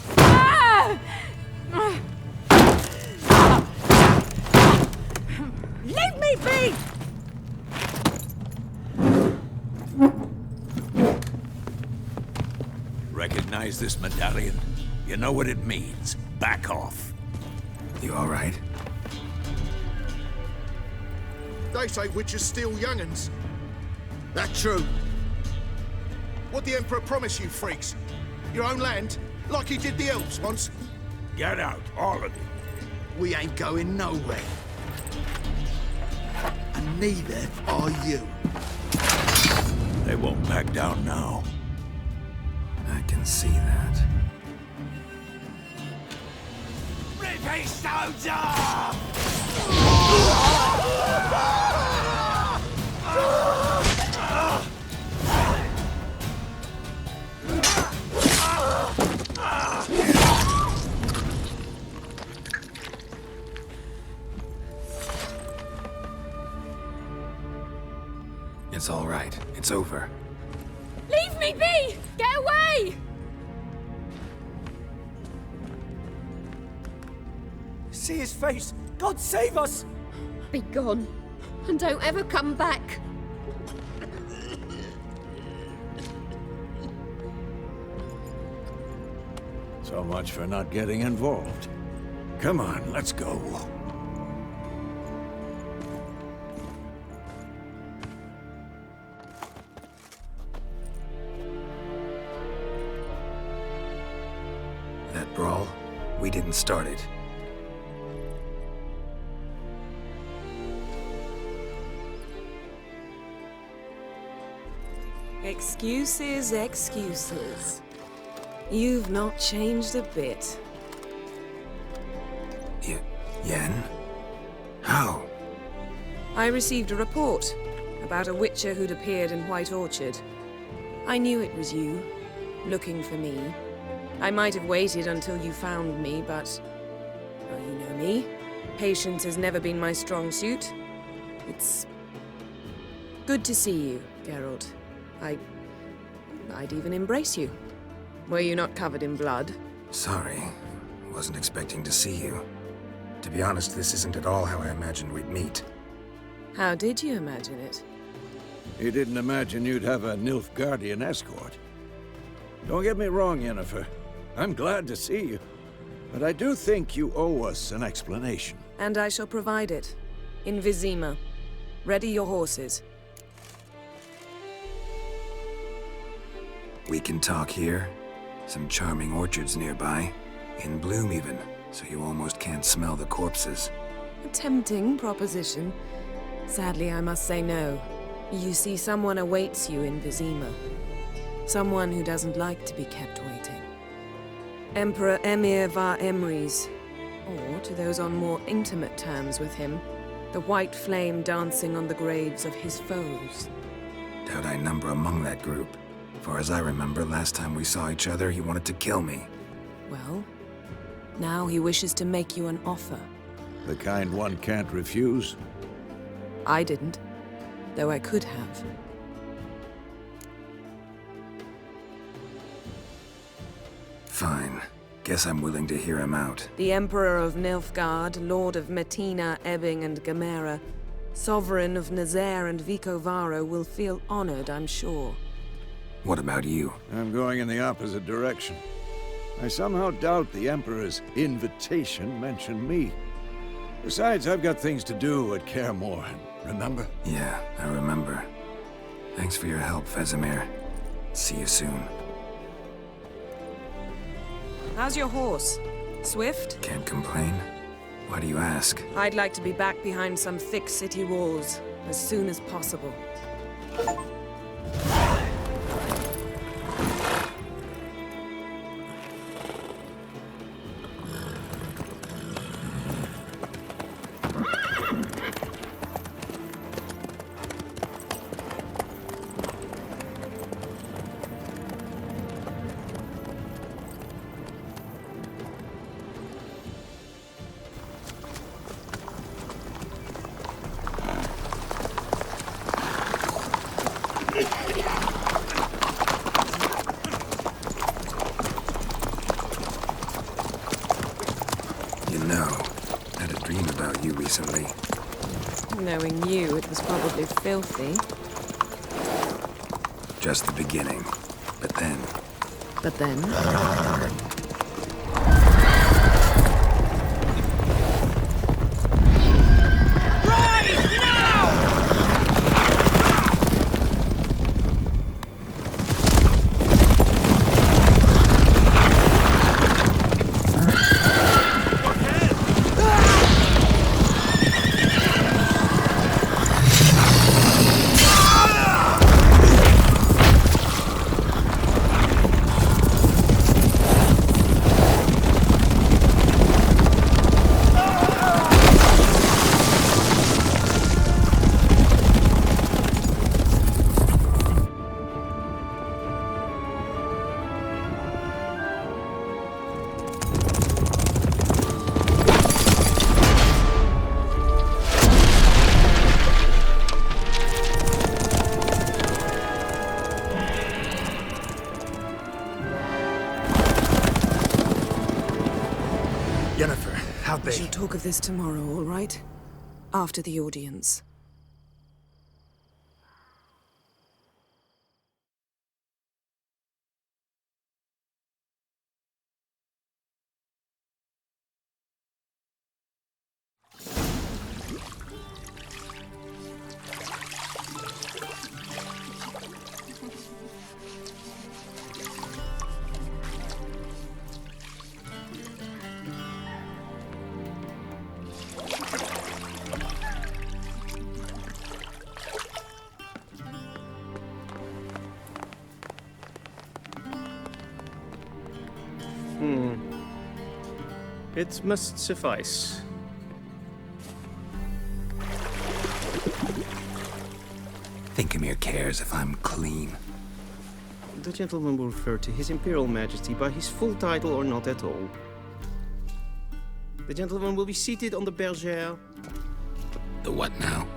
Leave me be! Recognize this medallion? You know what it means. Back off. You all right? They say witches steal young'uns. That true? What the Emperor promised you freaks? Your own land? Like he did the elves once? Get out, all of you. We ain't going nowhere. And neither are you. They won't back down now. I can see that. Rip his stones off! It's all right. It's over. Leave me be! Get away! See his face! God save us! Be gone, and don't ever come back. So much for not getting involved. Come on, let's go. That brawl, we didn't start it. Excuses, excuses. You've not changed a bit. Yen? How? I received a report about a witcher who'd appeared in White Orchard. I knew it was you, looking for me. I might have waited until you found me, but... well, you know me. Patience has never been my strong suit. It's... good to see you, Geralt. I'd even embrace you. Were you not covered in blood? Sorry. Wasn't expecting to see you. To be honest, this isn't at all how I imagined we'd meet. How did you imagine it? You didn't imagine you'd have a Nilfgaardian escort. Don't get me wrong, Yennefer. I'm glad to see you. But I do think you owe us an explanation. And I shall provide it. In Vizima. Ready your horses. We can talk here. Some charming orchards nearby. In bloom even, so you almost can't smell the corpses. A tempting proposition. Sadly, I must say no. You see, someone awaits you in Vizima. Someone who doesn't like to be kept waiting. Emperor Emhyr var Emrys, or to those on more intimate terms with him, the white flame dancing on the graves of his foes. Doubt I number among that group. Far as I remember, last time we saw each other, he wanted to kill me. Well, now he wishes to make you an offer. The kind one can't refuse? I didn't, though I could have. Fine. Guess I'm willing to hear him out. The Emperor of Nilfgaard, Lord of Metina, Ebbing and Gamera, Sovereign of Nazaire and Vicovaro will feel honored, I'm sure. What about you? I'm going in the opposite direction. I somehow doubt the Emperor's invitation mentioned me. Besides, I've got things to do at Clairmont, remember? Yeah, I remember. Thanks for your help, Vesemir. See you soon. How's your horse? Swift? Can't complain. Why do you ask? I'd like to be back behind some thick city walls as soon as possible. Recently. Knowing you, it was probably filthy. Just the beginning. But then... But then? We shall talk of this tomorrow, all right? After the audience. It must suffice. Think Emhyr cares if I'm clean? The gentleman will refer to His Imperial Majesty by his full title or not at all. The gentleman will be seated on the bergère. The what now?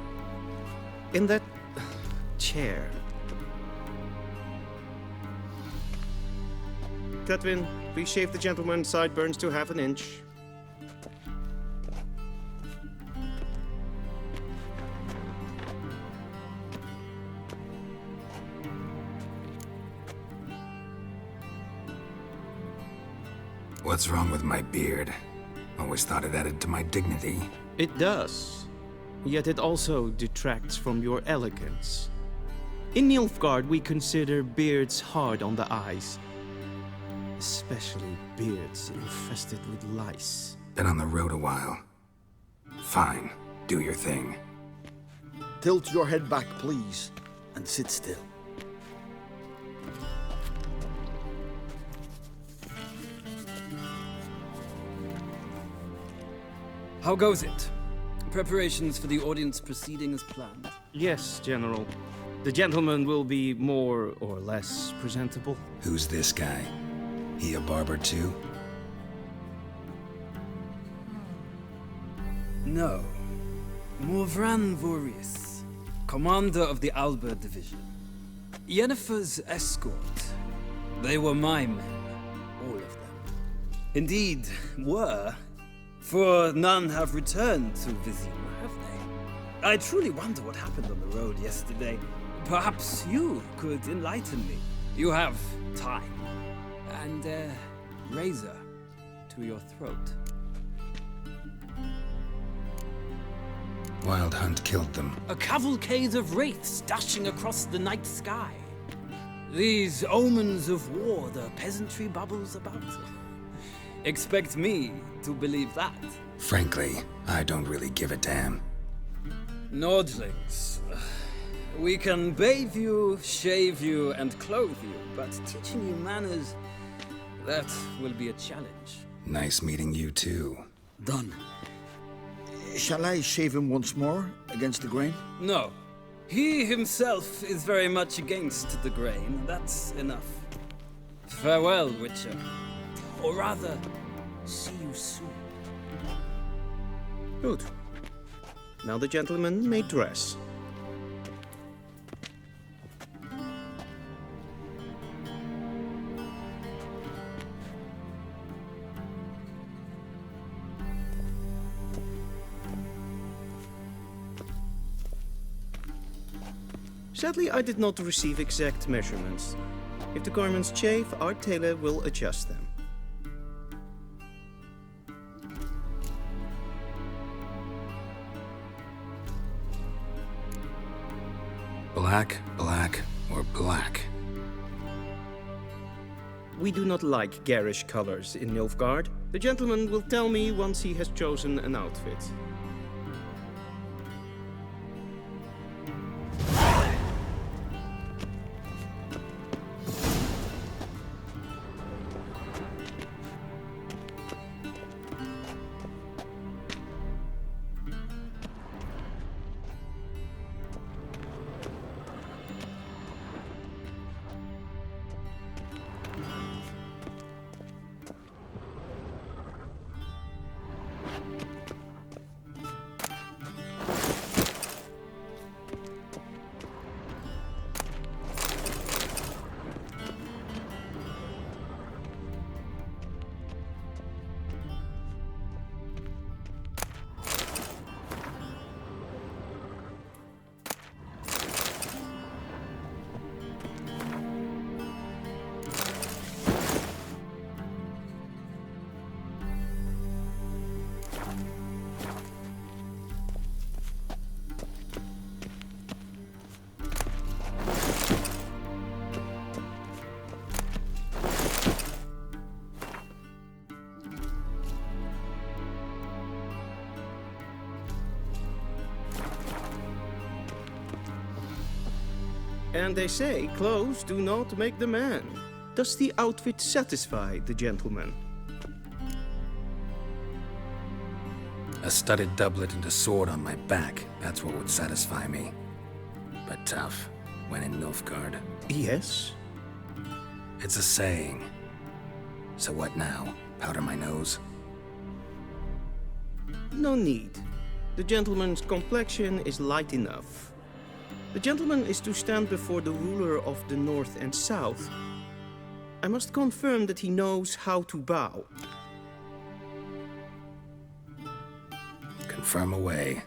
In that chair. Mishədʻven, please shave the gentleman's sideburns to half an inch. What's wrong with my beard? Always thought it added to my dignity. It does. Yet it also detracts from your elegance. In Nilfgaard, we consider beards hard on the eyes. Especially beards infested with lice. Been on the road a while. Fine. Do your thing. Tilt your head back, please, and sit still. How goes it? Preparations for the audience proceeding as planned? Yes, General. The gentleman will be more or less presentable. Who's this guy? He a barber too? No. Morvran Vorius, commander of the Alba Division. Yennefer's escort. They were my men, all of them. Indeed, were. For none have returned to Vizima, have they? I truly wonder what happened on the road yesterday. Perhaps you could enlighten me. You have time. And a razor to your throat. Wild Hunt killed them. A cavalcade of wraiths dashing across the night sky. These omens of war the peasantry bubbles about. Expect me to believe that. Frankly, I don't really give a damn. Nordlings. We can bathe you, shave you, and clothe you, but teaching you manners, that will be a challenge. Nice meeting you too. Done. Shall I shave him once more, against the grain? No. He himself is very much against the grain. That's enough. Farewell, Witcher. Or rather, see you soon. Good. Now the gentleman may dress. Sadly, I did not receive exact measurements. If the garments chafe, our tailor will adjust them. Black, black, or black? We do not like garish colors in Nilfgaard. The gentleman will tell me once he has chosen an outfit. And they say clothes do not make the man. Does the outfit satisfy the gentleman? A studded doublet and a sword on my back, that's what would satisfy me. But tough, when in Nilfgaard. Yes? It's a saying. So what now? Powder my nose? No need. The gentleman's complexion is light enough. The gentleman is to stand before the ruler of the North and South. I must confirm that he knows how to bow. Confirm away.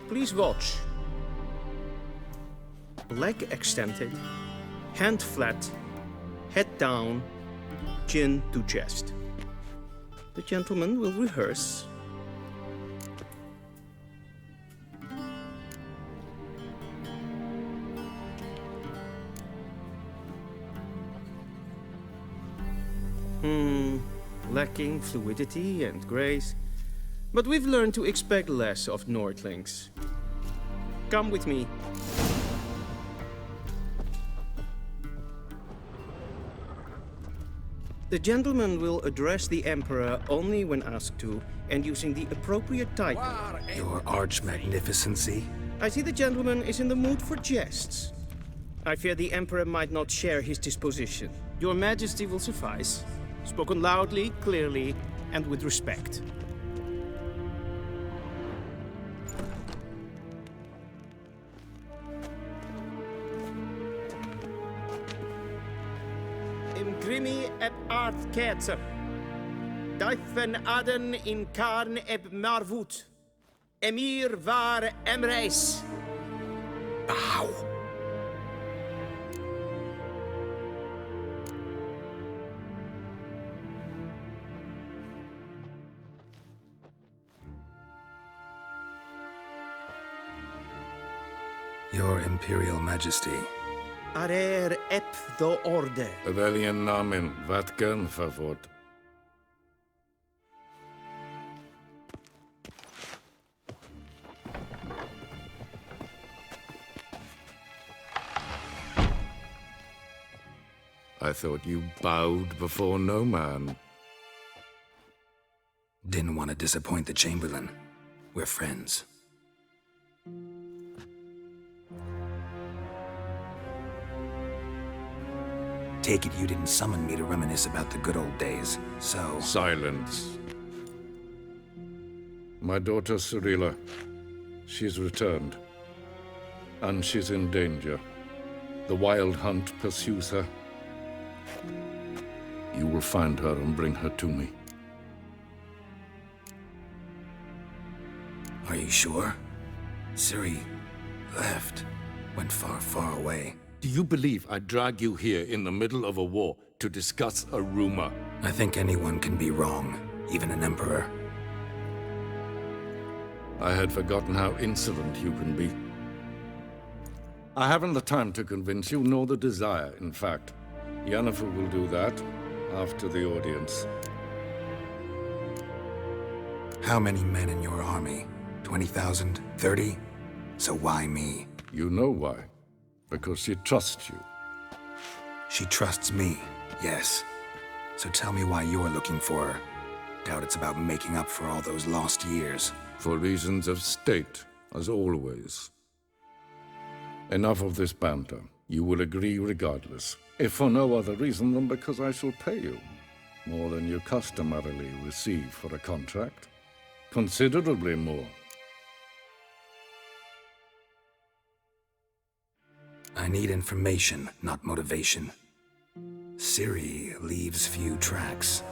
Please watch. Leg extended, hand flat, head down, chin to chest. The gentleman will rehearse. Lacking fluidity and grace. But we've learned to expect less of Nordlings. Come with me. The gentleman will address the Emperor only when asked to, and using the appropriate title. Your Arch-Magnificency? I see the gentleman is in the mood for jests. I fear the Emperor might not share his disposition. Your Majesty will suffice. Spoken loudly, clearly, and with respect. Imgrimi eb art ketzer. Duifen aden in karn eb marvoet. Emhyr var emreis. Bow. Your Imperial Majesty. Arer ep do orde. Weljen namen, wat kan favort? I thought you bowed before no man. Didn't want to disappoint the Chamberlain. We're friends. Take it you didn't summon me to reminisce about the good old days, so... Silence. My daughter Cyrilla, she's returned. And she's in danger. The Wild Hunt pursues her. You will find her and bring her to me. Are you sure? Ciri left. Went far, far away. Do you believe I'd drag you here in the middle of a war to discuss a rumor? I think anyone can be wrong, even an emperor. I had forgotten how insolent you can be. I haven't the time to convince you, nor the desire, in fact. Yennefer will do that after the audience. How many men in your army? 20,000? 30? So why me? You know why. Because she trusts you. She trusts me, yes. So tell me why you're looking for her. Doubt it's about making up for all those lost years. For reasons of state, as always. Enough of this banter. You will agree regardless. If for no other reason than because I shall pay you. More than you customarily receive for a contract. Considerably more. I need information, not motivation. Ciri leaves few tracks.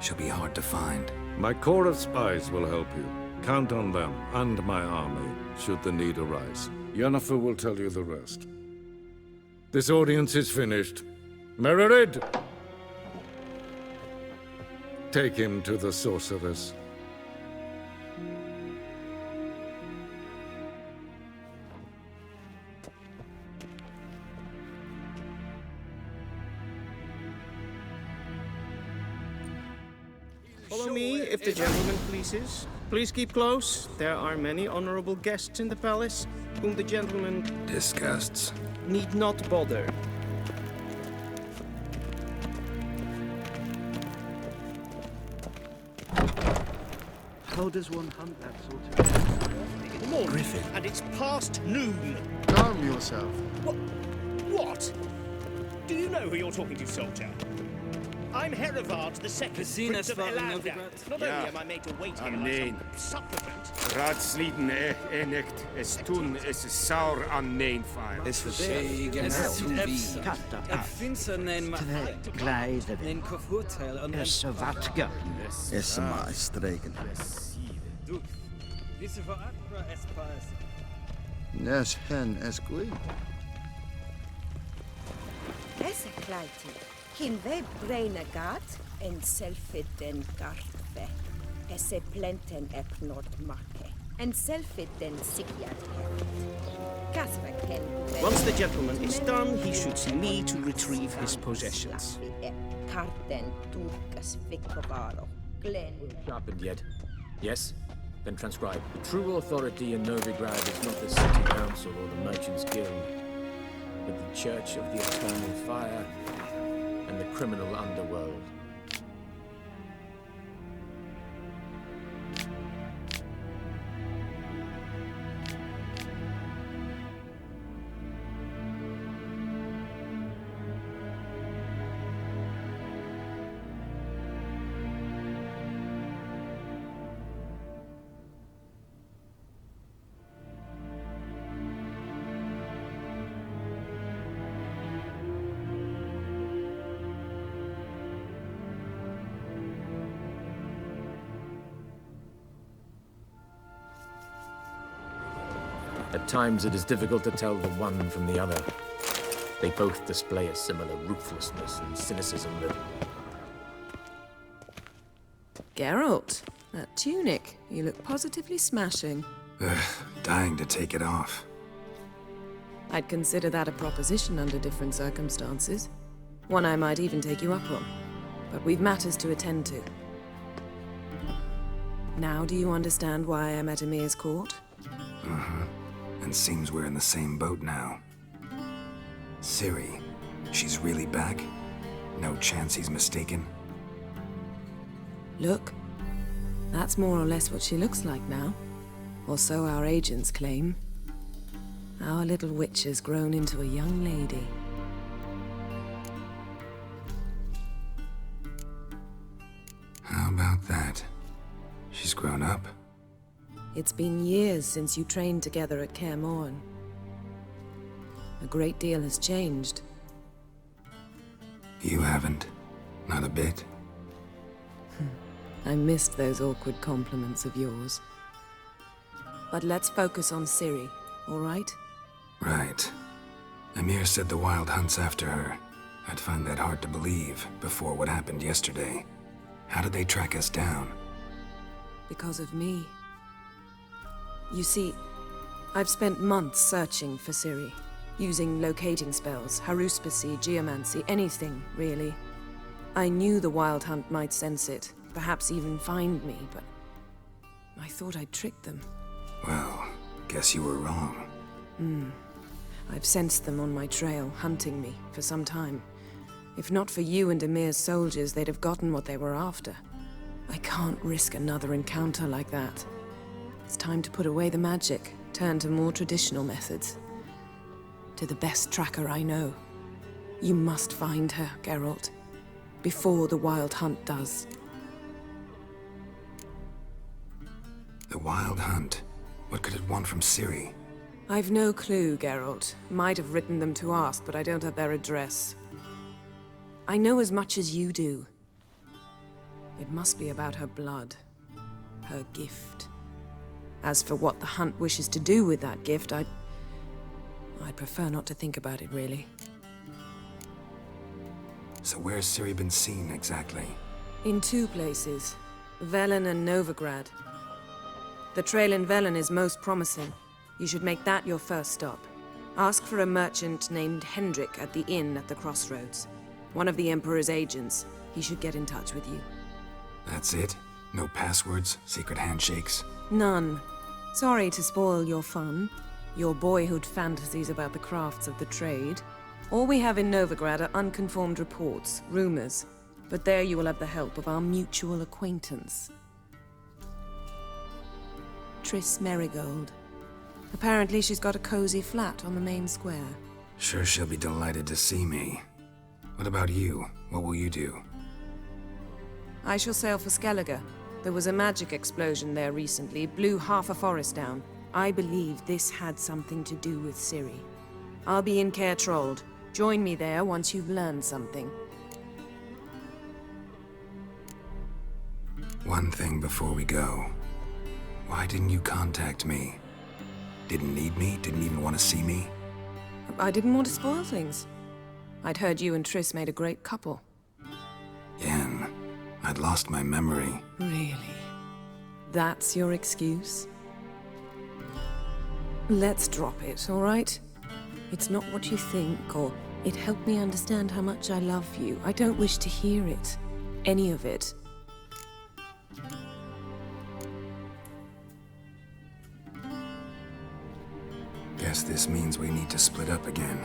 She'll be hard to find. My corps of spies will help you. Count on them, and my army, should the need arise. Yennefer will tell you the rest. This audience is finished. Mererid! Take him to the sorceress. Follow me, if the gentleman pleases. Please keep close. There are many honorable guests in the palace, whom the gentleman... disgusts. ...need not bother. How does one hunt that sort of... Come on, Griffin. And it's past noon. Calm yourself. What? Do you know who you're talking to, soldier? I'm Herivard the Second, Prince of Elandar. Not only am I made to wait here like some supplicant... Raadsliden echt es tun es saur an nein fire. Es verzegen es Kleideren. Es watga. Es maastregen. Nes hen es gui. Es kleiti. Hin we breine gat en selfit den gartve. Esse plenten ep nordmarke. En selfit den sikiat heft. Once the gentleman is done, he should see me to retrieve his possessions. Karten tukas vikovaro. Glen. Sharpened yet? Yes? Then transcribe. True authority in Novigrad is not the city council or the merchants' guild, but the Church of the Eternal Fire and the criminal underworld. At times it is difficult to tell the one from the other. They both display a similar ruthlessness and cynicism that... Geralt, that tunic. You look positively smashing. Dying to take it off. I'd consider that a proposition under different circumstances. One I might even take you up on. But we've matters to attend to. Now do you understand why I'm at Emhyr's court? Uh-huh. And seems we're in the same boat now. Ciri, she's really back? No chance he's mistaken? Look, that's more or less what she looks like now. Or so our agents claim. Our little witch has grown into a young lady. How about that? She's grown up? It's been years since you trained together at Clairmont. A great deal has changed. You haven't. Not a bit. I missed those awkward compliments of yours. But let's focus on Ciri, all right? Right. Emhyr said the Wild Hunt's after her. I'd find that hard to believe before what happened yesterday. How did they track us down? Because of me. You see, I've spent months searching for Ciri, using locating spells, haruspicy, geomancy, anything, really. I knew the Wild Hunt might sense it, perhaps even find me, but I thought I'd tricked them. Well, guess you were wrong. I've sensed them on my trail, hunting me, for some time. If not for you and Emhyr's soldiers, they'd have gotten what they were after. I can't risk another encounter like that. It's time to put away the magic, turn to more traditional methods. To the best tracker I know. You must find her, Geralt. Before the Wild Hunt does. The Wild Hunt? What could it want from Ciri? I've no clue, Geralt. Might have written them to ask, but I don't have their address. I know as much as you do. It must be about her blood. Her gift. As for what the Hunt wishes to do with that gift, I'd prefer not to think about it, really. So where's Ciri been seen, exactly? In two places. Velen and Novigrad. The trail in Velen is most promising. You should make that your first stop. Ask for a merchant named Hendrik at the inn at the crossroads. One of the Emperor's agents. He should get in touch with you. That's it? No passwords? Secret handshakes? None. Sorry to spoil your fun. Your boyhood fantasies about the crafts of the trade. All we have in Novigrad are unconfirmed reports, rumors. But there you will have the help of our mutual acquaintance. Triss Merigold. Apparently she's got a cozy flat on the main square. Sure she'll be delighted to see me. What about you? What will you do? I shall sail for Skellige. There was a magic explosion there recently, blew half a forest down. I believe this had something to do with Ciri. I'll be in Caer Trold. Join me there once you've learned something. One thing before we go. Why didn't you contact me? Didn't need me? Didn't even want to see me? I didn't want to spoil things. I'd heard you and Triss made a great couple. Yen, I'd lost my memory. Really? That's your excuse? Let's drop it, all right? It's not what you think, or it helped me understand how much I love you. I don't wish to hear it. Any of it. Guess this means we need to split up again.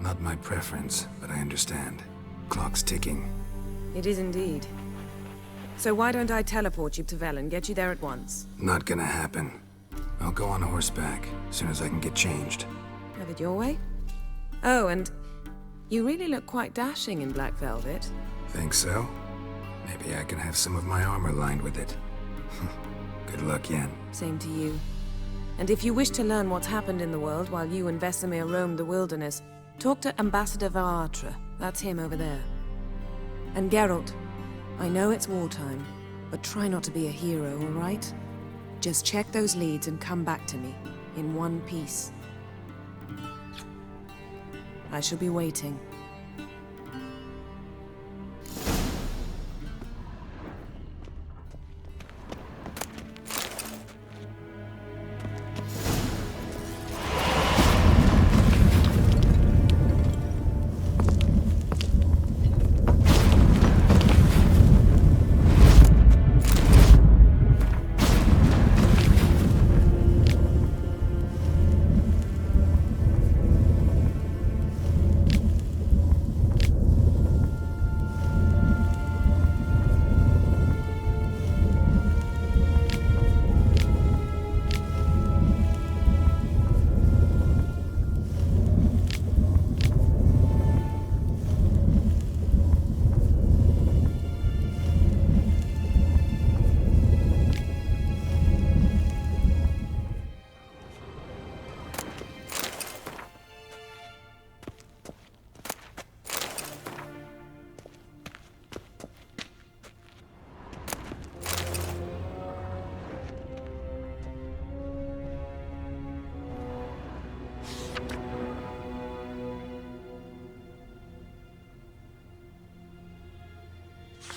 Not my preference, but I understand. Clock's ticking. It is indeed. So why don't I teleport you to Velen, get you there at once? Not gonna happen. I'll go on horseback, as soon as I can get changed. Have it your way? Oh, and you really look quite dashing in black velvet. Think so? Maybe I can have some of my armor lined with it. Good luck, Yen. Same to you. And if you wish to learn what's happened in the world while you and Vesemir roamed the wilderness, talk to Ambassador Varatra. That's him over there. And Geralt, I know it's wartime, but try not to be a hero, all right? Just check those leads and come back to me. in one piece. I shall be waiting.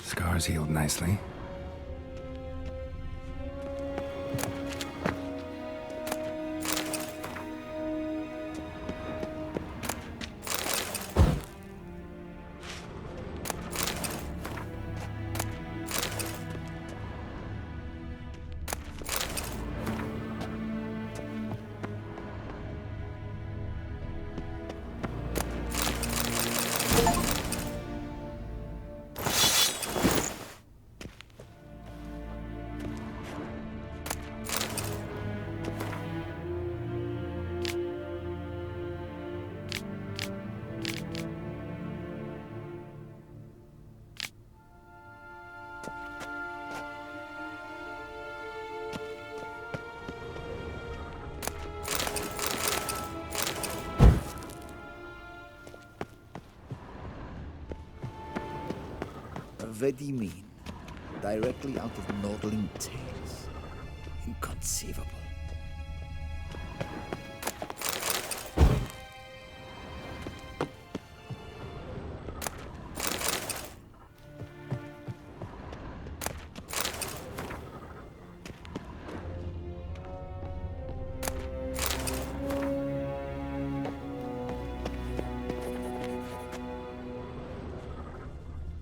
Scars healed nicely. Very mean. Directly out of Nordling tales. Inconceivable.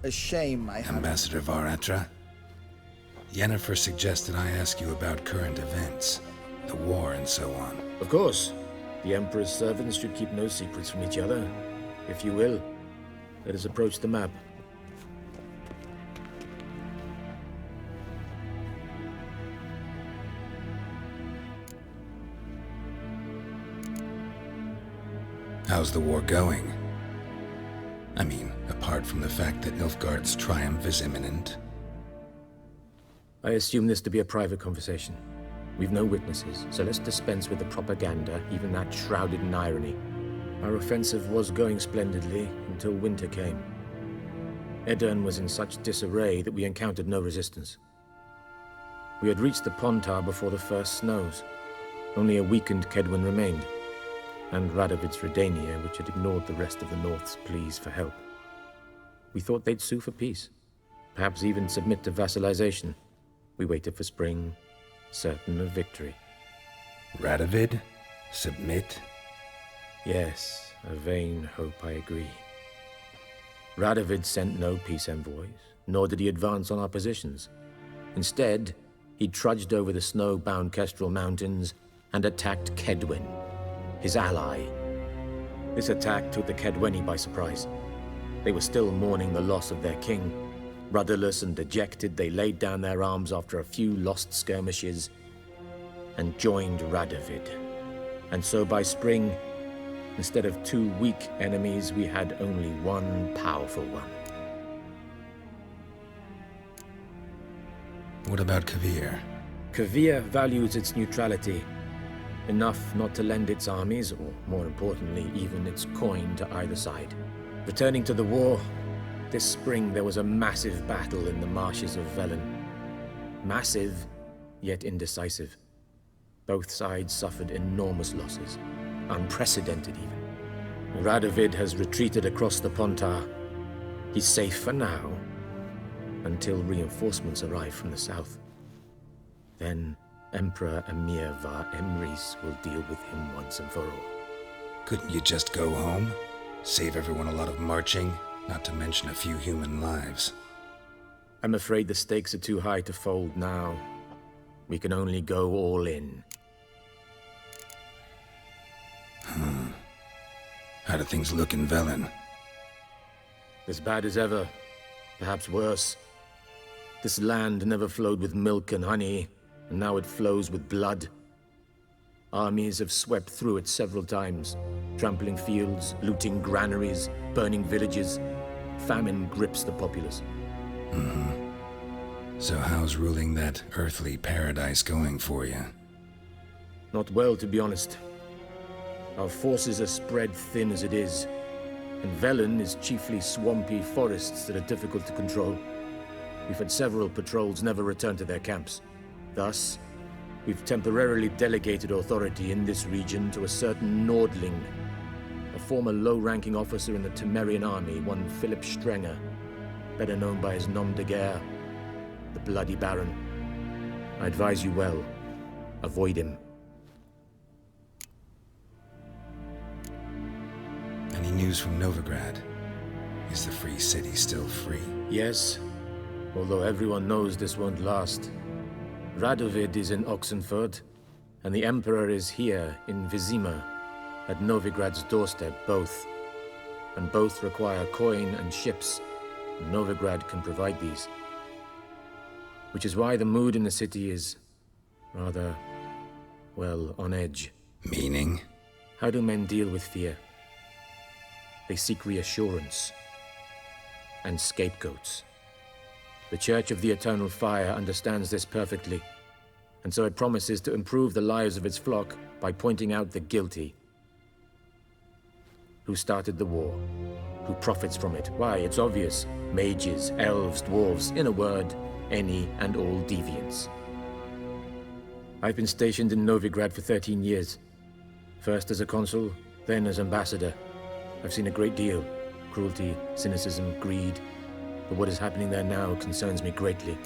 A shame I have... Ambassador Varatra, Yennefer suggested I ask you about current events, the war and so on. Of course. The Emperor's servants should keep no secrets from each other. If you will, let us approach the map. How's the war going? I mean, apart from the fact that Nilfgaard's triumph is imminent. I assume this to be a private conversation. We've no witnesses, so let's dispense with the propaganda, even that shrouded in irony. Our offensive was going splendidly until winter came. Edirn was in such disarray that we encountered no resistance. We had reached the Pontar before the first snows. Only a weakened Kaedwen remained, and Radovid's Redania, which had ignored the rest of the North's pleas for help. We thought they'd sue for peace, perhaps even submit to vassalization. We waited for spring, certain of victory. Radovid? Submit? Yes, a vain hope, I agree. Radovid sent no peace envoys, nor did he advance on our positions. Instead, he trudged over the snow-bound Kestrel Mountains and attacked Kaedwen, his ally. This attack took the Kaedweni by surprise. They were still mourning the loss of their king. Rudderless and dejected, they laid down their arms after a few lost skirmishes and joined Radovid. And so by spring, instead of two weak enemies, we had only one powerful one. What about Kavir? Kavir values its neutrality, enough not to lend its armies, or more importantly, even its coin to either side. Returning to the war, this spring there was a massive battle in the marshes of Velen. Massive, yet indecisive. Both sides suffered enormous losses, unprecedented even. Radovid has retreated across the Pontar. He's safe for now, until reinforcements arrive from the south. Then Emperor Emhyr var Emrys will deal with him once and for all. Couldn't you just go home? Save everyone a lot of marching, not to mention a few human lives. I'm afraid the stakes are too high to fold now. We can only go all in. How do things look in Velen? As bad as ever, perhaps worse. This land never flowed with milk and honey, and now it flows with blood. Armies have swept through it several times, trampling fields, looting granaries, burning villages. Famine grips the populace. So how's ruling that earthly paradise going for you? Not well, to be honest. Our forces are spread thin as it is, and Velen is chiefly swampy forests that are difficult to control. We've had several patrols never return to their camps. Thus, we've temporarily delegated authority in this region to a certain Nordling, a former low-ranking officer in the Temerian army, one Philip Strenger, better known by his nom de guerre, the Bloody Baron. I advise you well, avoid him. Any news from Novigrad? Is the free city still free? Yes, although everyone knows this won't last. Radovid is in Oxenford, and the Emperor is here in Vizima, at Novigrad's doorstep, both. And both require coin and ships. Novigrad can provide these. Which is why the mood in the city is rather, well, on edge. Meaning? How do men deal with fear? They seek reassurance and scapegoats. The Church of the Eternal Fire understands this perfectly, and so it promises to improve the lives of its flock by pointing out the guilty. Who started the war? Who profits from it? Why, it's obvious. Mages, elves, dwarves, in a word, any and all deviants. I've been stationed in Novigrad for 13 years. First as a consul, then as ambassador. I've seen a great deal. Cruelty, cynicism, greed. But what is happening there now concerns me greatly.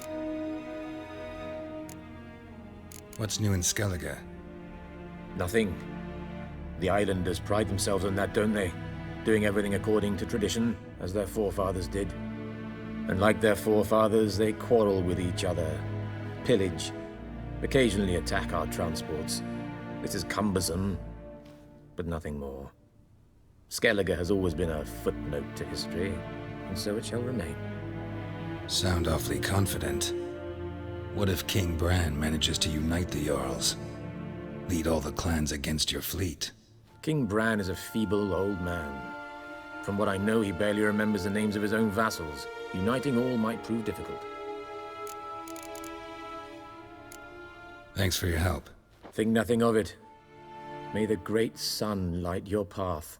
What's new in Skellige? Nothing. The islanders pride themselves on that, don't they? Doing everything according to tradition, as their forefathers did. And like their forefathers, they quarrel with each other, pillage, occasionally attack our transports. This is cumbersome, but nothing more. Skellige has always been a footnote to history, and so it shall remain. Sound awfully confident. What if King Bran manages to unite the Jarls? Lead all the clans against your fleet? King Bran is a feeble old man. From what I know, he barely remembers the names of his own vassals. Uniting all might prove difficult. Thanks for your help. Think nothing of it. May the great sun light your path.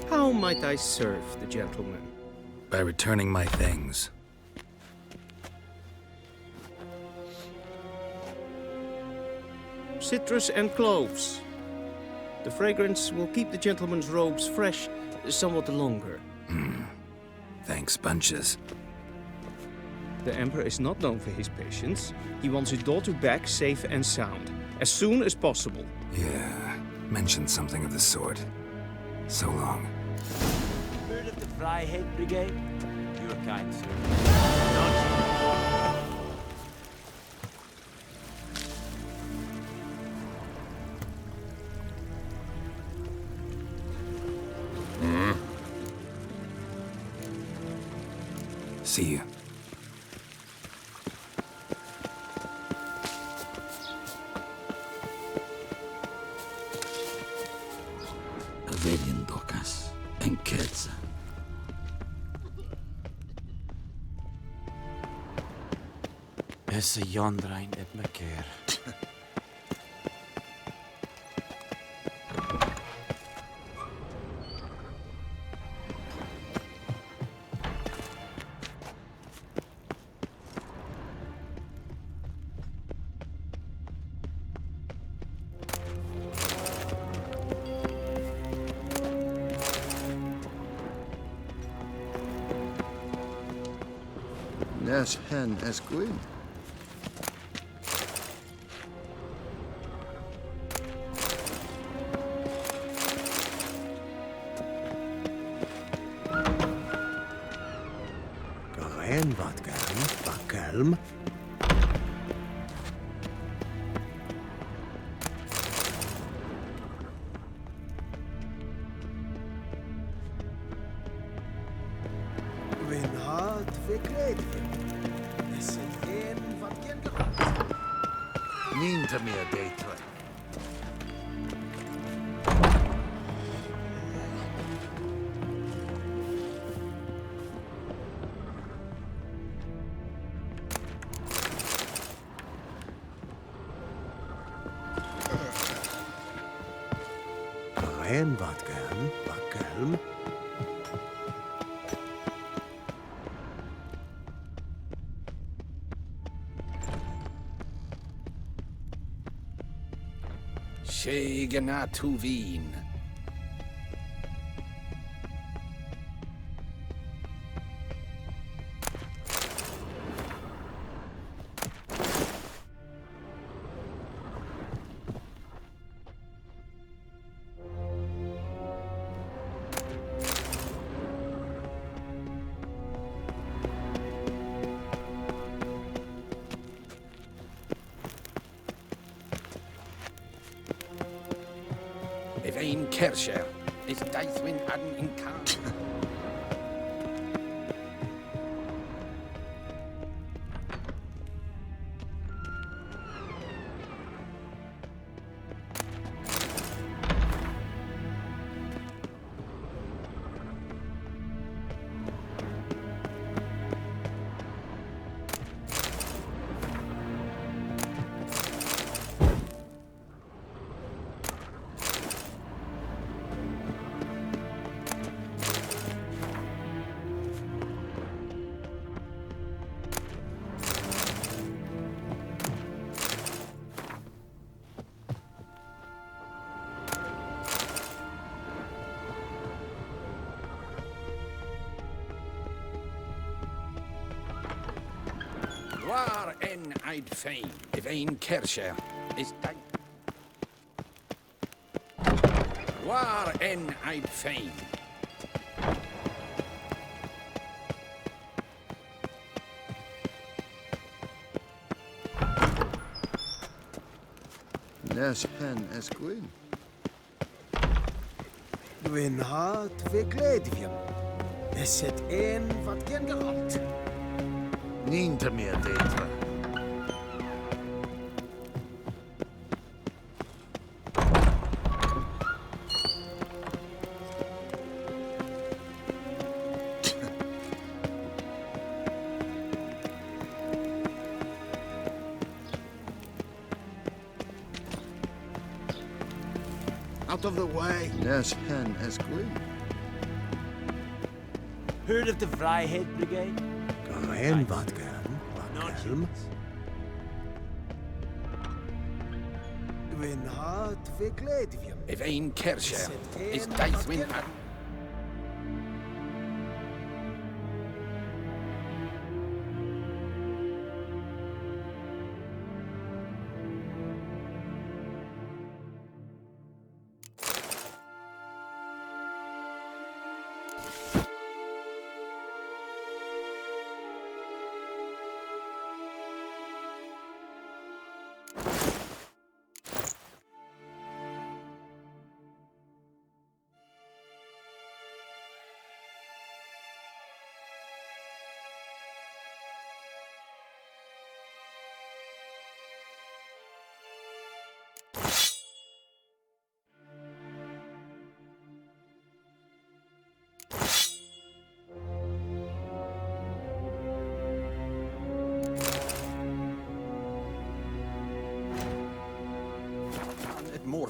How might I serve the gentleman? By returning my things. Citrus and cloves. The fragrance will keep the gentleman's robes fresh somewhat longer. Thanks, bunches. The Emperor is not known for his patience. He wants his daughter back safe and sound, as soon as possible. Yeah, mentioned something of the sort. So long. Heard of the Fryhead Brigade? Your kind, sir. See you. Avelian Docas and Ketza. Hisse jondrein et me keer. Nes hen es gwyn. Gaen wat gern, bakkelm. Win hart verkleed. Es is geen wat kinderen. Niet meer daten. Gaen wat gern, bakkelm. Shegena Tuvin. Een kersje is Deithwin hadden in kaart. Waar en uitveen, if een kersje is dat. Waar en uitveen. Nes hen es gwyn. Win hart verkleed. Es is een wat kinderen. Niet meer daten. Out of the way. Nes hen es gwyn. Heard of the Vryheid Brigade? Gaen wat gern, bakkelm. Win hart verkleed. If een kersje is Deithwin hadden.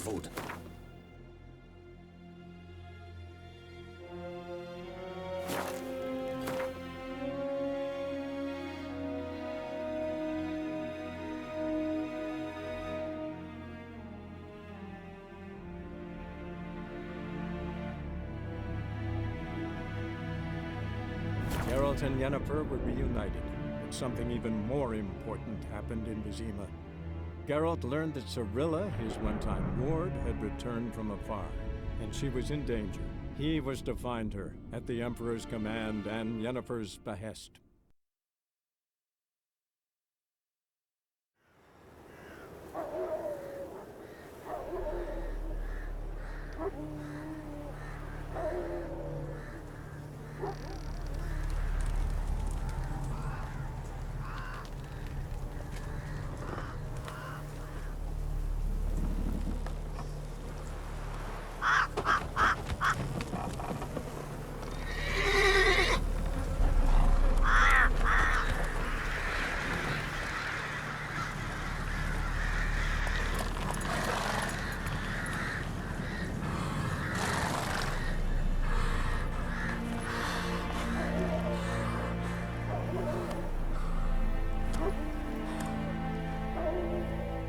food. Geralt and Yennefer were reunited, but something even more important happened in Vizima. Geralt learned that Cirilla, his one-time ward, had returned from afar, and she was in danger. He was to find her, at the Emperor's command and Yennefer's behest.